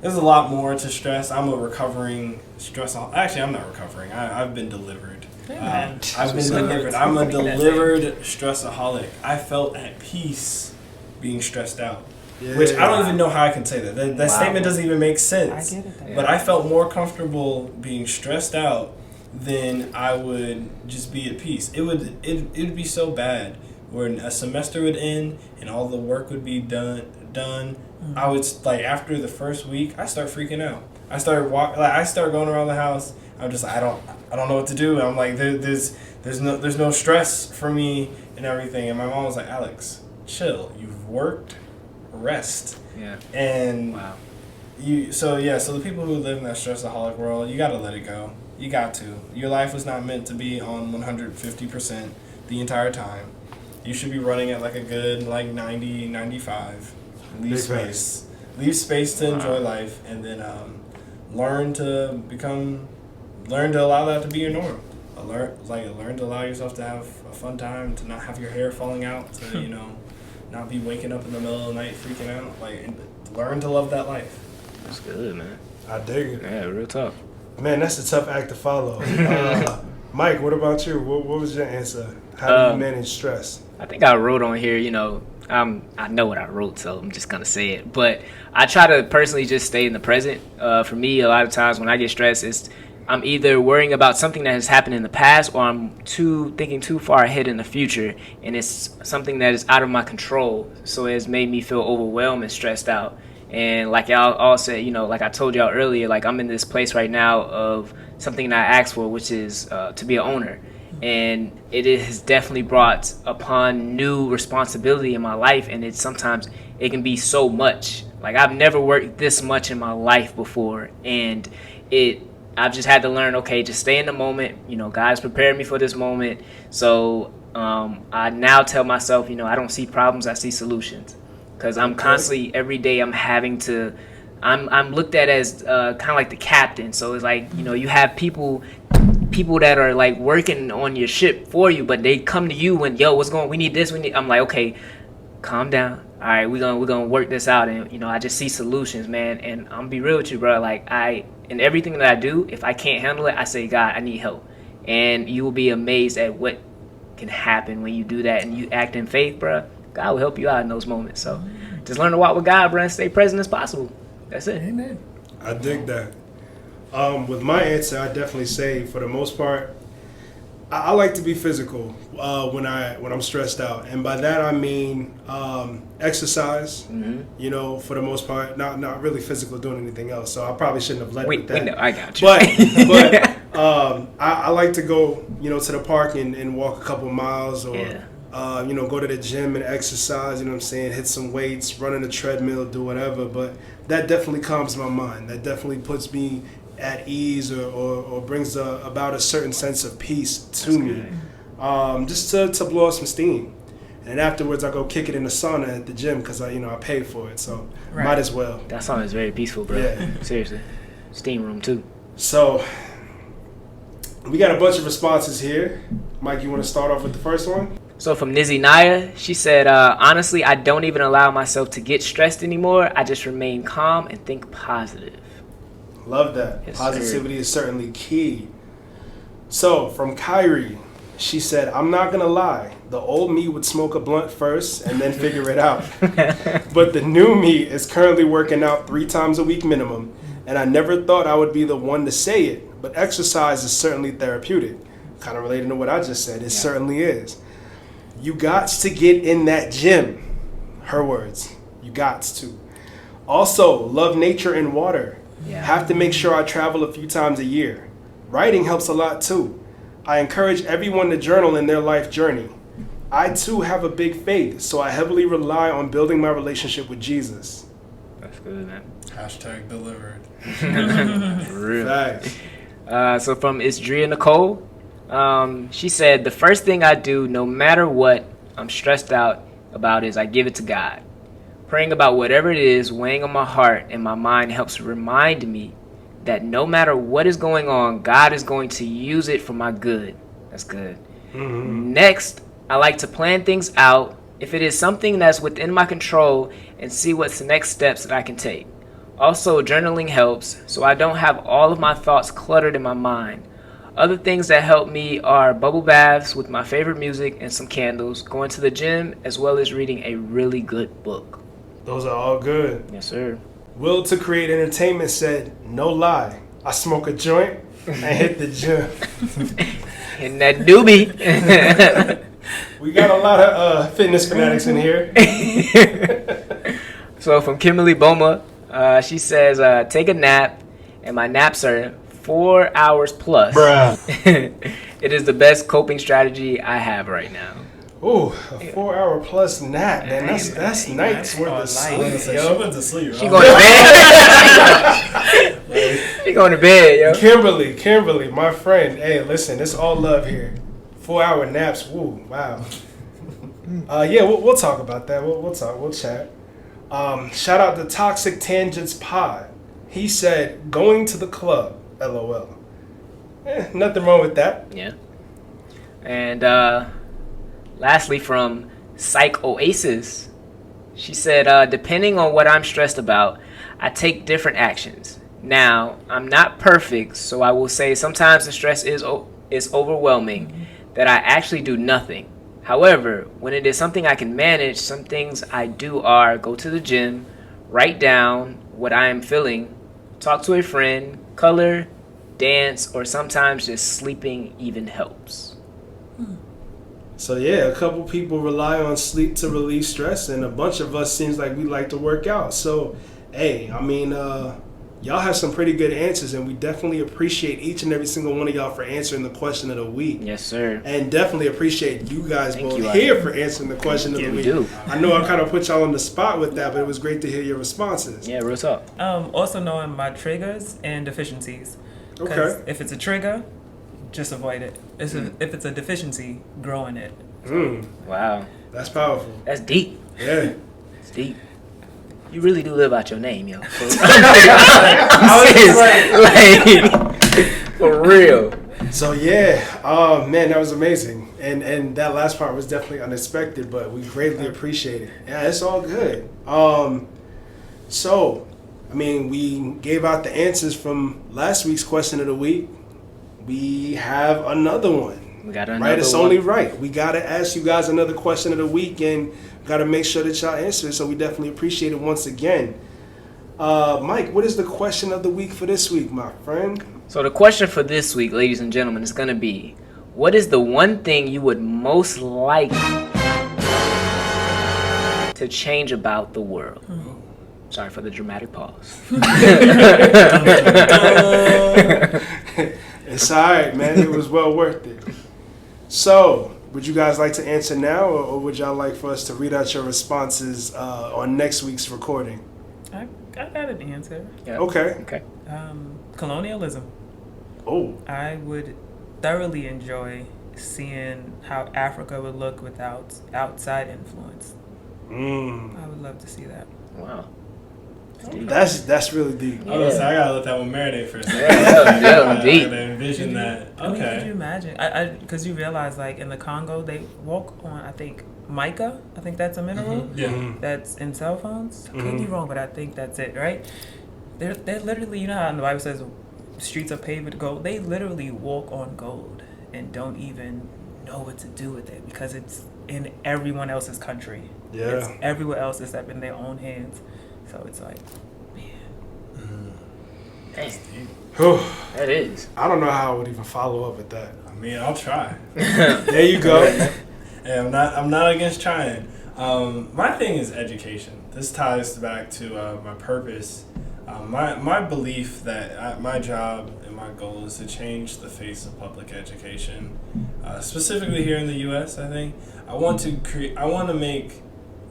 Speaker 5: there's a lot more to stress. I'm a recovering stressaholic. Actually, I'm not recovering. I've been delivered. I've been delivered. I'm a delivered stressaholic. I felt at peace being stressed out. Yeah. Which I don't even know how I can say that. That statement doesn't even make sense. I get it. But I felt more comfortable being stressed out than I would just be at peace. It would be so bad when a semester would end and all the work would be done. I would, like, after the first week, I start freaking out. I start going around the house. I'm just like, I don't know what to do. I'm like, there's no stress for me and everything. And my mom was like, Alex, chill. You've worked, rest. Yeah. And wow. So the people who live in that stressaholic world, you got to let it go. You got to. Your life was not meant to be on 150% the entire time. You should be running at like a good 90, 95. Leave space to enjoy life, and then learn to allow that to be your norm. Learn to allow yourself to have a fun time, to not have your hair falling out, to not be waking up in the middle of the night freaking out. Like, learn to love that life.
Speaker 3: That's good, man.
Speaker 1: I dig it.
Speaker 3: Yeah, real tough.
Speaker 1: Man, that's a tough act to follow. Mike, what about you? What was your answer? How do you manage stress?
Speaker 3: I think I wrote on here, I know what I wrote, so I'm just going to say it. But I try to personally just stay in the present. For me, a lot of times when I get stressed, I'm either worrying about something that has happened in the past, or I'm thinking too far ahead in the future, and it's something that is out of my control. So it's made me feel overwhelmed and stressed out. And like y'all all said, like I told y'all earlier, like I'm in this place right now of something that I asked for, which is to be an owner. And it has definitely brought upon new responsibility in my life, and sometimes it can be so much. Like I've never worked this much in my life before, and I've just had to learn, okay, just stay in the moment. God has prepared me for this moment. So I now tell myself, I don't see problems, I see solutions. Because I'm constantly, every day I'm looked at as kind of like the captain. So it's like, you have people that are like working on your ship for you, but they come to you when, what's going on? We need this, I'm like, okay, calm down. All right, we're gonna work this out. And, I just see solutions, man. And I'm gonna be real with you, bro. Like in everything that I do, if I can't handle it, I say, God, I need help. And you will be amazed at what can happen when you do that and you act in faith, bro. God will help you out in those moments. So just learn to walk with God, bro, and stay present as possible. That's it.
Speaker 4: Amen.
Speaker 1: I dig that. With my answer, I definitely say, for the most part, I like to be physical when I'm stressed out, and by that I mean exercise. Mm-hmm. For the most part, not really physical doing anything else. So I probably shouldn't have led with that.
Speaker 3: Wait, no, I got you.
Speaker 1: But I like to go, to the park and walk a couple miles, or go to the gym and exercise. Hit some weights, run on the treadmill, do whatever. But that definitely calms my mind. That definitely puts me at ease, or brings about a certain sense of peace to me, just to blow off some steam. And afterwards I go kick it in the sauna at the gym, because I paid for it, so might as well.
Speaker 3: That sauna is very peaceful, bro. Yeah. Seriously. Steam room too.
Speaker 1: So we got a bunch of responses here. Mike, you want to start off with the first one?
Speaker 3: So from Nizzy Naya, she said, honestly, I don't even allow myself to get stressed anymore. I just remain calm and think positive.
Speaker 1: Love that. Yes, positivity is certainly key. So, from Kyrie, she said, I'm not going to lie. The old me would smoke a blunt first and then figure it out. But the new me is currently working out 3 times a week minimum. And I never thought I would be the one to say it. But exercise is certainly therapeutic. Kind of relating to what I just said. It certainly is. You gots to get in that gym. Her words. You gots to. Also, love nature and water. Have to make sure I travel a few times a year. Writing helps a lot too. I encourage everyone to journal in their life journey. I too have a big faith, so I heavily rely on building my relationship with Jesus.
Speaker 3: That's good, man.
Speaker 5: # delivered.
Speaker 3: Real. Facts. So from Isdria Nicole, she said, the first thing I do, no matter what I'm stressed out about, is I give it to God. Praying about whatever it is weighing on my heart and my mind helps remind me that no matter what is going on, God is going to use it for my good. That's good. Mm-hmm. Next, I like to plan things out, if it is something that's within my control, and see what's the next steps that I can take. Also, journaling helps, so I don't have all of my thoughts cluttered in my mind. Other things that help me are bubble baths with my favorite music and some candles, going to the gym, as well as reading a really good book.
Speaker 1: Those are all good.
Speaker 3: Yes, sir.
Speaker 1: Will to Create Entertainment said, no lie, I smoke a joint and hit the gym.
Speaker 3: And that doobie.
Speaker 1: We got a lot of fitness fanatics in here.
Speaker 3: So from Kimberly Boma, she says, take a nap, and my naps are 4 hours plus.
Speaker 1: Bruh.
Speaker 3: It is the best coping strategy I have right now.
Speaker 1: Ooh, a 4 hour plus nap, man. That's nights worth of sleep, yo.
Speaker 5: She went to sleep.
Speaker 3: She going to bed. She going to bed, yo.
Speaker 1: Kimberly, my friend. Hey, listen, it's all love here. 4 hour naps. Woo, wow. Yeah, we'll talk about that. We'll talk. We'll chat. Shout out to Toxic Tangents Pod. He said, going to the club. LOL. Nothing wrong with that.
Speaker 3: Yeah. And lastly, from Psych Oasis, she said, depending on what I'm stressed about, I take different actions. Now, I'm not perfect, so I will say sometimes the stress is overwhelming that I actually do nothing. However, when it is something I can manage, some things I do are go to the gym, write down what I am feeling, talk to a friend, color, dance, or sometimes just sleeping even helps.
Speaker 1: So yeah, a couple people rely on sleep to relieve stress, and a bunch of us seems like we like to work out. So, hey, I mean, y'all have some pretty good answers, and we definitely appreciate each and every single one of y'all for answering the question of the week.
Speaker 3: Yes, sir.
Speaker 1: And definitely appreciate you guys
Speaker 3: Thank
Speaker 1: both
Speaker 3: you,
Speaker 1: here for answering the question of the week.
Speaker 3: do.
Speaker 1: I know I kind of put y'all on the spot with that, but it was great to hear your responses.
Speaker 3: Yeah, real talk.
Speaker 4: Also knowing my triggers and deficiencies. 'Cause
Speaker 1: Okay.
Speaker 4: if it's a trigger, just avoid it. If it's a deficiency, grow in it.
Speaker 3: Wow.
Speaker 1: That's powerful.
Speaker 3: That's deep.
Speaker 1: Yeah.
Speaker 3: It's deep. You really do live out your name, yo. For real.
Speaker 1: So yeah, man, that was amazing, and that last part was definitely unexpected, but we greatly appreciate it. Yeah, it's all good. So, I mean, we gave out the answers from last week's question of the week. We have another one.
Speaker 3: We got another
Speaker 1: right. It's
Speaker 3: one.
Speaker 1: only right. We gotta ask you guys another question of the week, and gotta make sure that y'all answer it. So we definitely appreciate it once again. Mike, what is the question of the week for this week, my friend?
Speaker 3: So the question for this week, ladies and gentlemen, is going to be, what is the one thing you would most like to change about the world? Sorry for the dramatic pause.
Speaker 1: It's all right, man. It was well worth it. So, would you guys like to answer now, or would y'all like for us to read out your responses on next week's recording?
Speaker 4: I got an answer.
Speaker 3: Yeah.
Speaker 1: Okay.
Speaker 4: Colonialism.
Speaker 1: Oh.
Speaker 4: I would thoroughly enjoy seeing how Africa would look without outside influence. I would love to see that.
Speaker 3: Wow.
Speaker 1: That's really deep.
Speaker 5: I gotta let that one marinate for a second.
Speaker 3: Yeah, deep.
Speaker 5: I gotta envision that.
Speaker 4: I mean,
Speaker 5: Okay.
Speaker 4: could you imagine? Because you realize, like, in the Congo, they walk on, I think, mica. I think that's a mineral.
Speaker 5: Yeah.
Speaker 4: That's in cell phones. I could be wrong, but I think that's it, right? They're literally, you know how in the Bible says streets are paved with gold? They literally walk on gold and don't even know what to do with it because it's in everyone else's country.
Speaker 1: Yeah.
Speaker 4: It's everywhere else except in their own hands. So it's like, man.
Speaker 3: That is.
Speaker 1: I don't know how I would even follow up with that.
Speaker 5: I mean, I'll try.
Speaker 1: There you go.
Speaker 5: Hey, I'm not against trying. My thing is education. This ties back to my purpose. My belief that my job and my goal is to change the face of public education, specifically here in the U.S. I think I want to make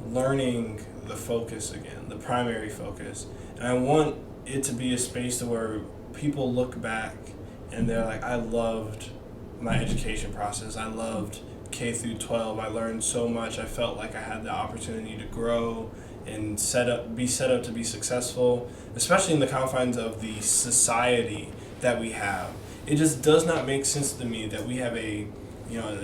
Speaker 5: learning the focus again, the primary focus, and I want it to be a space to where people look back and they're like, I loved my education process. I loved K through 12. I learned so much. I felt like I had the opportunity to grow and be set up to be successful, especially in the confines of the society that we have. It just does not make sense to me that we have a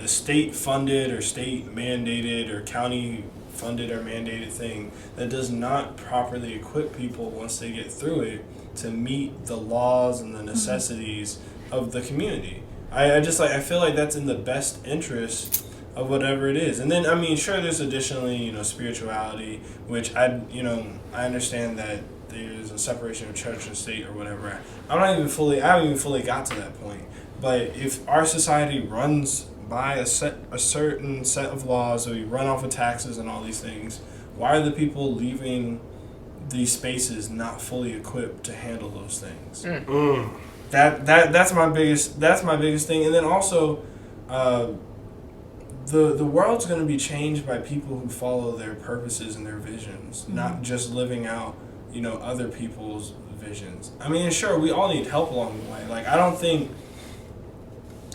Speaker 5: state funded or state mandated or county funded or mandated thing that does not properly equip people once they get through it to meet the laws and the necessities of the community. I feel like that's in the best interest of whatever it is. And then, I mean, sure, there's additionally, spirituality, which I understand that there's a separation of church and state or whatever. I haven't even fully got to that point. But if our society runs by a certain set of laws, or we run off of taxes and all these things, why are the people leaving these spaces not fully equipped to handle those things? That's my biggest thing. And then also, the world's going to be changed by people who follow their purposes and their visions, not just living out other people's visions. I mean, sure, we all need help along the way. Like, I don't think,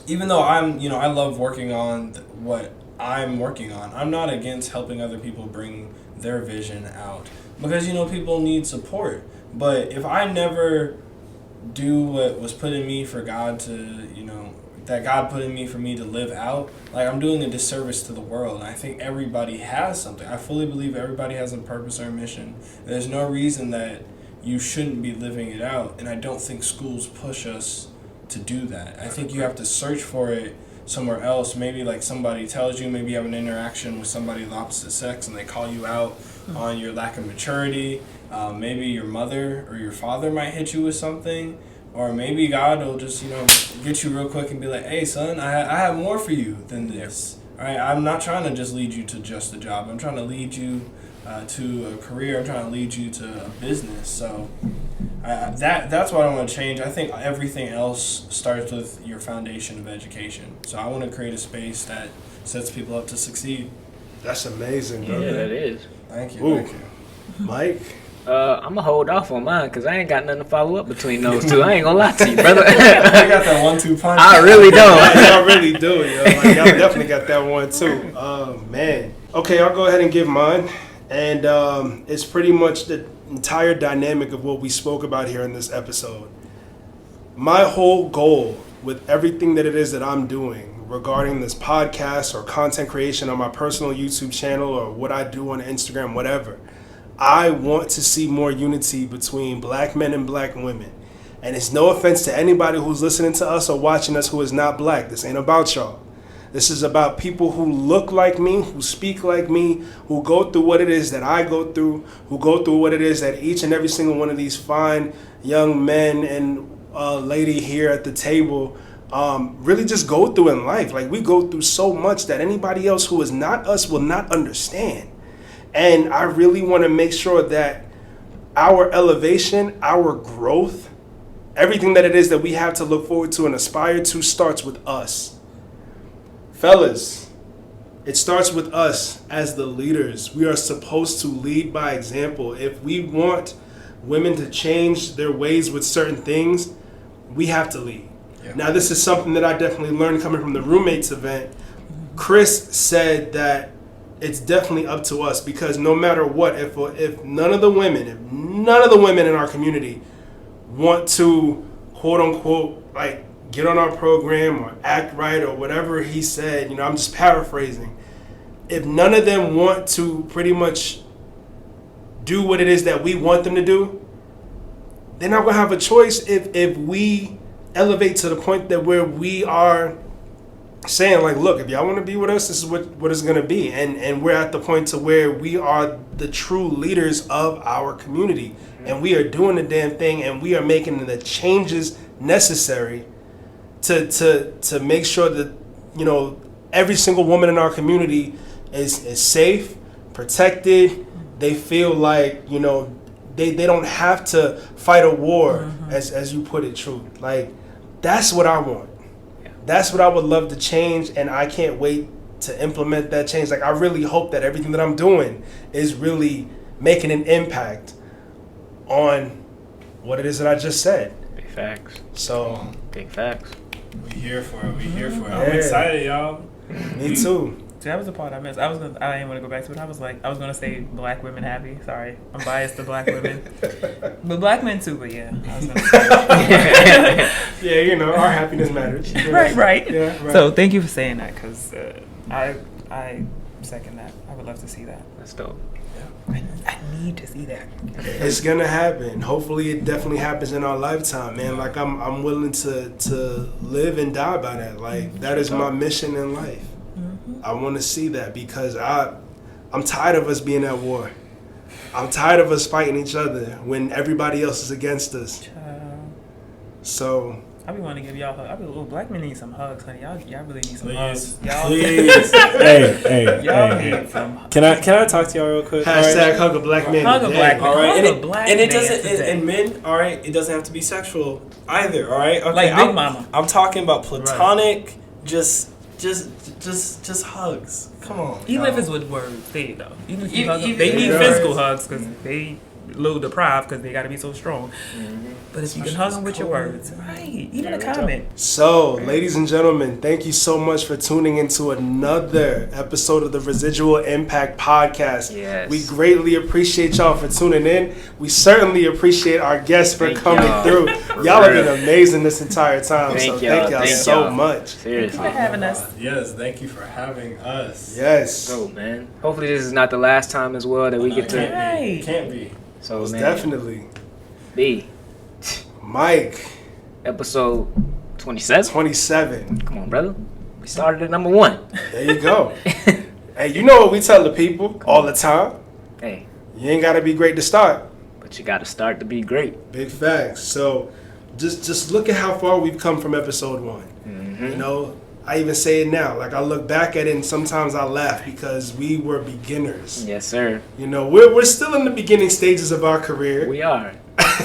Speaker 5: even though I love working on what I'm working on, I'm not against helping other people bring their vision out, because people need support. But if I never do what was put in me for God to, that God put in me for me to live out, like, I'm doing a disservice to the world. And I think everybody has something. I fully believe everybody has a purpose or a mission. There's no reason that, you shouldn't be living it out. And I don't think schools push us to do that. I think you have to search for it somewhere else. Maybe like somebody tells you, maybe you have an interaction with somebody of the opposite sex and they call you out on your lack of maturity. Maybe your mother or your father might hit you with something. Or maybe God will just, get you real quick and be like, hey, son, I have more for you than this. All right, I'm not trying to just lead you to just a job. I'm trying to lead you to a career. I'm trying to lead you to a business. So that's what I want to change. I think everything else starts with your foundation of education. So I want to create a space that sets people up to succeed.
Speaker 1: That's amazing, brother.
Speaker 3: Yeah, that is.
Speaker 5: Thank you.
Speaker 1: Ooh.
Speaker 5: Thank you.
Speaker 1: Mike?
Speaker 3: I'm gonna hold off on mine because I ain't got nothing to follow up between those two. I ain't gonna lie to you, brother.
Speaker 5: I got that 1-2 punch.
Speaker 3: I really don't.
Speaker 1: Y'all really do, yo. Like, y'all definitely got that one too. Man. Okay, I'll go ahead and give mine. And it's pretty much the entire dynamic of what we spoke about here in this episode. My whole goal with everything that it is that I'm doing regarding this podcast or content creation on my personal YouTube channel or what I do on Instagram, whatever, I want to see more unity between black men and black women. And it's no offense to anybody who's listening to us or watching us who is not black. This ain't about y'all. This is about people who look like me, who speak like me, who go through what it is that I go through, who go through what it is that each and every single one of these fine young men and lady here at the table really just go through in life. Like, we go through so much that anybody else who is not us will not understand. And I really want to make sure that our elevation, our growth, everything that it is that we have to look forward to and aspire to starts with us. Fellas, it starts with us as the leaders. We are supposed to lead by example. If we want women to change their ways with certain things, we have to lead. Yeah. Now, this is something that I definitely learned coming from the roommates event. Chris said that it's definitely up to us, because no matter what, if none of the women in our community want to, quote unquote, like, get on our program or act right or whatever he said, I'm just paraphrasing. If none of them want to pretty much do what it is that we want them to do, they're not going to have a choice if we elevate to the point that where we are saying, like, look, if y'all want to be with us, this is what it's going to be. And we're at the point to where we are the true leaders of our community. And we are doing the damn thing, and we are making the changes necessary to make sure that, every single woman in our community is safe, protected. They feel like, they don't have to fight a war, as you put it, True. Like, that's what I want. That's what I would love to change, and I can't wait to implement that change. Like, I really hope that everything that I'm doing is really making an impact on what it is that I just said.
Speaker 3: Big facts.
Speaker 1: So,
Speaker 3: big facts.
Speaker 5: We here for it. We here for it. I'm excited, y'all.
Speaker 1: Me too.
Speaker 4: See, that was the part I missed. I didn't want to go back to it. I was going to say black women happy. Sorry. I'm biased to black women. But black men too, but yeah. I was going to say
Speaker 1: yeah, our happiness matters.
Speaker 4: Right.
Speaker 1: Yeah, right.
Speaker 4: So thank you for saying that, because I second that. I would love to see that.
Speaker 3: That's dope.
Speaker 4: I need to see that.
Speaker 1: It's gonna happen. Hopefully, it definitely happens in our lifetime, man. Like, I'm willing to live and die by that. Like, that is my mission in life. I want to see that, because I'm tired of us being at war. I'm tired of us fighting each other when everybody else is against us. So
Speaker 4: I be wanting to give y'all hugs. Black men need some hugs, honey. Y'all really need some hugs.
Speaker 5: Please. Hey.
Speaker 4: Y'all need some.
Speaker 5: Can I talk to y'all real quick?
Speaker 1: Hashtag hug a black man.
Speaker 4: Hug a black man.
Speaker 5: All right, and it doesn't.
Speaker 4: Today.
Speaker 5: And men, all right, it doesn't have to be sexual either. All right, okay.
Speaker 4: Like Big Mama.
Speaker 5: I'm talking about platonic, just hugs. Come on.
Speaker 4: Even if it's with words, there you go. Even if you hug them, they need physical hugs because they a little deprived because they got to be so strong. But if you can hug them with your words, right? Even a comment.
Speaker 1: So, ladies and gentlemen, thank you so much for tuning into another episode of the Residual Impact Podcast.
Speaker 3: Yes.
Speaker 1: We greatly appreciate y'all for tuning in. We certainly appreciate our guests for coming through. Y'all have been amazing this entire time. Thank y'all so much.
Speaker 3: Seriously.
Speaker 4: Thank you for having us.
Speaker 5: Yes, thank you for having us.
Speaker 1: Yes.
Speaker 3: Go, man. Hopefully this is not the last time as well that we get to.
Speaker 5: Can't be.
Speaker 3: So,
Speaker 1: Most
Speaker 3: man.
Speaker 1: definitely.
Speaker 3: B.
Speaker 1: Mike.
Speaker 3: Episode 27.
Speaker 1: 27.
Speaker 3: Come on, brother. We started at number 1.
Speaker 1: There you go. Hey, you know what we tell the people all the time?
Speaker 3: Hey,
Speaker 1: You ain't got to be great to start.
Speaker 3: but you got to start to be great.
Speaker 1: Big facts. So just look at how far we've come from episode 1. You know, I even say it now. Like, I look back at it and sometimes I laugh because we were beginners.
Speaker 3: Yes, sir.
Speaker 1: You know, we're still in the beginning stages of our career.
Speaker 3: We are.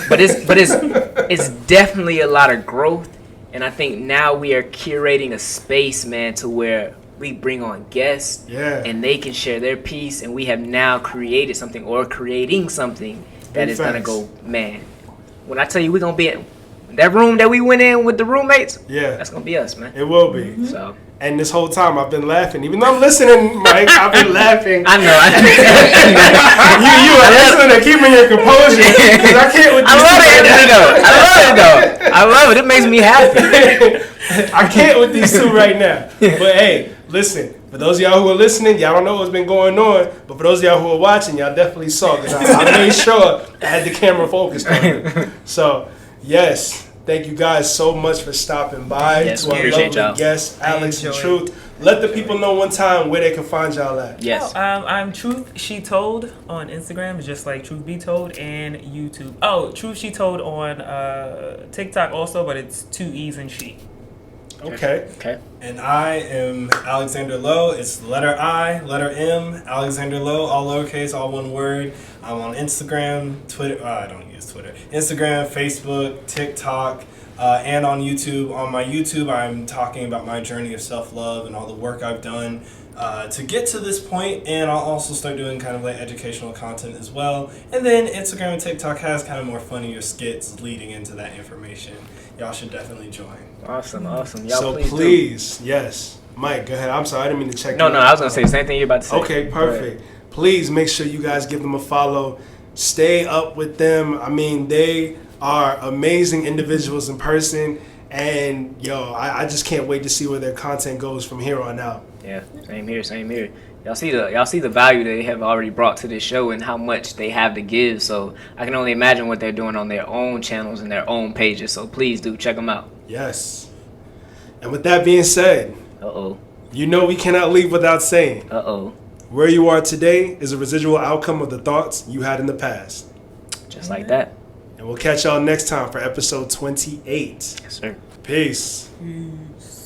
Speaker 3: But it's definitely a lot of growth, and I think now we are curating a space, man, to where we bring on guests, and they can share their piece, and we have now created something or creating something that is gonna go, man. When I tell you we're gonna be in that room that we went in with the roommates, that's gonna be us, man.
Speaker 1: It will be.
Speaker 3: So.
Speaker 1: And this whole time I've been laughing, even though I'm listening, Mike. I've been laughing.
Speaker 3: I know.
Speaker 1: you are listening and keeping your composure. 'Cause I can't with
Speaker 3: I love it, though. I love it. It makes me happy.
Speaker 1: I can't with these two right now. But hey, listen. For those of y'all who are listening, y'all don't know what's been going on. But for those of y'all who are watching, y'all definitely saw. Because I made sure I had the camera focused on it. So yes. Thank you guys so much for stopping by.
Speaker 3: Yes,
Speaker 1: to our lovely guests, Alex and Truth. Let the people know one time where they can find y'all at.
Speaker 3: Yes.
Speaker 4: I'm Truth She Told on Instagram, just like Truth Be Told, and YouTube. Oh, Truth She Told on TikTok also, but it's 2 E's and she.
Speaker 1: Okay.
Speaker 5: And I am Alexander Lowe. It's letter I, letter M, Alexander Lowe, all lowercase, all one word. I'm on Instagram, Twitter. I don't use Twitter. Instagram, Facebook, TikTok, and on YouTube. On my YouTube, I'm talking about my journey of self-love and all the work I've done to get to this point. And I'll also start doing kind of like educational content as well. And then Instagram and TikTok has kind of more funnier skits leading into that information. Y'all should definitely join.
Speaker 3: Awesome. Y'all
Speaker 1: So please, yes. Mike, go ahead. I'm sorry, I didn't mean to check.
Speaker 3: No, I was going to say the same thing you're about to say.
Speaker 1: Okay, perfect. Please make sure you guys give them a follow. Stay up with them. I mean, they are amazing individuals in person. And, I just can't wait to see where their content goes from here on out.
Speaker 3: Yeah, same here. Y'all see the value they have already brought to this show and how much they have to give. So I can only imagine what they're doing on their own channels and their own pages. So please do check them out.
Speaker 1: Yes. And with that being said, you know we cannot leave without saying, where you are today is a residual outcome of the thoughts you had in the past.
Speaker 3: Just like that.
Speaker 1: And we'll catch y'all next time for episode 28.
Speaker 3: Yes, sir.
Speaker 1: Peace.
Speaker 4: Peace.